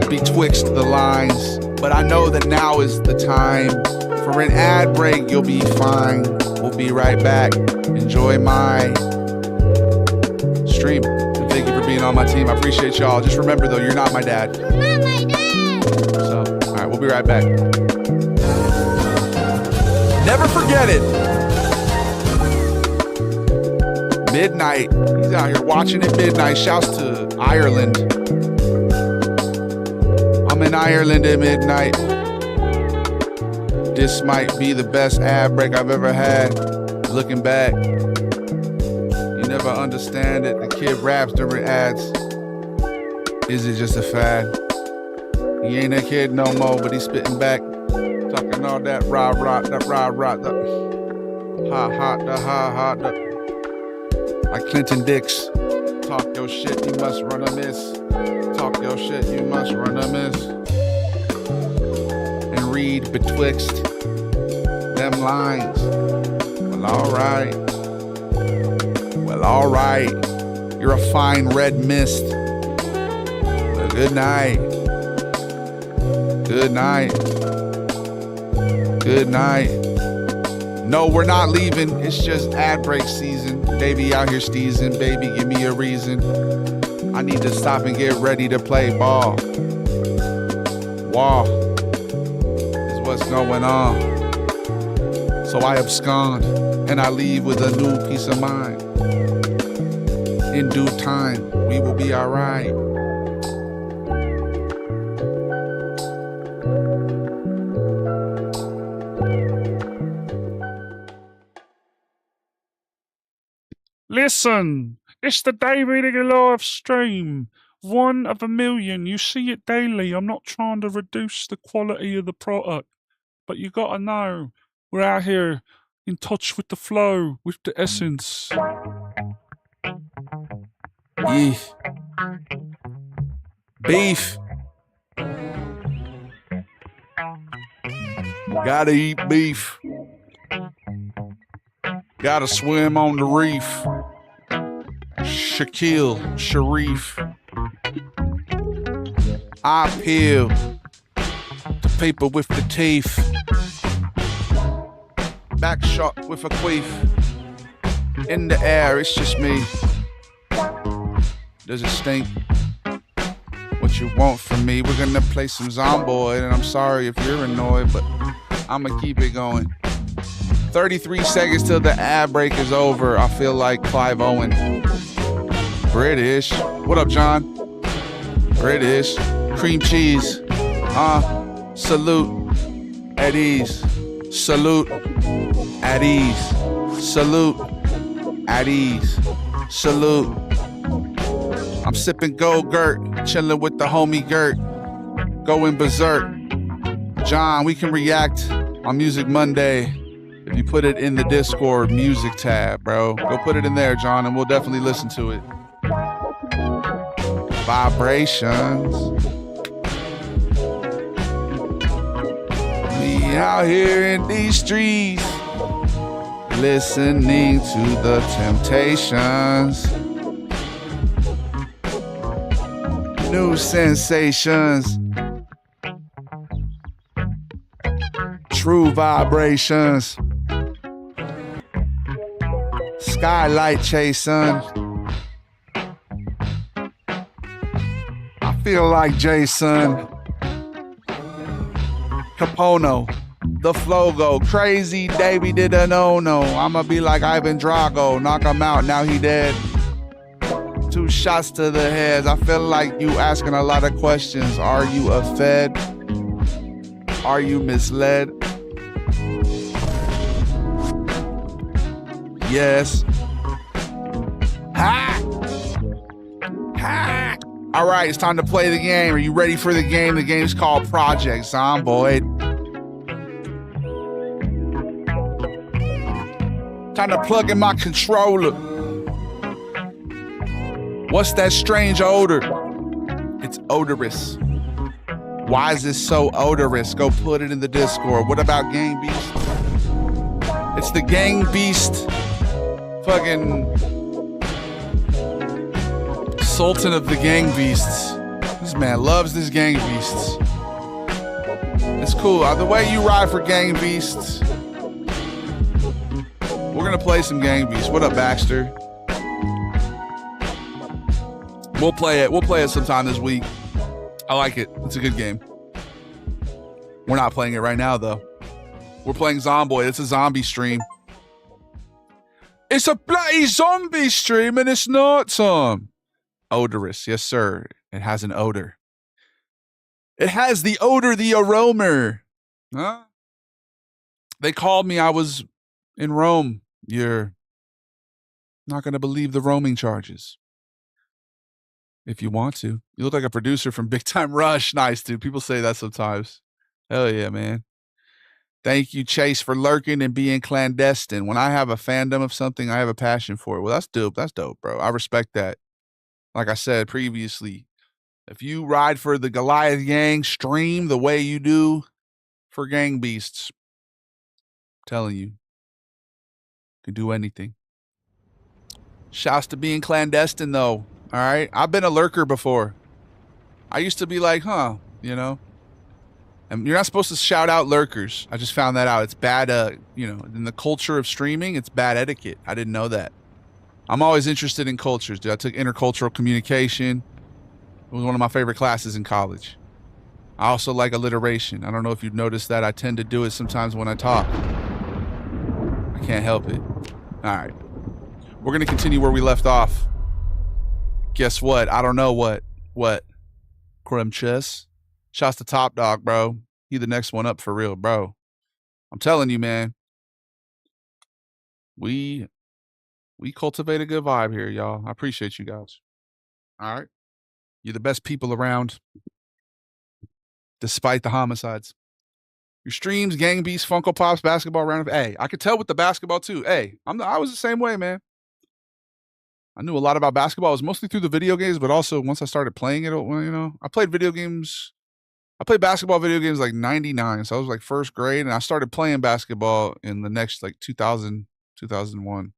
betwixt the lines. But I know that now is the time for an ad break. You'll be fine. We'll be right back. Enjoy my stream. And thank you for being on my team. I appreciate y'all. Just remember though, you're not my dad. You're not my dad. So, all right, we'll be right back. Never forget it. Midnight. He's out here watching at midnight. Shouts to Ireland. I'm in Ireland at midnight. This might be the best ad break I've ever had. Looking back, you never understand it. The kid raps during ads. Is it just a fad? He ain't a kid no more, but he's spitting back. Talking all that rah-rah, that rah-rah, the ha-ha, the ha-ha, the... Like Clinton Dix. Talk your shit, you must run a miss. Talk your shit, you must run a miss. And read betwixt them lines. Well, alright. Well, alright. You're a fine red mist. Well, good night. Good night. Good night. No, we're not leaving. It's just ad break season. Baby out here steezing. Baby, give me a reason. I need to stop and get ready to play ball. Wall is what's going on. So I abscond and I leave with a new peace of mind. In due time, we will be all right. Listen, it's the Day Reading Live stream. 1 of a million. You see it daily. I'm not trying to reduce the quality of the product, but you gotta know we're out here in touch with the flow, with the essence. Beef. Beef. Gotta eat beef. Gotta swim on the reef. Shaquille, Sharif. I peel the paper with the teeth. Back shot with a queef. In the air, it's just me. Does it stink? What you want from me? We're gonna play some Zomboid, and I'm sorry if you're annoyed, but I'ma keep it going. 33 seconds till the ad break is over. I feel like Clive Owen. British. What up, John? British. Cream cheese. Salute. At ease. Salute. At ease. Salute. At ease. Salute. I'm sipping Gold Gert, chilling with the homie Gert, going berserk. John, we can react on Music Monday if you put it in the Discord music tab, bro. Go put it in there, John, and we'll definitely listen to it. Vibrations. We out here in these streets, listening to the Temptations. New sensations. True vibrations. Skylight chasing. I feel like Jason. Capono. The flow go crazy. Davey did a no-no. I'ma be like Ivan Drago. Knock him out, now he dead. 2 shots to the head. I feel like you asking a lot of questions. Are you a fed? Are you misled? Yes. Ha! Ha! All right, it's time to play the game. Are you ready for the game? The game's called Project Zomboid. Time to plug in my controller. What's that strange odor? It's odorous. Why is this so odorous? Go put it in the Discord. What about Gang Beast? It's the Gang Beast fucking Sultan of the Gang Beasts. This man loves this Gang Beasts. It's cool. The way you ride for Gang Beasts. We're gonna play some Gang Beasts. What up, Baxter? We'll play it. We'll play it sometime this week. I like it. It's a good game. We're not playing it right now, though. We're playing Zomboid. It's a zombie stream. It's a bloody zombie stream, and it's not some. Odorous. Yes, sir. It has an odor. It has the odor, the aroma. Huh? They called me. I was in Rome. You're not going to believe the roaming charges. If you want to. You look like a producer from Big Time Rush. Nice, dude. People say that sometimes. Hell yeah, man. Thank you, Chase, for lurking and being clandestine. When I have a fandom of something, I have a passion for it. Well, that's dope. That's dope, bro. I respect that. Like I said previously, if you ride for the Goliath Gang stream the way you do for Gang Beasts, I'm telling you, can do anything. Shouts to being clandestine, though. All right. I've been a lurker before. I used to be like, you know, and you're not supposed to shout out lurkers. I just found that out. It's bad, you know, in the culture of streaming, it's bad etiquette. I didn't know that. I'm always interested in cultures, dude. I took intercultural communication. It was one of my favorite classes in college. I also like alliteration. I don't know if you've noticed that. I tend to do it sometimes when I talk. I can't help it. All right. We're going to continue where we left off. Guess what? I don't know what. What? Crumb chess? Shouts to Top Dog, bro. He the next one up for real, bro. I'm telling you, man. We cultivate a good vibe here, y'all. I appreciate you guys. All right. You're the best people around. Despite the homicides. Your streams, Gang Beasts, Funko Pops, basketball round. Hey, I could tell with the basketball too. Hey, I was the same way, man. I knew a lot about basketball. It was mostly through the video games, but also once I started playing it, you know, I played video games. I played basketball video games like 99. So I was like first grade, and I started playing basketball in the next like 2000, 2001.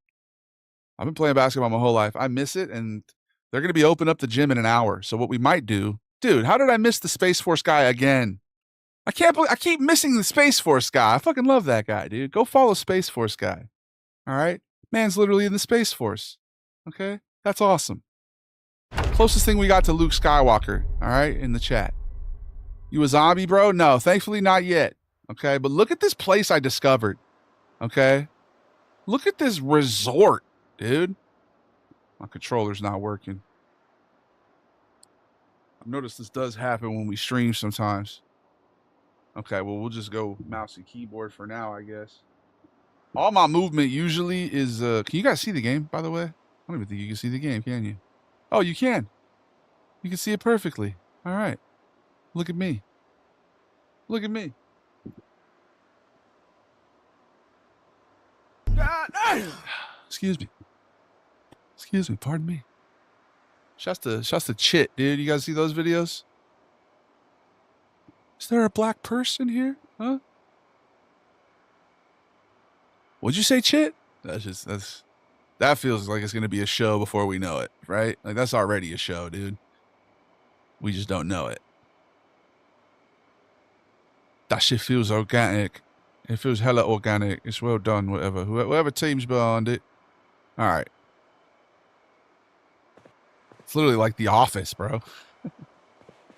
I've been playing basketball my whole life. I miss it, and they're going to be open up the gym in an hour. So what we might do, dude, how did I miss the Space Force guy again? I can't believe I keep missing the Space Force guy. I fucking love that guy, dude. Go follow Space Force guy. All right? Man's literally in the Space Force. Okay? That's awesome. Closest thing we got to Luke Skywalker, all right, in the chat. You a zombie, bro? No, thankfully not yet. Okay? But look at this place I discovered. Okay? Look at this resort, dude. My controller's not working. I've noticed this does happen when we stream sometimes. Okay, well, we'll just go mouse and keyboard for now, I guess. All my movement usually is... can you guys see the game, by the way? I don't even think you can see the game, can you? Oh, you can. You can see it perfectly. All right. Look at me. Look at me. Excuse me. Excuse me. Pardon me. Shouts to Chit, dude. You guys see those videos? Is there a black person here? Huh? What'd you say, Chit? That feels like it's gonna be a show before we know it, right? Like that's already a show, dude. We just don't know it. That shit feels organic. It feels hella organic. It's well done, whatever. Whoever team's behind it. All right. It's literally like The Office, bro.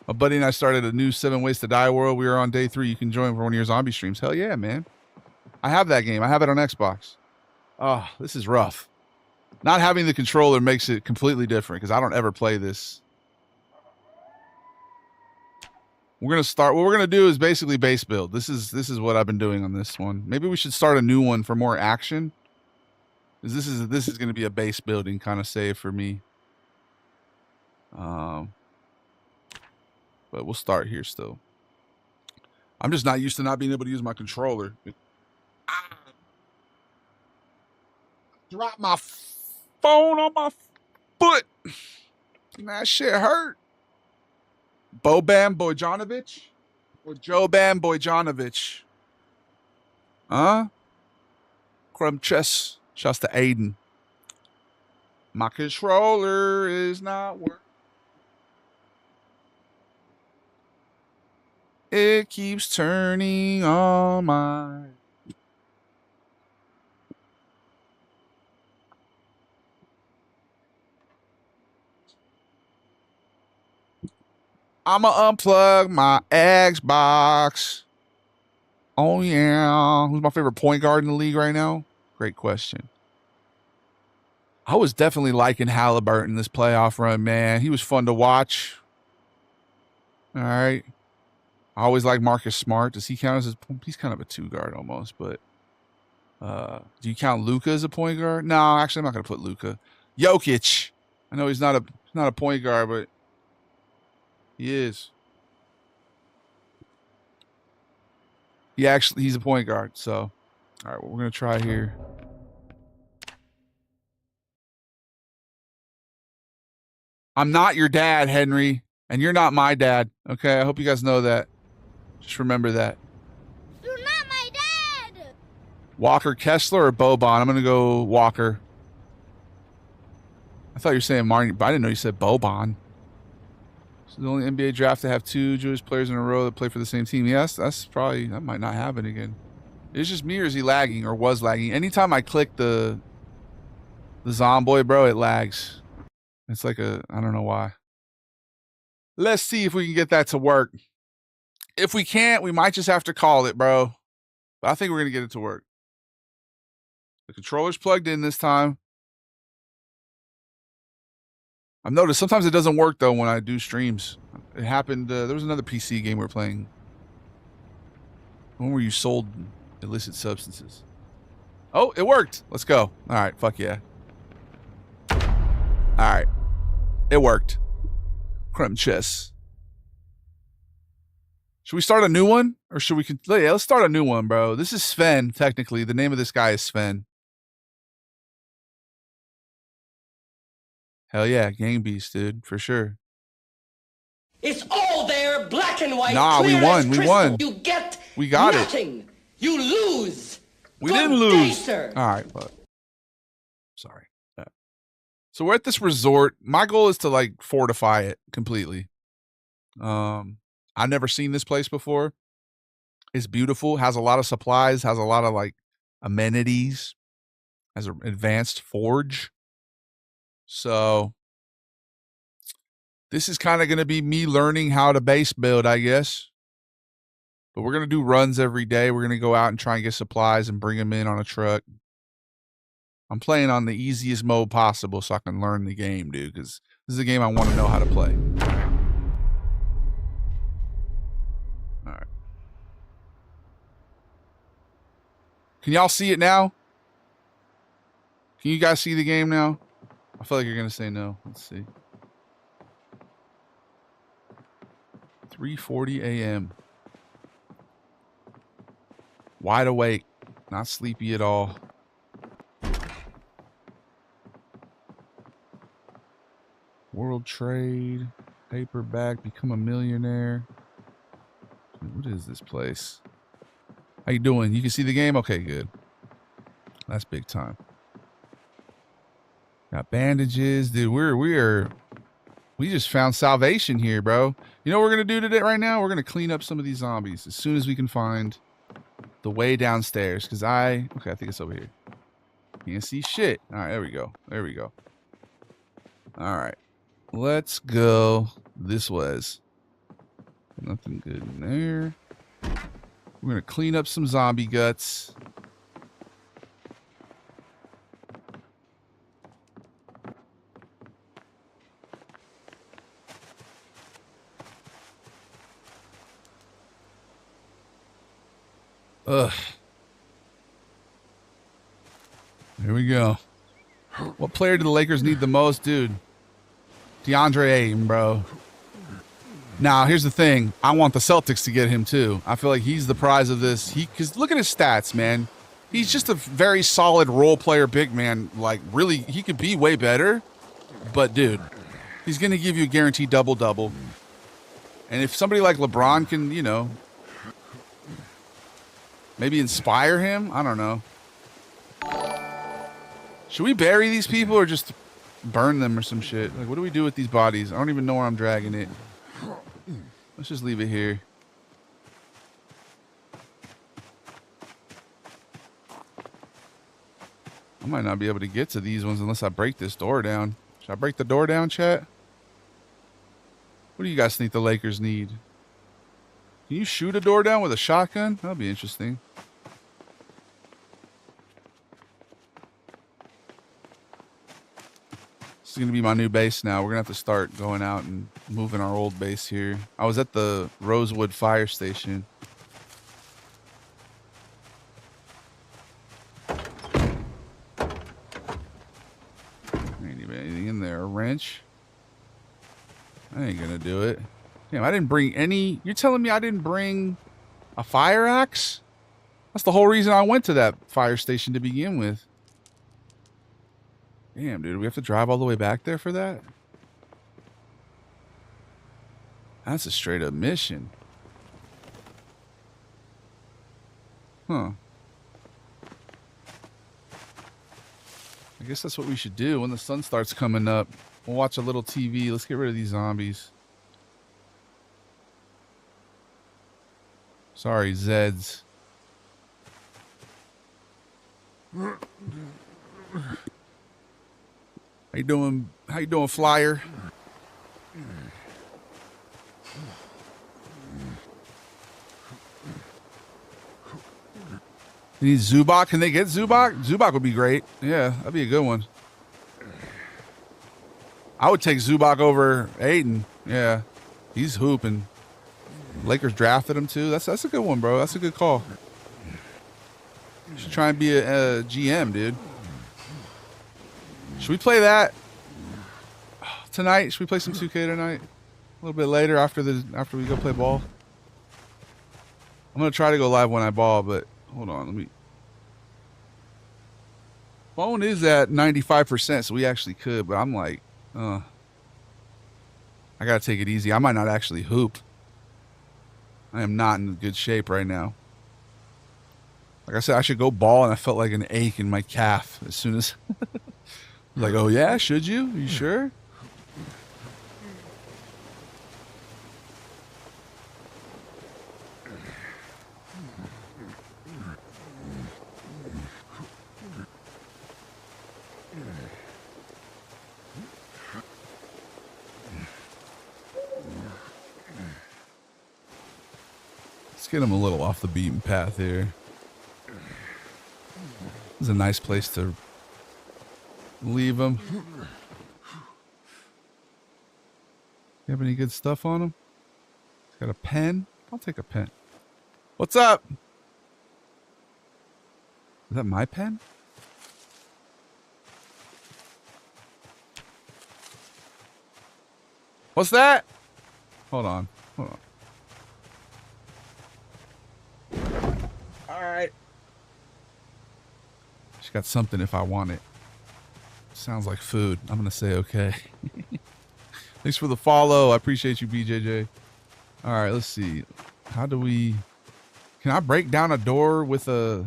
My buddy and I started a new 7 Ways to Die world. We are on day 3. You can join for one of your zombie streams. Hell yeah, man. I have that game. I have it on Xbox. Oh, this is rough. Not having the controller makes it completely different because I don't ever play this. We're going to start. What we're going to do is basically base build. This is what I've been doing on this one. Maybe we should start a new one for more action. This is going to be a base building kind of save for me. But we'll start here still. I'm just not used to not being able to use my controller. Drop my phone on my foot. That shit hurt. Boban Bojanovic or Joban Bojanovic? Huh? Crumb chess. Shouts to Aiden. My controller is not working. It keeps turning on my... I'ma unplug my Xbox. Oh, yeah. Who's my favorite point guard in the league right now? Great question. I was definitely liking Halliburton this playoff run, man. He was fun to watch. All right. I always like Marcus Smart. Does he count as he's kind of a 2-guard almost, but do you count Luka as a point guard? No, actually I'm not gonna put Luka. Jokic. I know he's not a point guard, but he is. He's a point guard, so all right, what we're gonna try here. I'm not your dad, Henry, and you're not my dad. Okay, I hope you guys know that. Just remember that. You're not my dad! Walker Kessler or Boban? I'm going to go Walker. I thought you were saying Martin, but I didn't know you said Boban. So the only NBA draft to have 2 Jewish players in a row that play for the same team. Yes, that's probably, that might not happen again. It's just me, or is he lagging, or was lagging? Anytime I click the Zomboy, bro, it lags. It's like I don't know why. Let's see if we can get that to work. If we can't, we might just have to call it, bro. But I think we're going to get it to work. The controller's plugged in this time. I've noticed sometimes it doesn't work, though, when I do streams. It happened, there was another PC game we were playing. One where you sold illicit substances. Oh, it worked. Let's go. All right, fuck yeah. All right. It worked. Crumb chess. Should we start a new one? Or should we... Yeah, let's start a new one, bro. This is Sven, technically. The name of this guy is Sven. Hell yeah, Gang Beast, dude. For sure. It's all there, black and white. Nah, we won. We won. You get we got nothing. It. You lose. We didn't lose. Day, all right, but... Sorry. So we're at this resort. My goal is to like fortify it completely. I've never seen this place before. It's beautiful, has a lot of supplies, has a lot of like amenities, has an advanced forge. So this is kind of going to be me learning how to base build, I guess. But we're going to do runs every day. We're going to go out and try and get supplies and bring them in on a truck. I'm playing on the easiest mode possible so I can learn the game, dude, because this is a game I want to know how to play. All right. Can y'all see it now? Can you guys see the game now? I feel like you're going to say no. Let's see. 3:40 a.m. Wide awake. Not sleepy at all. World trade. Paperback. Become a millionaire. What is this place? How you doing? You can see the game? Okay, good. That's big time. Got bandages. Dude, we just found salvation here, bro. You know what we're going to do today right now? We're going to clean up some of these zombies as soon as we can find the way downstairs. Because okay, I think it's over here. Can't see shit. All right, there we go. There we go. All right. Let's go. This was. Nothing good in there. We're going to clean up some zombie guts. Ugh. Here we go. What player do the Lakers need the most, dude? DeAndre Ayton, bro. Now, here's the thing. I want the Celtics to get him, too. I feel like he's the prize of this. Because look at his stats, man. He's just a very solid role player big man. Like, really, he could be way better. But, dude, he's going to give you a guaranteed double-double. And if somebody like LeBron can, you know, maybe inspire him, I don't know. Should we bury these people or just burn them or some shit? Like, what do we do with these bodies? I don't even know where I'm dragging it. Let's just leave it here. I might not be able to get to these ones unless I break this door down. Should I break the door down, chat? What do you guys think the Lakers need? Can you shoot a door down with a shotgun? That'll be interesting. This is going to be my new base now. We're going to have to start going out and moving our old base here. I was at the Rosewood Fire Station. Ain't even anything in there. A wrench? I ain't going to do it. Damn, I didn't bring any... You're telling me I didn't bring a fire axe? That's the whole reason I went to that fire station to begin with. Damn, dude, we have to drive all the way back there for that? That's a straight up mission. Huh. I guess that's what we should do when the sun starts coming up. We'll watch a little TV. Let's get rid of these zombies. Sorry, Zeds. How you doing? How you doing, Flyer? You need Zubac? Can they get Zubac? Zubac would be great. Yeah, that'd be a good one. I would take Zubac over Aiden. Yeah, he's hooping. Lakers drafted him too. That's a good one, bro. That's a good call. Should try and be a GM, dude. Should we play that tonight? Should we play some 2K tonight? A little bit later after we go play ball. I'm gonna try to go live when I ball, but hold on, let me. Phone is at 95%, so we actually could, but I'm like, I gotta take it easy. I might not actually hoop. I am not in good shape right now. Like I said, I should go ball, and I felt like an ache in my calf as soon as Like, oh yeah, should you? You sure? Let's get him a little off the beaten path here. This is a nice place to leave him. You have any good stuff on him? He's got a pen. I'll take a pen. What's up? Is that my pen? What's that? Hold on. Hold on. All right. She's got something if I want it. Sounds like food. I'm going to say okay. Thanks for the follow. I appreciate you, BJJ. All right, let's see. How do we... Can I break down a door with a...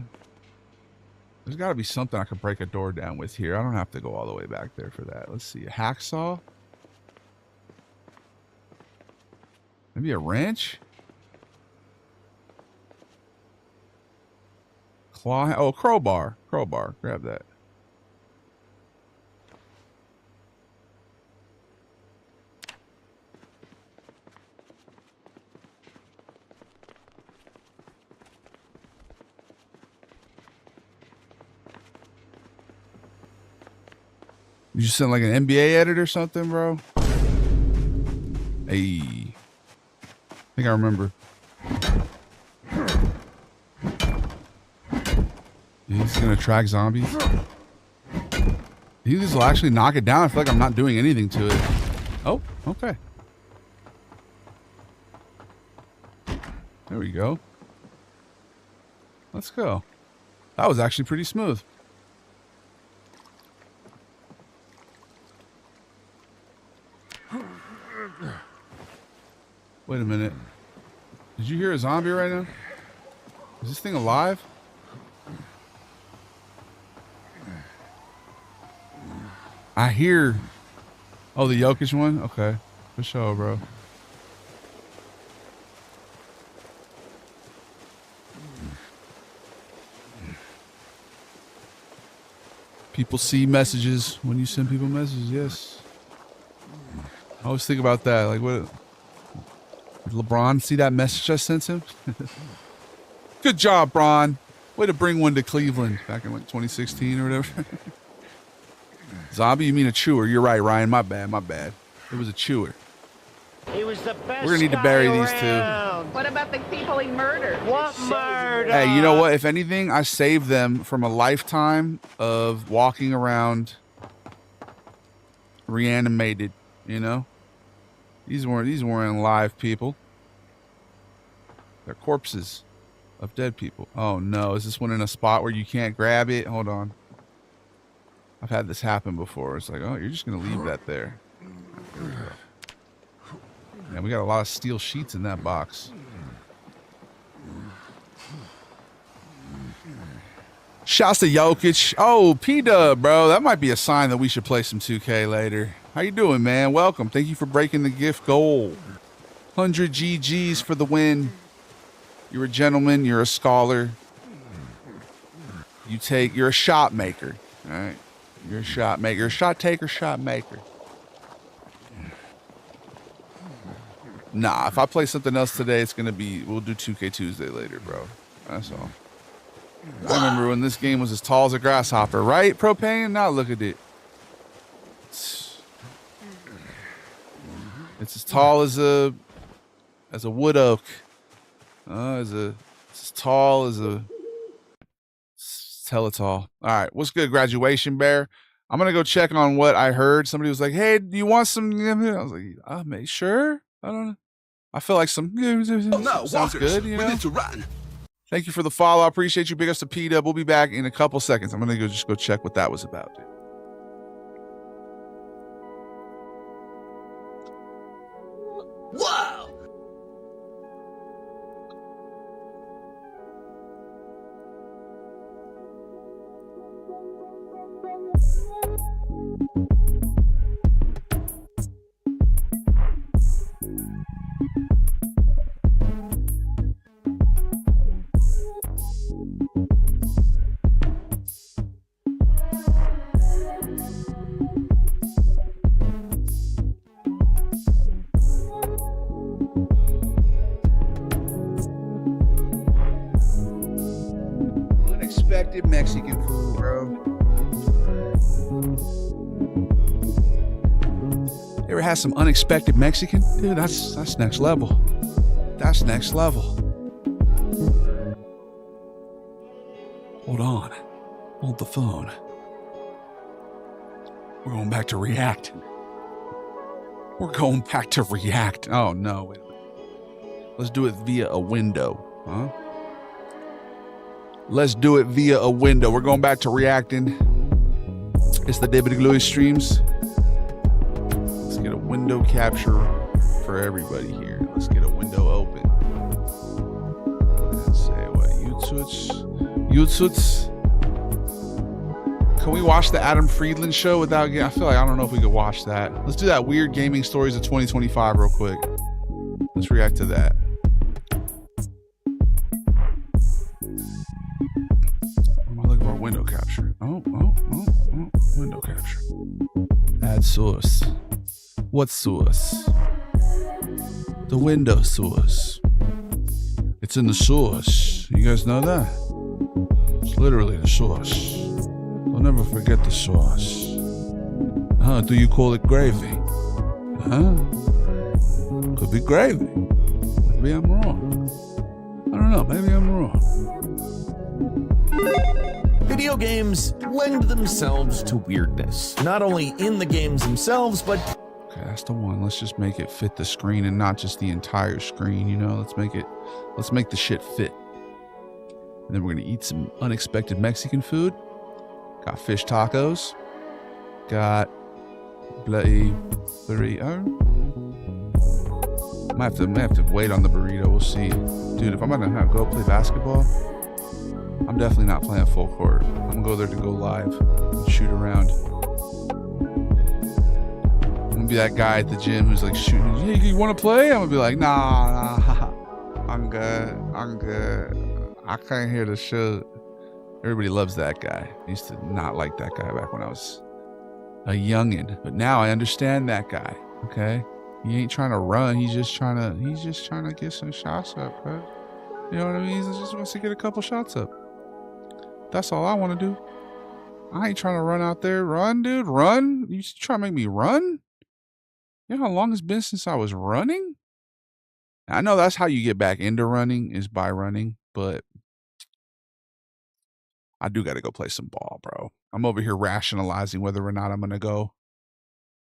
There's got to be something I can break a door down with here. I don't have to go all the way back there for that. Let's see. A hacksaw? Maybe a wrench? Claw... Oh, crowbar. Crowbar. Grab that. You just sent like an NBA edit or something, bro? Hey. I think I remember. He's gonna track zombies. This will actually knock it down. I feel like I'm not doing anything to it. Oh, okay. There we go. Let's go. That was actually pretty smooth. Wait a minute. Did you hear a zombie right now? Is this thing alive? I hear... Oh, the Jokic one? Okay. For sure, bro. People see messages when you send people messages, yes. I always think about that. Like, what... Did LeBron see that message I sent him? Good job, Bron. Way to bring one to Cleveland back in like 2016 or whatever. Zombie, you mean a chewer? You're right, Ryan. My bad, my bad. It was a chewer. He was the best. We're gonna need to bury these two. What about the people he murdered? What murder? Hey, you know what? If anything, I saved them from a lifetime of walking around reanimated, you know? These weren't live people. They're corpses of dead people. Oh no, is this one in a spot where you can't grab it? Hold on. I've had this happen before. It's like, oh, you're just gonna leave that there. There we go. Yeah, we got a lot of steel sheets in that box. Shouts to Jokic. Oh, P-Dub, bro. That might be a sign that we should play some 2K later. How you doing, man? Welcome. Thank you for breaking the gift goal. 100 GGs for the win. You're a gentleman. You're a scholar. You're a shot maker. All right. You're a shot maker. You're a shot taker, shot maker. Nah, if I play something else today, it's going to be... We'll do 2K Tuesday later, bro. That's all. I remember when this game was as tall as a grasshopper, right, Propane? Now look at it. It's as tall as a wood oak. It's as tall as a Teletol. All right, what's good, Graduation Bear? I'm gonna go check on what I heard. Somebody was like, "Hey, do you want some?" I was like, "Mate, sure." I don't know. I feel like some sounds good. You know. We need to run. Thank you for the follow. I appreciate you. Big ups to P-Dub. We'll be back in a couple seconds. I'm gonna just go check what that was about. Wow. Unexpected Mexican food, bro. You ever had some unexpected Mexican? Dude, that's next level. That's next level. Hold on. Hold the phone. We're going back to React. We're going back to React. Oh, no. Wait a minute. Let's do it via a window. Huh? Let's do it via a window. We're going back to reacting. It's the David Gluey streams. Let's get a window capture for everybody here. Let's get a window open. Let's say what? YouTube's. Can we watch the Adam Friedland show without getting... I feel like I don't know if we could watch that. Let's do that weird gaming stories of 2025 real quick. Let's react to that. I'm looking for window capture. Oh, window capture. Add source. What source? The window source. It's in the source. You guys know that? It's literally the source. Don't ever forget the sauce. Do you call it gravy? Could be gravy. Maybe I'm wrong. I don't know. Maybe I'm wrong. Video games lend themselves to weirdness, not only in the games themselves, but... Okay, that's the one. Let's just make it fit the screen and not just the entire screen, you know? Let's make the shit fit. And then we're gonna eat some unexpected Mexican food. Got fish tacos. Got bloody burrito. Might have to wait on the burrito. We'll see. Dude, if I'm gonna go play basketball, I'm definitely not playing full court. I'm gonna go there to go live and shoot around. I'm gonna be that guy at the gym who's like shooting. Hey, you wanna play? I'm gonna be like, nah. I'm good. I can't hear the shoot. Everybody loves that guy. I used to not like that guy back when I was a youngin', but now I understand that guy. Okay, he ain't trying to run. He's just trying to get some shots up, bro. You know what I mean? He just wants to get a couple shots up. That's all I want to do. I ain't trying to run out there. Run, dude, run. You trying to make me run? You know how long it's been since I was running? I know that's how you get back into running is by running, but I do got to go play some ball, bro. I'm over here rationalizing whether or not I'm going to go.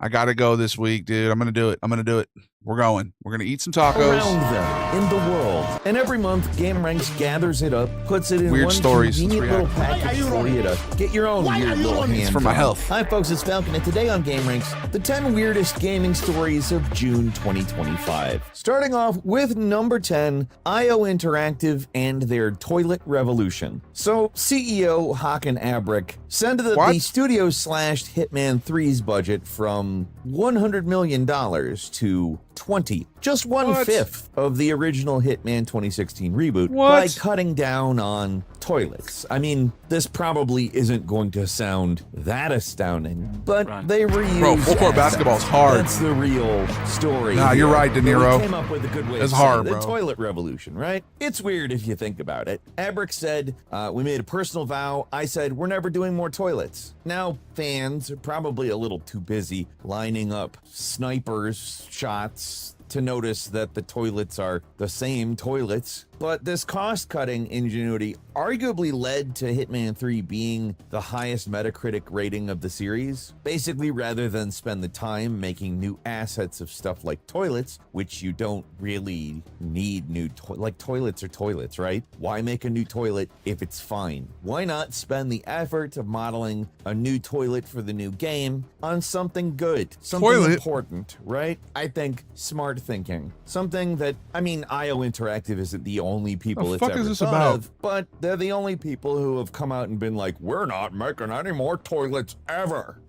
I got to go this week, dude. I'm going to do it. We're going. We're going to eat some tacos. Around them in the world. And every month, GameRanks gathers it up, puts it in weird one stories. convenient little package for you to get your own weird little hand. It's for my health. Hi, folks. It's Falcon, and today on GameRanks, the 10 weirdest gaming stories of June 2025. Starting off with number 10, IO Interactive and their toilet revolution. So, CEO Hakan Abrick said that the studio slashed Hitman 3's budget from $100 million to 20, just 1/5 of the original Hitman 2016 reboot by cutting down on toilets. I mean, this probably isn't going to sound that astounding, but they reused. Bro, full court basketball's hard. That's the real story. Nah, you're right, De Niro. We came up with a good way it's to hard, say bro. the toilet revolution, right? It's weird if you think about it. Abrick said, we made a personal vow. I said, we're never doing more toilets. Now, fans are probably a little too busy lining up snipers shots to notice that the toilets are the same toilets. But this cost-cutting ingenuity arguably led to Hitman 3 being the highest Metacritic rating of the series. Basically, rather than spend the time making new assets of stuff like toilets, which you don't really need new toilets are toilets, right? Why make a new toilet if it's fine? Why not spend the effort of modeling a new toilet for the new game on something good, something important, right? I think smart thinking. Something that, I mean, IO Interactive isn't the only people it's ever thought of, but they're the only people who have come out and been like, we're not making any more toilets ever.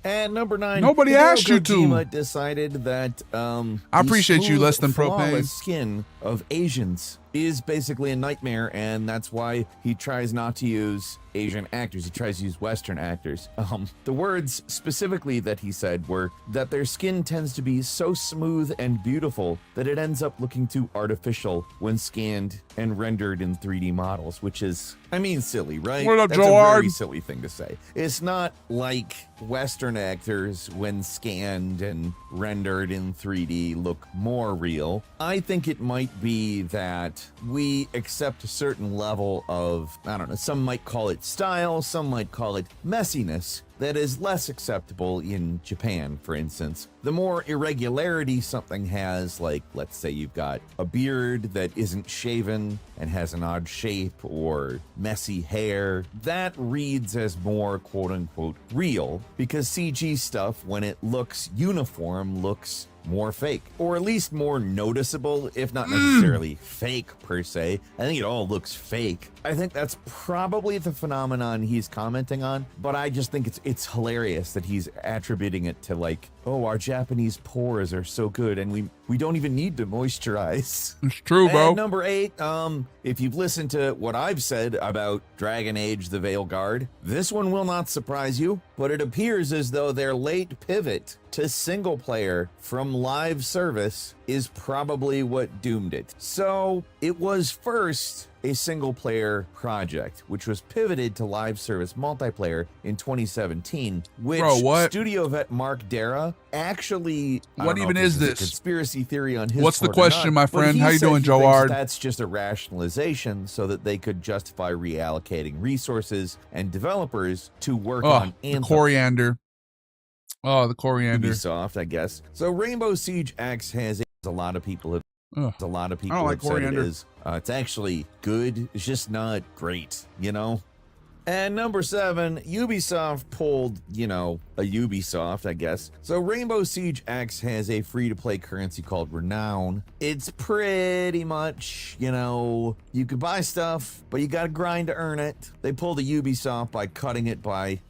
At number 9, Nobody Hideo asked you Kojima to. decided that I appreciate the you less than smooth, propane. flawless skin of Asians is basically a nightmare, and that's why he tries not to use Asian actors. He tries to use Western actors. The words specifically that he said were that their skin tends to be so smooth and beautiful that it ends up looking too artificial when scanned and rendered in 3D models, which is, I mean, silly, right? What up, That's Joe a Hard? very silly thing to say. It's not like Western actors, when scanned and rendered in 3D, look more real. I think it might be that we accept a certain level of, I don't know, some might call it style, some might call it messiness, that is less acceptable in Japan, for instance. The more irregularity something has, like, let's say you've got a beard that isn't shaven and has an odd shape, or messy hair, that reads as more quote-unquote real, because CG stuff, when it looks uniform, looks more fake, or at least more noticeable, if not necessarily fake per se. I think it all looks fake. I think that's probably the phenomenon he's commenting on, but I just think it's hilarious that he's attributing it to, like, oh, our Japanese pores are so good and we don't even need to moisturize. It's true, bro. And number 8, if you've listened to what I've said about Dragon Age the Veil Guard, this one will not surprise you, but it appears as though their late pivot to single player from live service is probably what doomed it. So it was first a single player project, which was pivoted to live service multiplayer in 2017, which studio vet Mark Dara actually, what even is this? Conspiracy theory on his What's the part or question, not, my friend? but How he you said doing, he Joe thinks Hard? that's just a rationalization so that they could justify reallocating resources and developers to work on Anthem. The coriander. Oh, the coriander. Ubisoft, I guess. So Rainbow Siege X has a lot of people have a lot of people have said it is. It's actually good. It's just not great, you know? And number 7, Ubisoft pulled, you know, a Ubisoft, I guess. So Rainbow Siege X has a free-to-play currency called Renown. It's pretty much, you know, you could buy stuff, but you gotta grind to earn it. They pulled a Ubisoft by cutting it by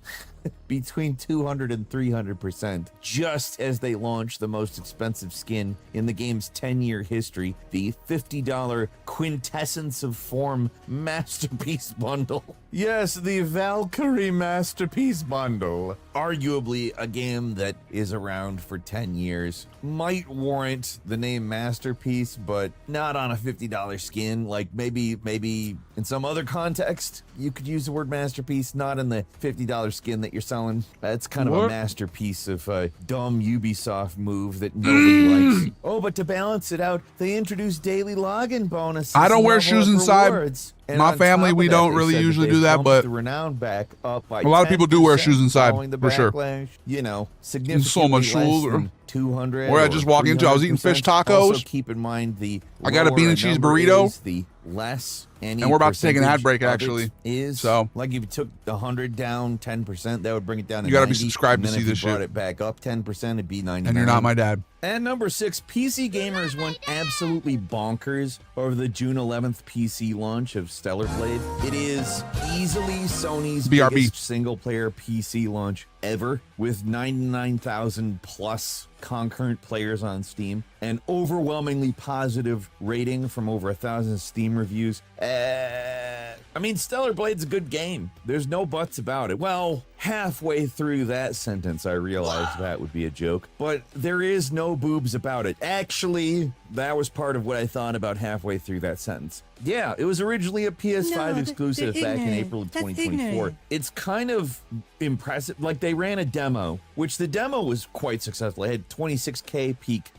between 200 and 300%, just as they launched the most expensive skin in the game's 10-year history, the $50 Quintessence of Form Masterpiece Bundle. Yes, the Valkyrie Masterpiece Bundle. Arguably a game that is around for 10 years. Might warrant the name Masterpiece, but not on a $50 skin. Like maybe in some other context, you could use the word masterpiece, not in the $50 skin that you're selling. That's kind of a masterpiece of a dumb Ubisoft move that nobody likes. Oh, but to balance it out, they introduced daily login bonuses. I don't wear shoes inside. And my family, we don't really usually do that, but the Renown back up by a lot of people do wear shoes inside, for sure. You know, significantly so much less shoes, than 200. Where I just walk into, I was eating fish tacos. Also keep in mind the I got a bean and cheese burrito. The less any and we're about to take an ad break, of it actually. Is so like if you took 100 down 10%, that would bring it down to you got to 90, be subscribed to see this shit. If you brought shit. it back up 10%, it'd be 99. And you're not my dad. And number 6, PC gamers went absolutely bonkers over the June 11th PC launch of Stellar Blade. It is easily Sony's BRB. biggest single-player PC launch ever, with 99,000 plus concurrent players on Steam, an overwhelmingly positive rating from over 1,000 Steam reviews. I mean, Stellar Blade's a good game. There's no buts about it. Well, halfway through that sentence, I realized that would be a joke, but there is no boobs about it. Actually, that was part of what I thought about halfway through that sentence. Yeah, it was originally a PS5 exclusive back in April of 2024. It's kind of impressive. Like, they ran a demo, which the demo was quite successful. It had 26K peak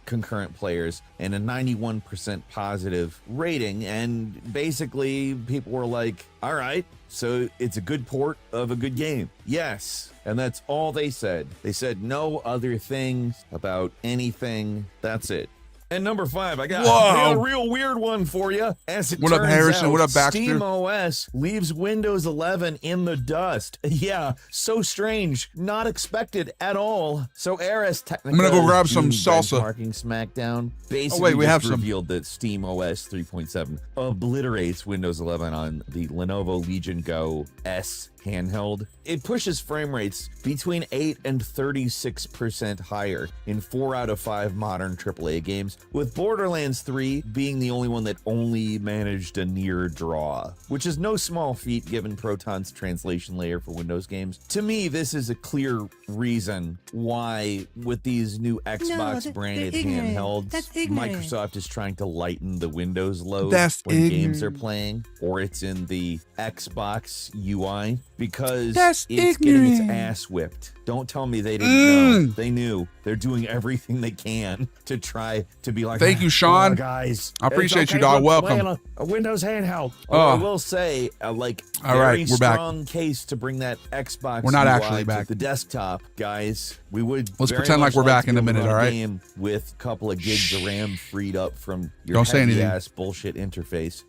concurrent players and a 91% positive rating, and basically people were like, all right, so it's a good port of a good game. Yes. And that's all they said. They said no other things about anything. That's it. And number 5, I got Whoa. a real weird one for you. As it What up, turns Harrison? out, What up, Baxter? SteamOS leaves Windows 11 in the dust. Yeah, so strange. Not expected at all. So Ares Technica, I'm gonna go grab some salsa. benchmarking SmackDown, basically Oh wait, we have some. revealed that SteamOS 3.7 obliterates Windows 11 on the Lenovo Legion Go S handheld. It pushes frame rates between 8 and 36% higher in 4 out of 5 modern AAA games, with Borderlands 3 being the only one that only managed a near draw, which is no small feat given Proton's translation layer for Windows games. To me, this is a clear reason why, with these new Xbox branded handhelds, Microsoft is trying to lighten the Windows load when games are playing, or it's in the Xbox UI, because it's getting its ass whipped. Don't tell me they didn't know. They knew. They're doing everything they can to try to be like, thank you, Sean. Guys, I appreciate you, dog. Welcome. A Windows handheld. Oh. I will say, like, all right, we're back. Strong case to bring that Xbox. We're not UI actually back. to the desktop, guys. We would. Let's very pretend like much we're back to in a be able to minute. run All right. Game with a couple of gigs of RAM freed up from your Don't say anything. ass bullshit interface.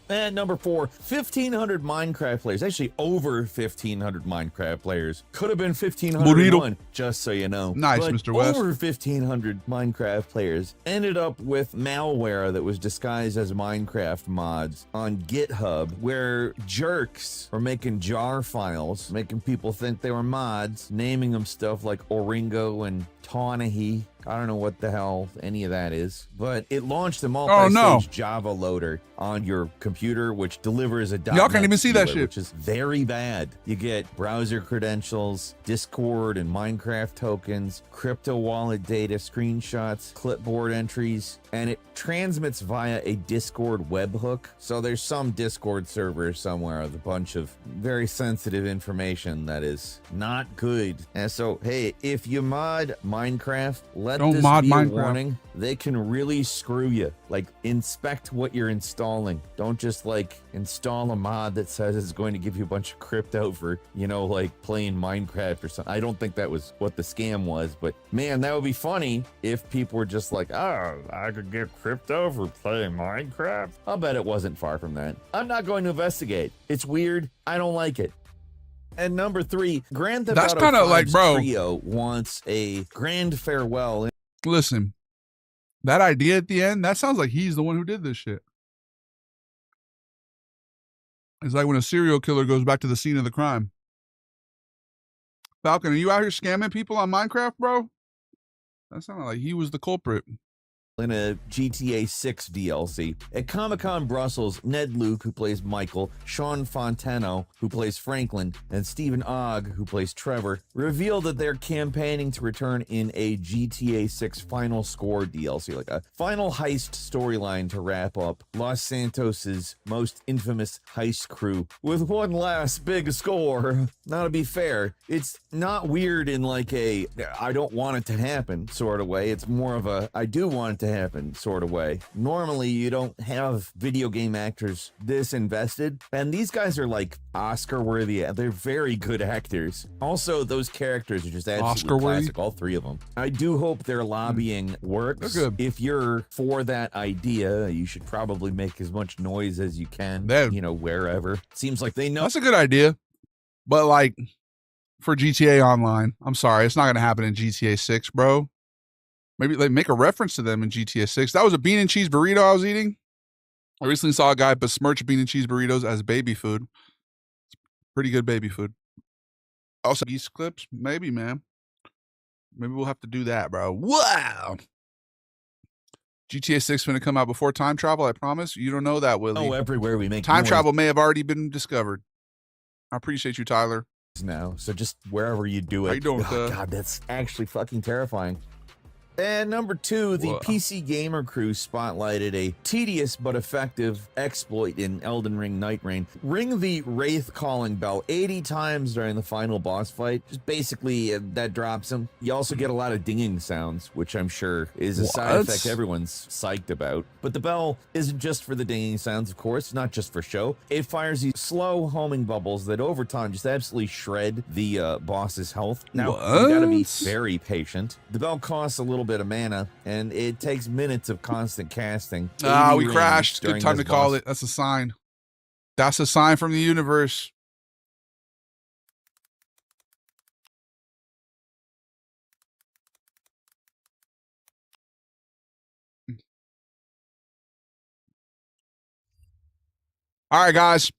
And number 4, 1,500 Minecraft players. Actually, over 1,500 Minecraft players. Could have been 1,501, just so you know. Nice, but Mr. West. over 1,500 Minecraft players ended up with malware that was disguised as Minecraft mods on GitHub, where jerks were making jar files, making people think they were mods, naming them stuff like Oringo and Tawnahy. I don't know what the hell any of that is, but it launched a multi-stage Java loader on your computer, which delivers a Y'all can't even see that shit, which is very bad. You get browser credentials, Discord and Minecraft tokens, crypto wallet data, screenshots, clipboard entries, and it transmits via a Discord webhook. So there's some Discord server somewhere with a bunch of very sensitive information that is not good. And so, hey, if you mod Minecraft, let Don't this mod be a Minecraft. warning. They can really screw you. Like, inspect what you're installing. Don't just like install a mod that says it's going to give you a bunch of crypto for, you know, like playing Minecraft or something. I don't think that was what the scam was, but man, that would be funny if people were just like, oh, I could get crypto for playing Minecraft. I'll bet it wasn't far from that. I'm not going to investigate. It's weird. I don't like it. And number 3, Grand Theft Auto kind of like, 5's bro, Trio wants a grand farewell. Listen, that idea at the end, that sounds like he's the one who did this shit. It's like when a serial killer goes back to the scene of the crime. Falcon, are you out here scamming people on Minecraft, bro? That sounded like he was the culprit. In a GTA 6 DLC. At Comic-Con Brussels, Ned Luke, who plays Michael, Sean Fontano, who plays Franklin, and Stephen Ogg, who plays Trevor, revealed that they're campaigning to return in a GTA 6 Final Score DLC, like a final heist storyline to wrap up Los Santos's most infamous heist crew with one last big score. Now, to be fair, it's not weird in like a I don't want it to happen sort of way. It's more of a I do want it to happen sort of way. Normally, you don't have video game actors this invested, and these guys are like Oscar worthy. They're very good actors. Also, those characters are just absolutely classic, all 3 of them. I do hope their lobbying works. If you're for that idea, you should probably make as much noise as you can, you know, wherever. Seems like they know. That's a good idea. But like for GTA Online, I'm sorry, it's not going to happen in GTA 6, bro. Maybe like make a reference to them in GTA 6. That was a bean and cheese burrito I was eating. I recently saw a guy besmirch bean and cheese burritos as baby food. It's pretty good baby food. Also, these clips, maybe, man. Maybe we'll have to do that, bro. Wow. GTA 6 going to come out before time travel, I promise. You don't know that, Willie. Oh, everywhere we make time noise. travel may have already been discovered. I appreciate you, Tyler. Now, so just wherever you do it. How you doing, oh, God, that's actually fucking terrifying. And number 2, the PC Gamer Crew spotlighted a tedious but effective exploit in Elden Ring Night Rain. Ring the Wraith calling bell 80 times during the final boss fight. Just basically, that drops him. You also get a lot of dinging sounds, which I'm sure is a side effect everyone's psyched about. But the bell isn't just for the dinging sounds, of course, not just for show. It fires these slow homing bubbles that over time just absolutely shred the boss's health. Now, you gotta be very patient. The bell costs a little bit of mana, and it takes minutes of constant casting. Ah, 80 we rings crashed. Good during time this to call boss. it. That's a sign. That's a sign from the universe. All right, guys.